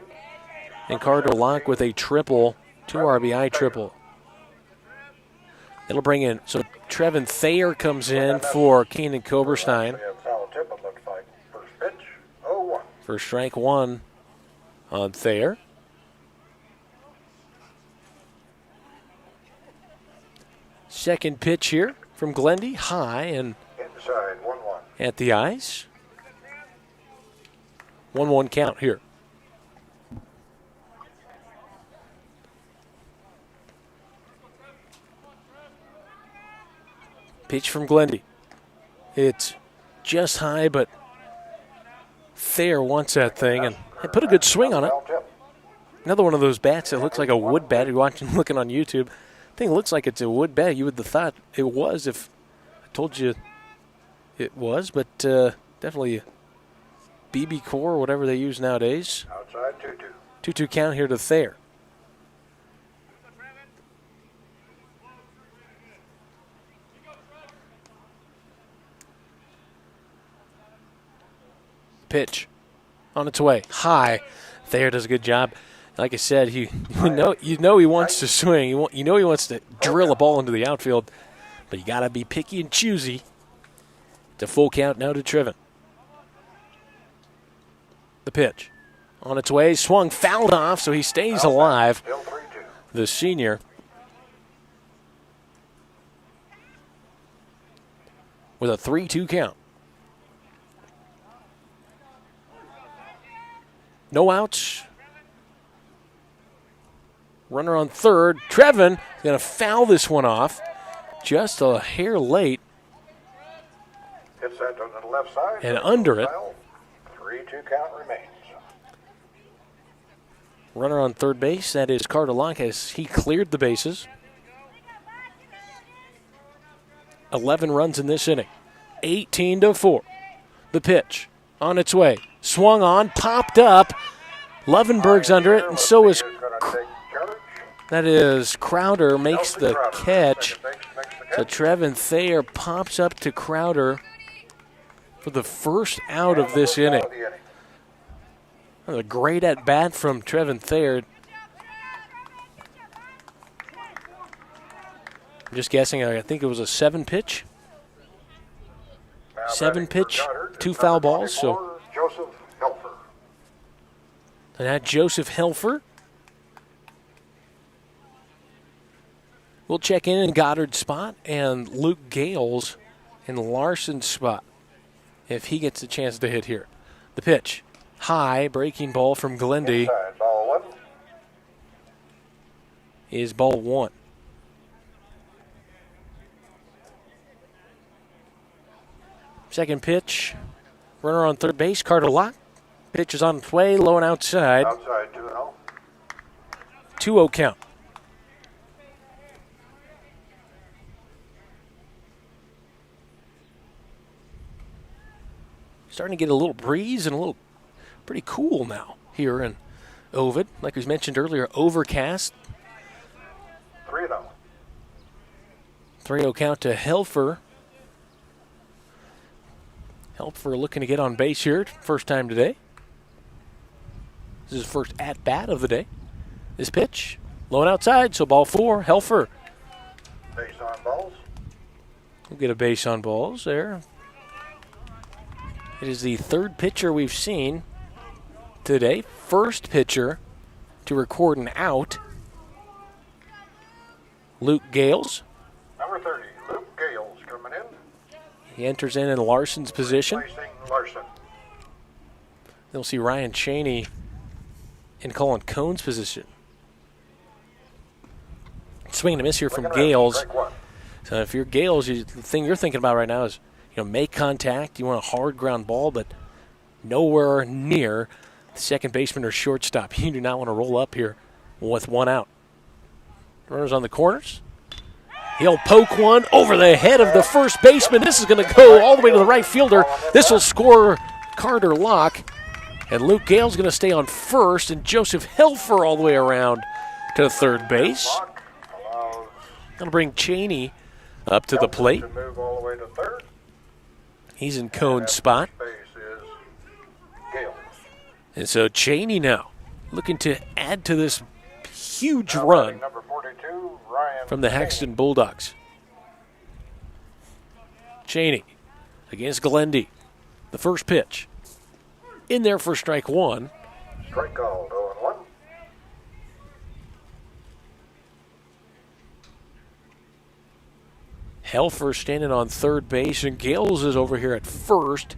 And Carter Locke with a triple, 2 RBI triple. It'll bring in, so Trevin Thayer comes in for Keenan Koberstein. For strike 1 on Thayer. Second pitch here from Glendy, high and Inside, 1-1. at the eyes. 1-1 count here. Pitch from Glendy. It's just high, but Thayer wants that thing and put a good swing on it. Another one of those bats that looks like a wood bat. You're watching, looking on YouTube. Thing looks like it's a wood bat. You would have thought it was if I told you it was, but definitely BB core, whatever they use nowadays. Outside, 2-2. 2-2 count here to Thayer. Pitch on its way, high. Thayer does a good job. Like I said, you know he wants to swing. You know he wants to drill a ball into the outfield, but you got to be picky and choosy. It's a full count now to Trevin. The pitch on its way, swung, fouled off, so he stays alive. The senior with a 3-2 count. No outs. Runner on third. Trevin is going to foul this one off. Just a hair late. Hits that on the left side. And under it. 3-2 count remains. Runner on third base. That is Carter Locke as he cleared the bases. 11 runs in this inning. 18-4. The pitch on its way. Swung on, popped up. Lovenberg's under it, and so is that is Crowder makes the catch. So Trevin Thayer pops up to Crowder for the first out of this inning. A great at bat from Trevin Thayer. I'm just guessing. I think it was a 7-pitch. 7-pitch, 2 foul balls. So. Joseph Helfer. And that Joseph Helfer will check in Goddard's spot, and Luke Gales in Larson's spot if he gets a chance to hit here. The pitch, high, breaking ball from Glendy. Inside, ball 1. Is ball 1. Second pitch. Runner on third base, Carter Locke. Pitch is on its way, low and outside. Outside, 2-0. 2-0 count. Starting to get a little breeze and a little pretty cool now here in Ovid. Like we mentioned earlier, overcast. 3-0. 3-0 count to Helfer. Helfer looking to get on base here. First time today. This is his first at-bat of the day. This pitch, low and outside, so ball 4, Helfer. Base on balls. We'll get a base on balls there. It is the third pitcher we've seen today. First pitcher to record an out. Luke Gales. Number 30, Luke Gales coming in. He enters in Larson's position. Replacing Larson. You'll see Ryan Cheney in Colin Cohn's position. Swing and a miss here from Gales. So if you're Gales, the thing you're thinking about right now is, make contact. You want a hard ground ball, but nowhere near the second baseman or shortstop. You do not want to roll up here with 1 out. Runners on the corners. He'll poke one over the head of the first baseman. This is going to go all the way to the right fielder. This will score Carter Locke. And Luke Gale's going to stay on first, and Joseph Helfer all the way around to third base. Going to bring Cheney up to the plate. Move all the way to third. He's in Cohn's spot. Base is Gale. And so Cheney now looking to add to this huge run Number 42, Ryan from the HAXTUN Bulldogs. Cheney against Glendy. The first pitch. In there for strike one. Strike called, 0-1. Helfer standing on third base, and Gales is over here at first.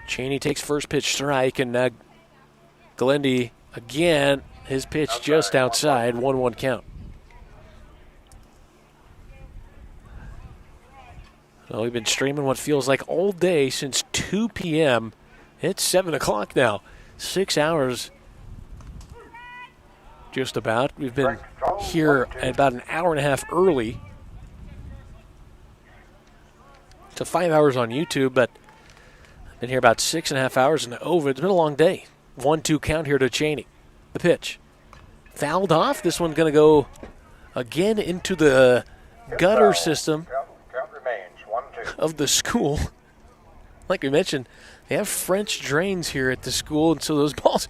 Cheney takes first pitch strike, and Glendy again, his pitch just outside, 1-1 count. So we've been streaming what feels like all day since 2 p.m. It's 7 o'clock now. 6 hours just about. We've been here at about an hour and a half early to 5 hours on YouTube, but I've been here about 6.5 hours and over. It's been a long day. 1-2 count here to Cheney. The pitch. Fouled off. This one's going to go again into the gutter system Count remains, 1-2. of the school. Like we mentioned, they have French drains here at the school, and so those balls,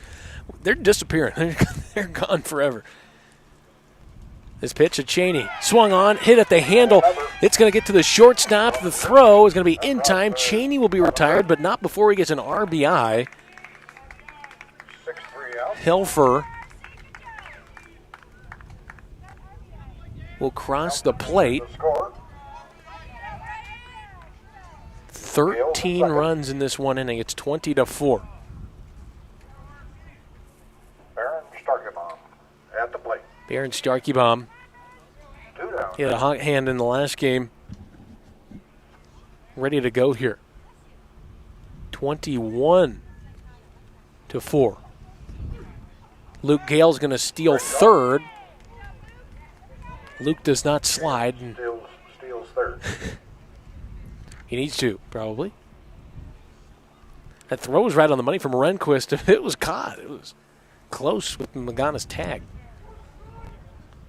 they're disappearing. They're gone forever. This pitch to Cheney. Swung on, hit at the handle. It's going to get to the shortstop. The throw is going to be in time. Cheney will be retired, but not before he gets an RBI. 6-3 out. Helfer will cross the plate. The score, 13 runs in this one inning. It's 20-4. Baron Starkebaum at the plate. Baron Starkebaum. 2 down. He had a hot hand in the last game. Ready to go here. 21-4. Luke Gale's going to steal third. Luke does not slide. And Steals third. he needs to, probably. That throw was right on the money from Rehnquist. If it was caught, it was close with Magana's tag.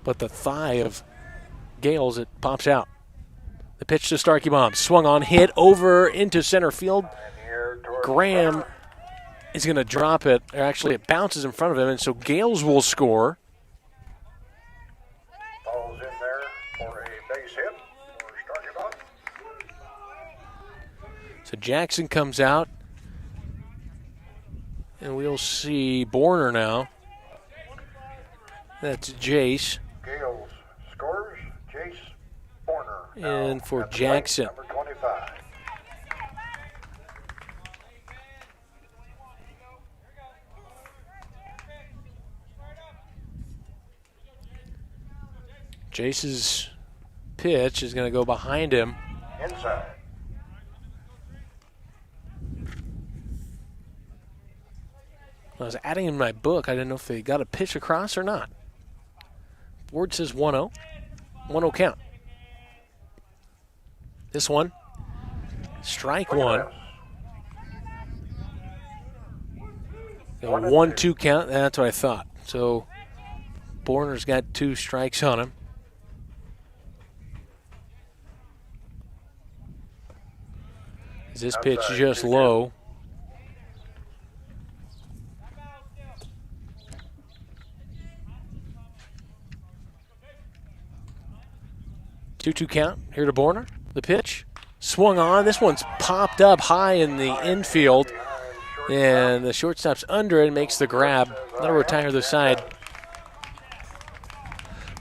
But the thigh of Gales, it pops out. The pitch to Starkebaum. Swung on, hit over into center field. Graham is going to drop it. Or actually, it bounces in front of him, and so Gales will score. Ball's in there for a base hit for Starkebaum. So Jackson comes out, and we'll see Borner now. That's Jace. Gales scores. Jace Borner. And for Jackson. Number 25. Jace's pitch is going to go behind him. Inside. I was adding in my book. I didn't know if they got a pitch across or not. Board says 1-0. 1-0 count. This one, strike one. A 1-2 count. That's what I thought. So Borner's got 2 strikes on him. Is this pitch just low? Two count here to Borner. The pitch swung on. This one's popped up high in the infield, and the shortstop's under it and makes the grab. That'll retire the side.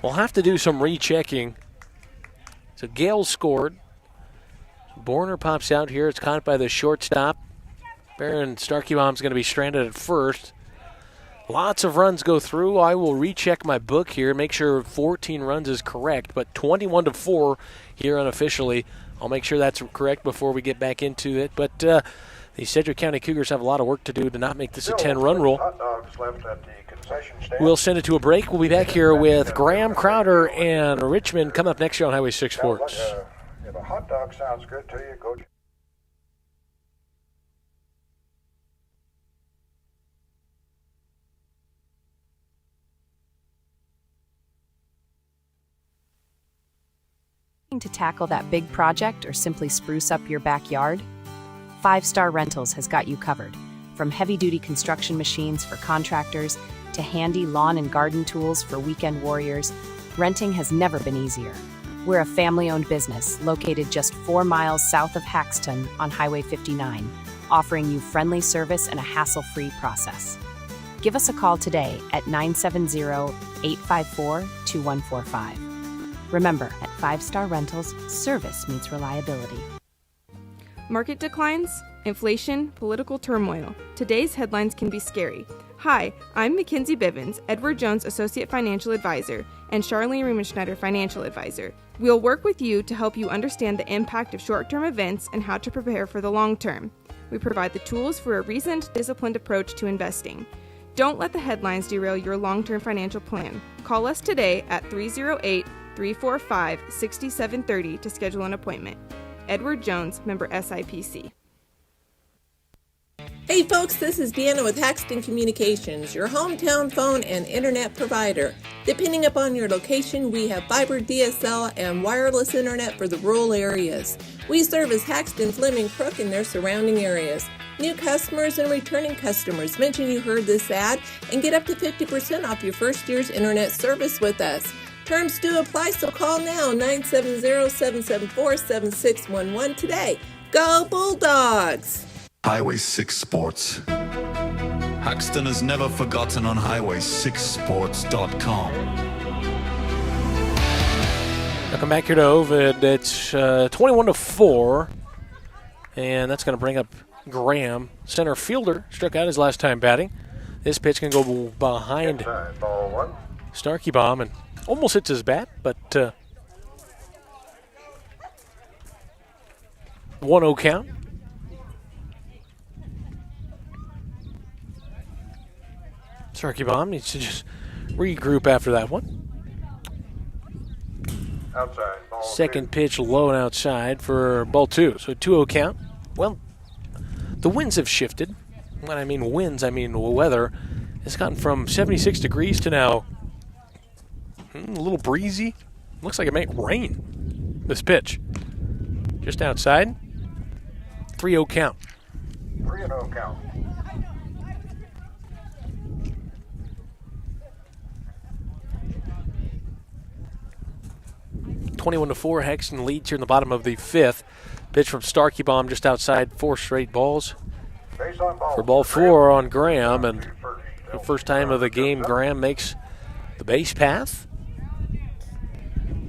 We'll have to do some rechecking. So Gale scored. Borner pops out here. It's caught by the shortstop. Baron Starkebaum's going to be stranded at first. Lots of runs go through. I will recheck my book here, make sure 14 runs is correct, but 21-4 here unofficially. I'll make sure that's correct before we get back into it. But the Sedgwick County Cougars have a lot of work to do to not make this a 10-run rule. Hot dogs left at the concession stand. We'll send it to a break. We'll be back here with Graham Crowder and Richmond coming up next year on Highway 6 Sports. If a hot dog sounds good to you, go. To tackle that big project or simply spruce up your backyard? 5-Star Rentals has got you covered. From heavy-duty construction machines for contractors to handy lawn and garden tools for weekend warriors, renting has never been easier. We're a family-owned business located just 4 miles south of HAXTUN on Highway 59, offering you friendly service and a hassle-free process. Give us a call today at 970-854-2145. Remember, at 5-Star Rentals, service meets reliability. Market declines, inflation, political turmoil. Today's headlines can be scary. Hi, I'm Mackenzie Bivens, Edward Jones Associate Financial Advisor, and Charlene Riemenschneider Financial Advisor. We'll work with you to help you understand the impact of short-term events and how to prepare for the long term. We provide the tools for a reasoned, disciplined approach to investing. Don't let the headlines derail your long-term financial plan. Call us today at 308-345-6730 to schedule an appointment. Edward Jones, member SIPC. Hey folks, this is Deanna with HAXTUN Communications, your hometown phone and internet provider. Depending upon your location, we have fiber, DSL, and wireless internet for the rural areas. We service HAXTUN, Fleming, Crook, and their surrounding areas. New customers and returning customers, mention you heard this ad and get up to 50% off your first year's internet service with us. Terms do apply, so call now, 970-774-7611 today. Go Bulldogs! Highway 6 Sports. HAXTUN is never forgotten on highway6sports.com. Welcome back here to Ovid. It's 21-4, and that's going to bring up Graham. Center fielder struck out his last time batting. This pitch can go behind Starkey Bomb and almost hits his bat, but 1-0 count. Starkey Bomb needs to just regroup after that one. Outside, ball Second pitch low and outside for ball 2. So 2-0 count. Well, the winds have shifted. When I mean winds, I mean weather. It's gotten from 76 degrees to now a little breezy. Looks like it might rain. This pitch. Just outside. 3-0 count. 3-0 count. (21-4). HAXTUN leads here in the bottom of the 5th. Pitch from Starkey Bomb just outside, 4 straight balls. For ball 4 on Graham, and the first time of the game, Graham makes the base path.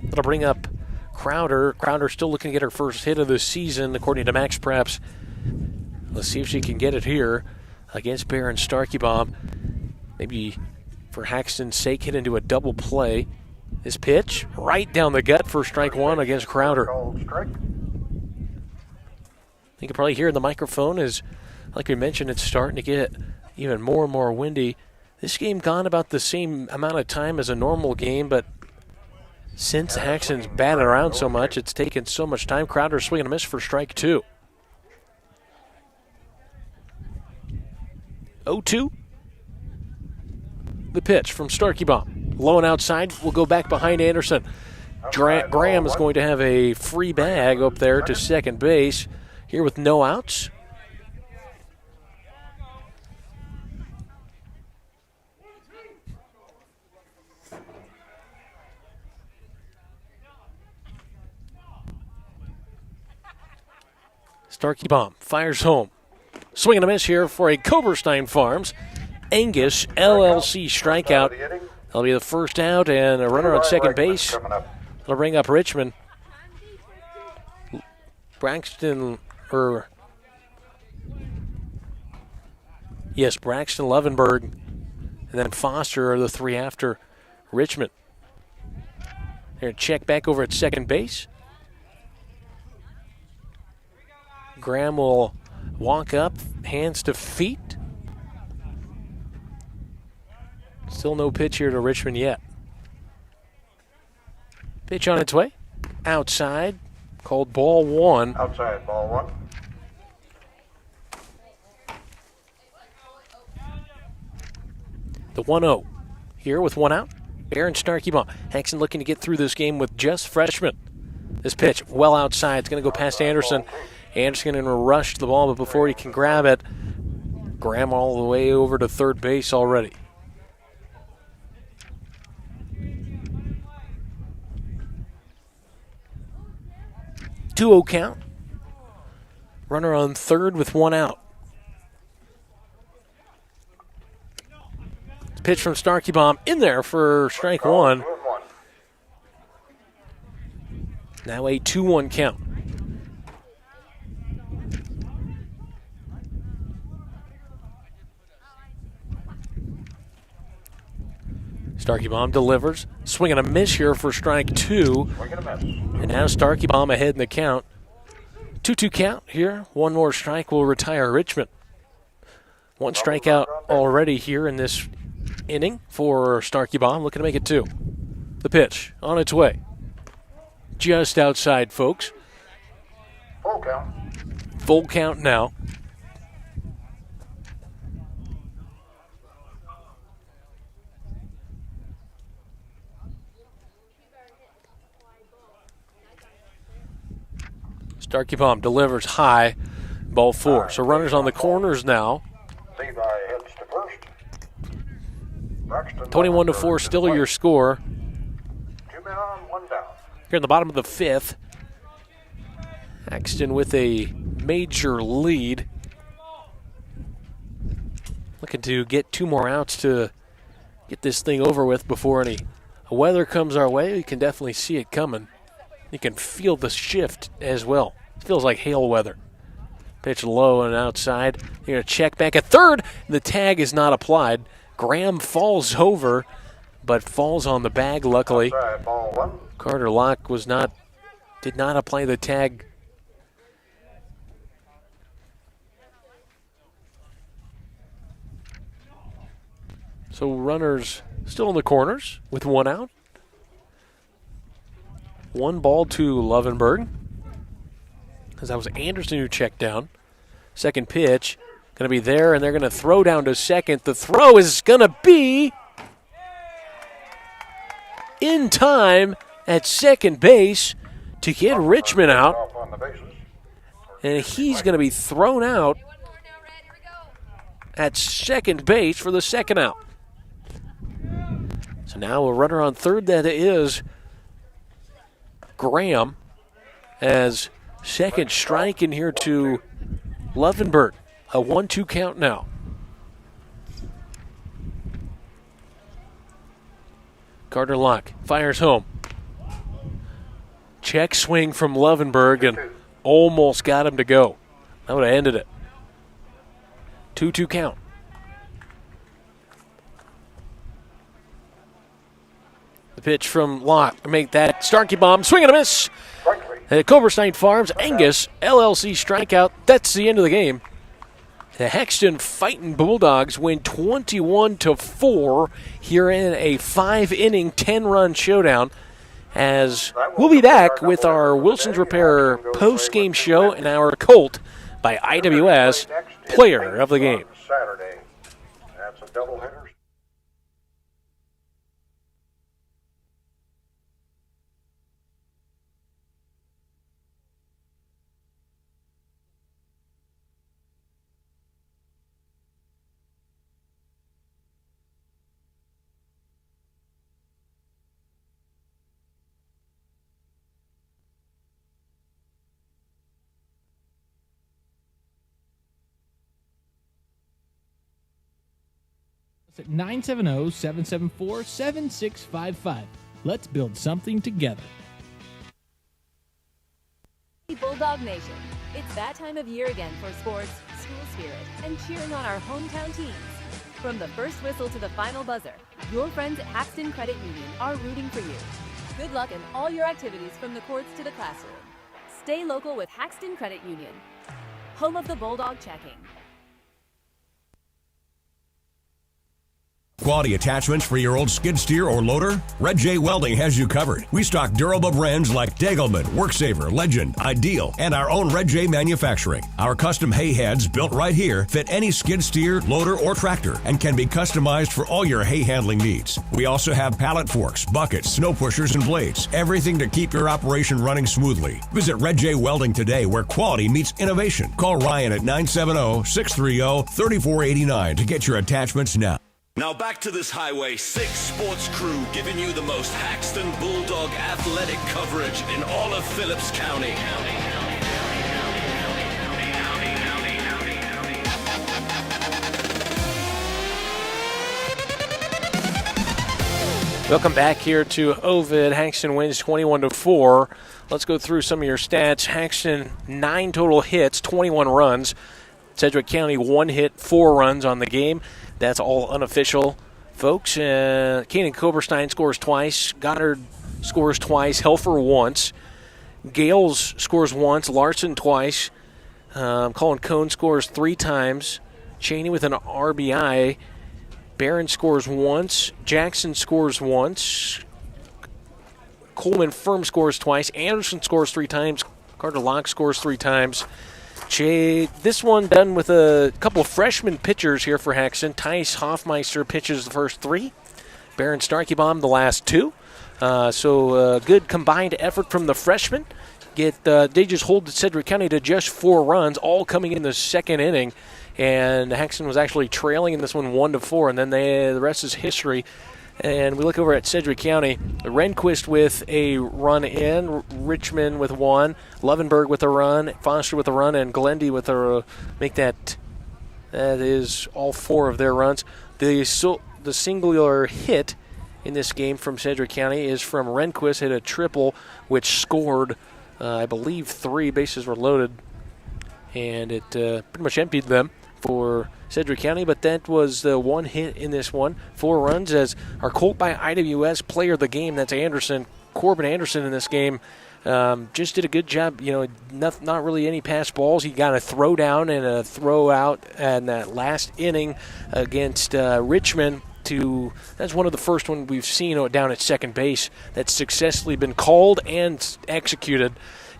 That'll bring up Crowder. Crowder still looking to get her first hit of the season, according to Max Preps. Let's see if she can get it here against Baron Starkey Bomb. Maybe for HAXTUN's sake, hit into a double play. This pitch right down the gut for strike 1 against Crowder. You can probably hear in the microphone is, like we mentioned, it's starting to get even more and more windy. This game gone about the same amount of time as a normal game, but since HAXTUN's batted around so much, it's taken so much time. Crowder swing and a miss for strike 2. 0-2. The pitch from Starkey Bomb. Low and outside will go back behind Anderson. Graham is going to have a free bag up there to second base here with no outs. Starkey Bomb fires home. Swing and a miss here for a Koberstein Farms Angus LLC strikeout. That'll be the first out, and a runner on second base. That'll bring up Richmond. Braxton Lovenberg, and then Foster are the 3 after Richmond. They're check back over at second base. Graham will walk up, hands to feet. Still no pitch here to Richmond yet. Pitch on its way. Outside. Called ball 1. Outside, ball 1. The 1-0 here with 1 out. Baron Starkey Bomb. HAXTUN looking to get through this game with just freshmen. This pitch well outside. It's going to go past Anderson. Anderson going to rush the ball, but before he can grab it, Graham all the way over to third base already. 2-0 count. Runner on third with one out. Pitch from Starkey Bomb in there for strike one. Now a 2-1 count. Starkey Bomb delivers. Swing and a miss here for strike two. And now Starkey Bomb ahead in the count. 2-2 count here. One more strike will retire Richmond. One strikeout already here in this inning for Starkey Bomb. Looking to make it two. The pitch on its way. Just outside, folks. Full count. Full count now. Starkey Bomb delivers high, ball four. So runners on the corners now. Levi heads to first. 21-4 still your score. 2 men on, 1 down. Here in the bottom of the fifth. Haxton with a major lead. Looking to get 2 more outs to get this thing over with before any weather comes our way. You can definitely see it coming. You can feel the shift as well. It feels like hail weather. Pitch low and outside. You're going to check back at third. The tag is not applied. Graham falls over, but falls on the bag, luckily. Outside, ball 1. Carter Locke did not apply the tag. So runners still in the corners with 1 out. 1 ball to Lovenberg. As that was Anderson who checked down. Second pitch, going to be there, and they're going to throw down to second. The throw is going to be in time at second base to get Richmond out. And he's going to be thrown out at second base for the second out. So now a runner on third, that is Graham, as second strike in here to Lovenberg. A 1-2 count now. Carter Locke fires home. Check swing from Lovenberg and almost got him to go. That would have ended it. 2-2 count. The pitch from Locke to make that Starkey Bomb. Swing and a miss. Culverstein Farms, Angus, LLC strikeout. That's the end of the game. The HAXTUN Fighting Bulldogs win 21-4 here in a 5-inning, 10-run showdown. As we'll be back with our Wilson's Repair post-game show and our Colt by IWS Player of the Game. Saturday. That's a doubleheader. At 970-774-7655. Let's build something together. Bulldog Nation, it's that time of year again for sports, school spirit, and cheering on our hometown teams. From the first whistle to the final buzzer, your friends at HAXTUN Credit Union are rooting for you. Good luck in all your activities from the courts to the classroom. Stay local with HAXTUN Credit Union, home of the Bulldog checking. Quality attachments for your old skid steer or loader? Red J Welding has you covered. We stock durable brands like Dagelman, WorkSaver, Legend, Ideal, and our own Red J manufacturing. Our custom hay heads built right here fit any skid steer, loader, or tractor and can be customized for all your hay handling needs. We also have pallet forks, buckets, snow pushers, and blades. Everything to keep your operation running smoothly. Visit Red J Welding today, where quality meets innovation. Call Ryan at 970-630-3489 to get your attachments now. Now back to this Highway 6 sports crew, giving you the most HAXTUN Bulldog athletic coverage in all of Phillips County. Welcome back here to Ovid. HAXTUN wins 21-4. Let's go through some of your stats. HAXTUN 9 total hits, 21 runs. Sedgwick County 1 hit, 4 runs on the game. That's all unofficial, folks. Kanan Koberstein scores twice. Goddard scores twice. Helfer once. Gales scores once. Larson twice. Colin Cone scores 3 times. Cheney with an RBI. Barron scores once. Jackson scores once. Coleman Firm scores twice. Anderson scores 3 times. Carter Locke scores 3 times. This one done with a couple of freshman pitchers here for HAXTUN. Tice Hoffmeister pitches the first 3. Baron Starkeybaum the last 2. So good combined effort from the freshmen. They just hold Sedgwick County to just 4 runs, all coming in the second inning. And HAXTUN was actually trailing in this one 1-4, and then the rest is history. And we look over at Sedgwick County. Rehnquist with a run in, Richmond with 1, Lovenberg with a run, Foster with a run, and Glendy with a make that. That is all 4 of their runs. The singular hit in this game from Sedgwick County is from Rehnquist, hit a triple, which scored, I believe, 3 bases were loaded, and it pretty much emptied them for Sedgwick County, but that was the 1 hit in this one. 4 runs as our Colt by IWS player of the game, that's Anderson. Corbin Anderson in this game just did a good job. Not really any pass balls. He got a throw down and a throw out in that last inning against Richmond. That's one of the first ones we've seen down at second base that's successfully been called and executed.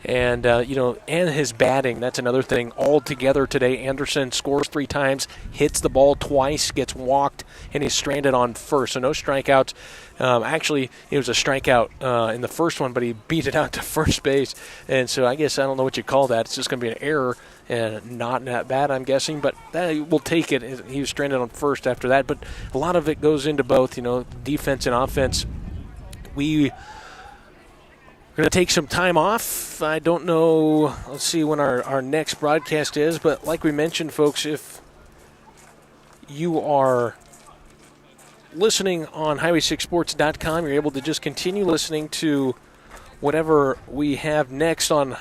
And, and his batting, that's another thing. All together today, Anderson scores 3 times, hits the ball twice, gets walked, and he's stranded on first. So no strikeouts. Actually, it was a strikeout in the first one, but he beat it out to first base. And so I guess I don't know what you call that. It's just going to be an error, and not that bad, I'm guessing. But we'll take it. He was stranded on first after that. But a lot of it goes into both, defense and offense. We're going to take some time off. I don't know. Let's see when our next broadcast is. But like we mentioned, folks, if you are listening on Highway6sports.com, you're able to just continue listening to whatever we have next on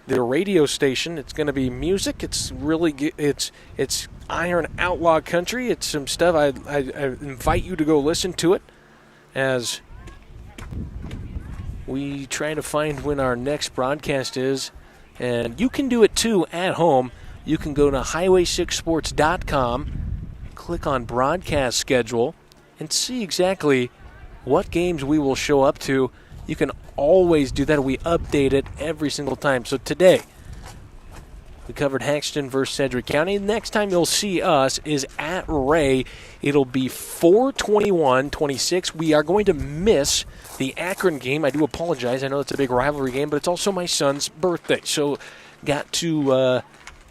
the radio station. It's going to be music. It's really it's Iron Outlaw Country. It's some stuff. I invite you to go listen to it as we try to find when our next broadcast is. And you can do it too at home. You can go to Highway6sports.com, click on broadcast schedule, and see exactly what games we will show up to. You can always do that. We update it every single time. So today, we covered HAXTUN versus Sedgwick County. Next time you'll see us is at Ray. It'll be 4/21/26. We are going to miss the Akron game. I do apologize. I know it's a big rivalry game, but it's also my son's birthday. So got to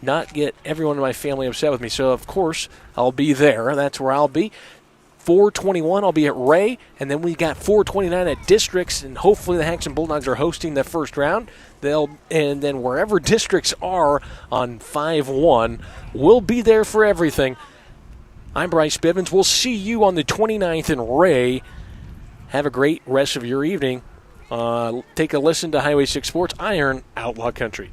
not get everyone in my family upset with me. So, of course, I'll be there. That's where I'll be. 4/21, I'll be at Ray, and then we got 4/29 at Districts, and hopefully the HAXTUN Bulldogs are hosting the first round. And then wherever Districts are on 5/1, we'll be there for everything. I'm Bryce Bivens. We'll see you on the 29th in Ray. Have a great rest of your evening. Take a listen to Highway 6 Sports, Iron Outlaw Country.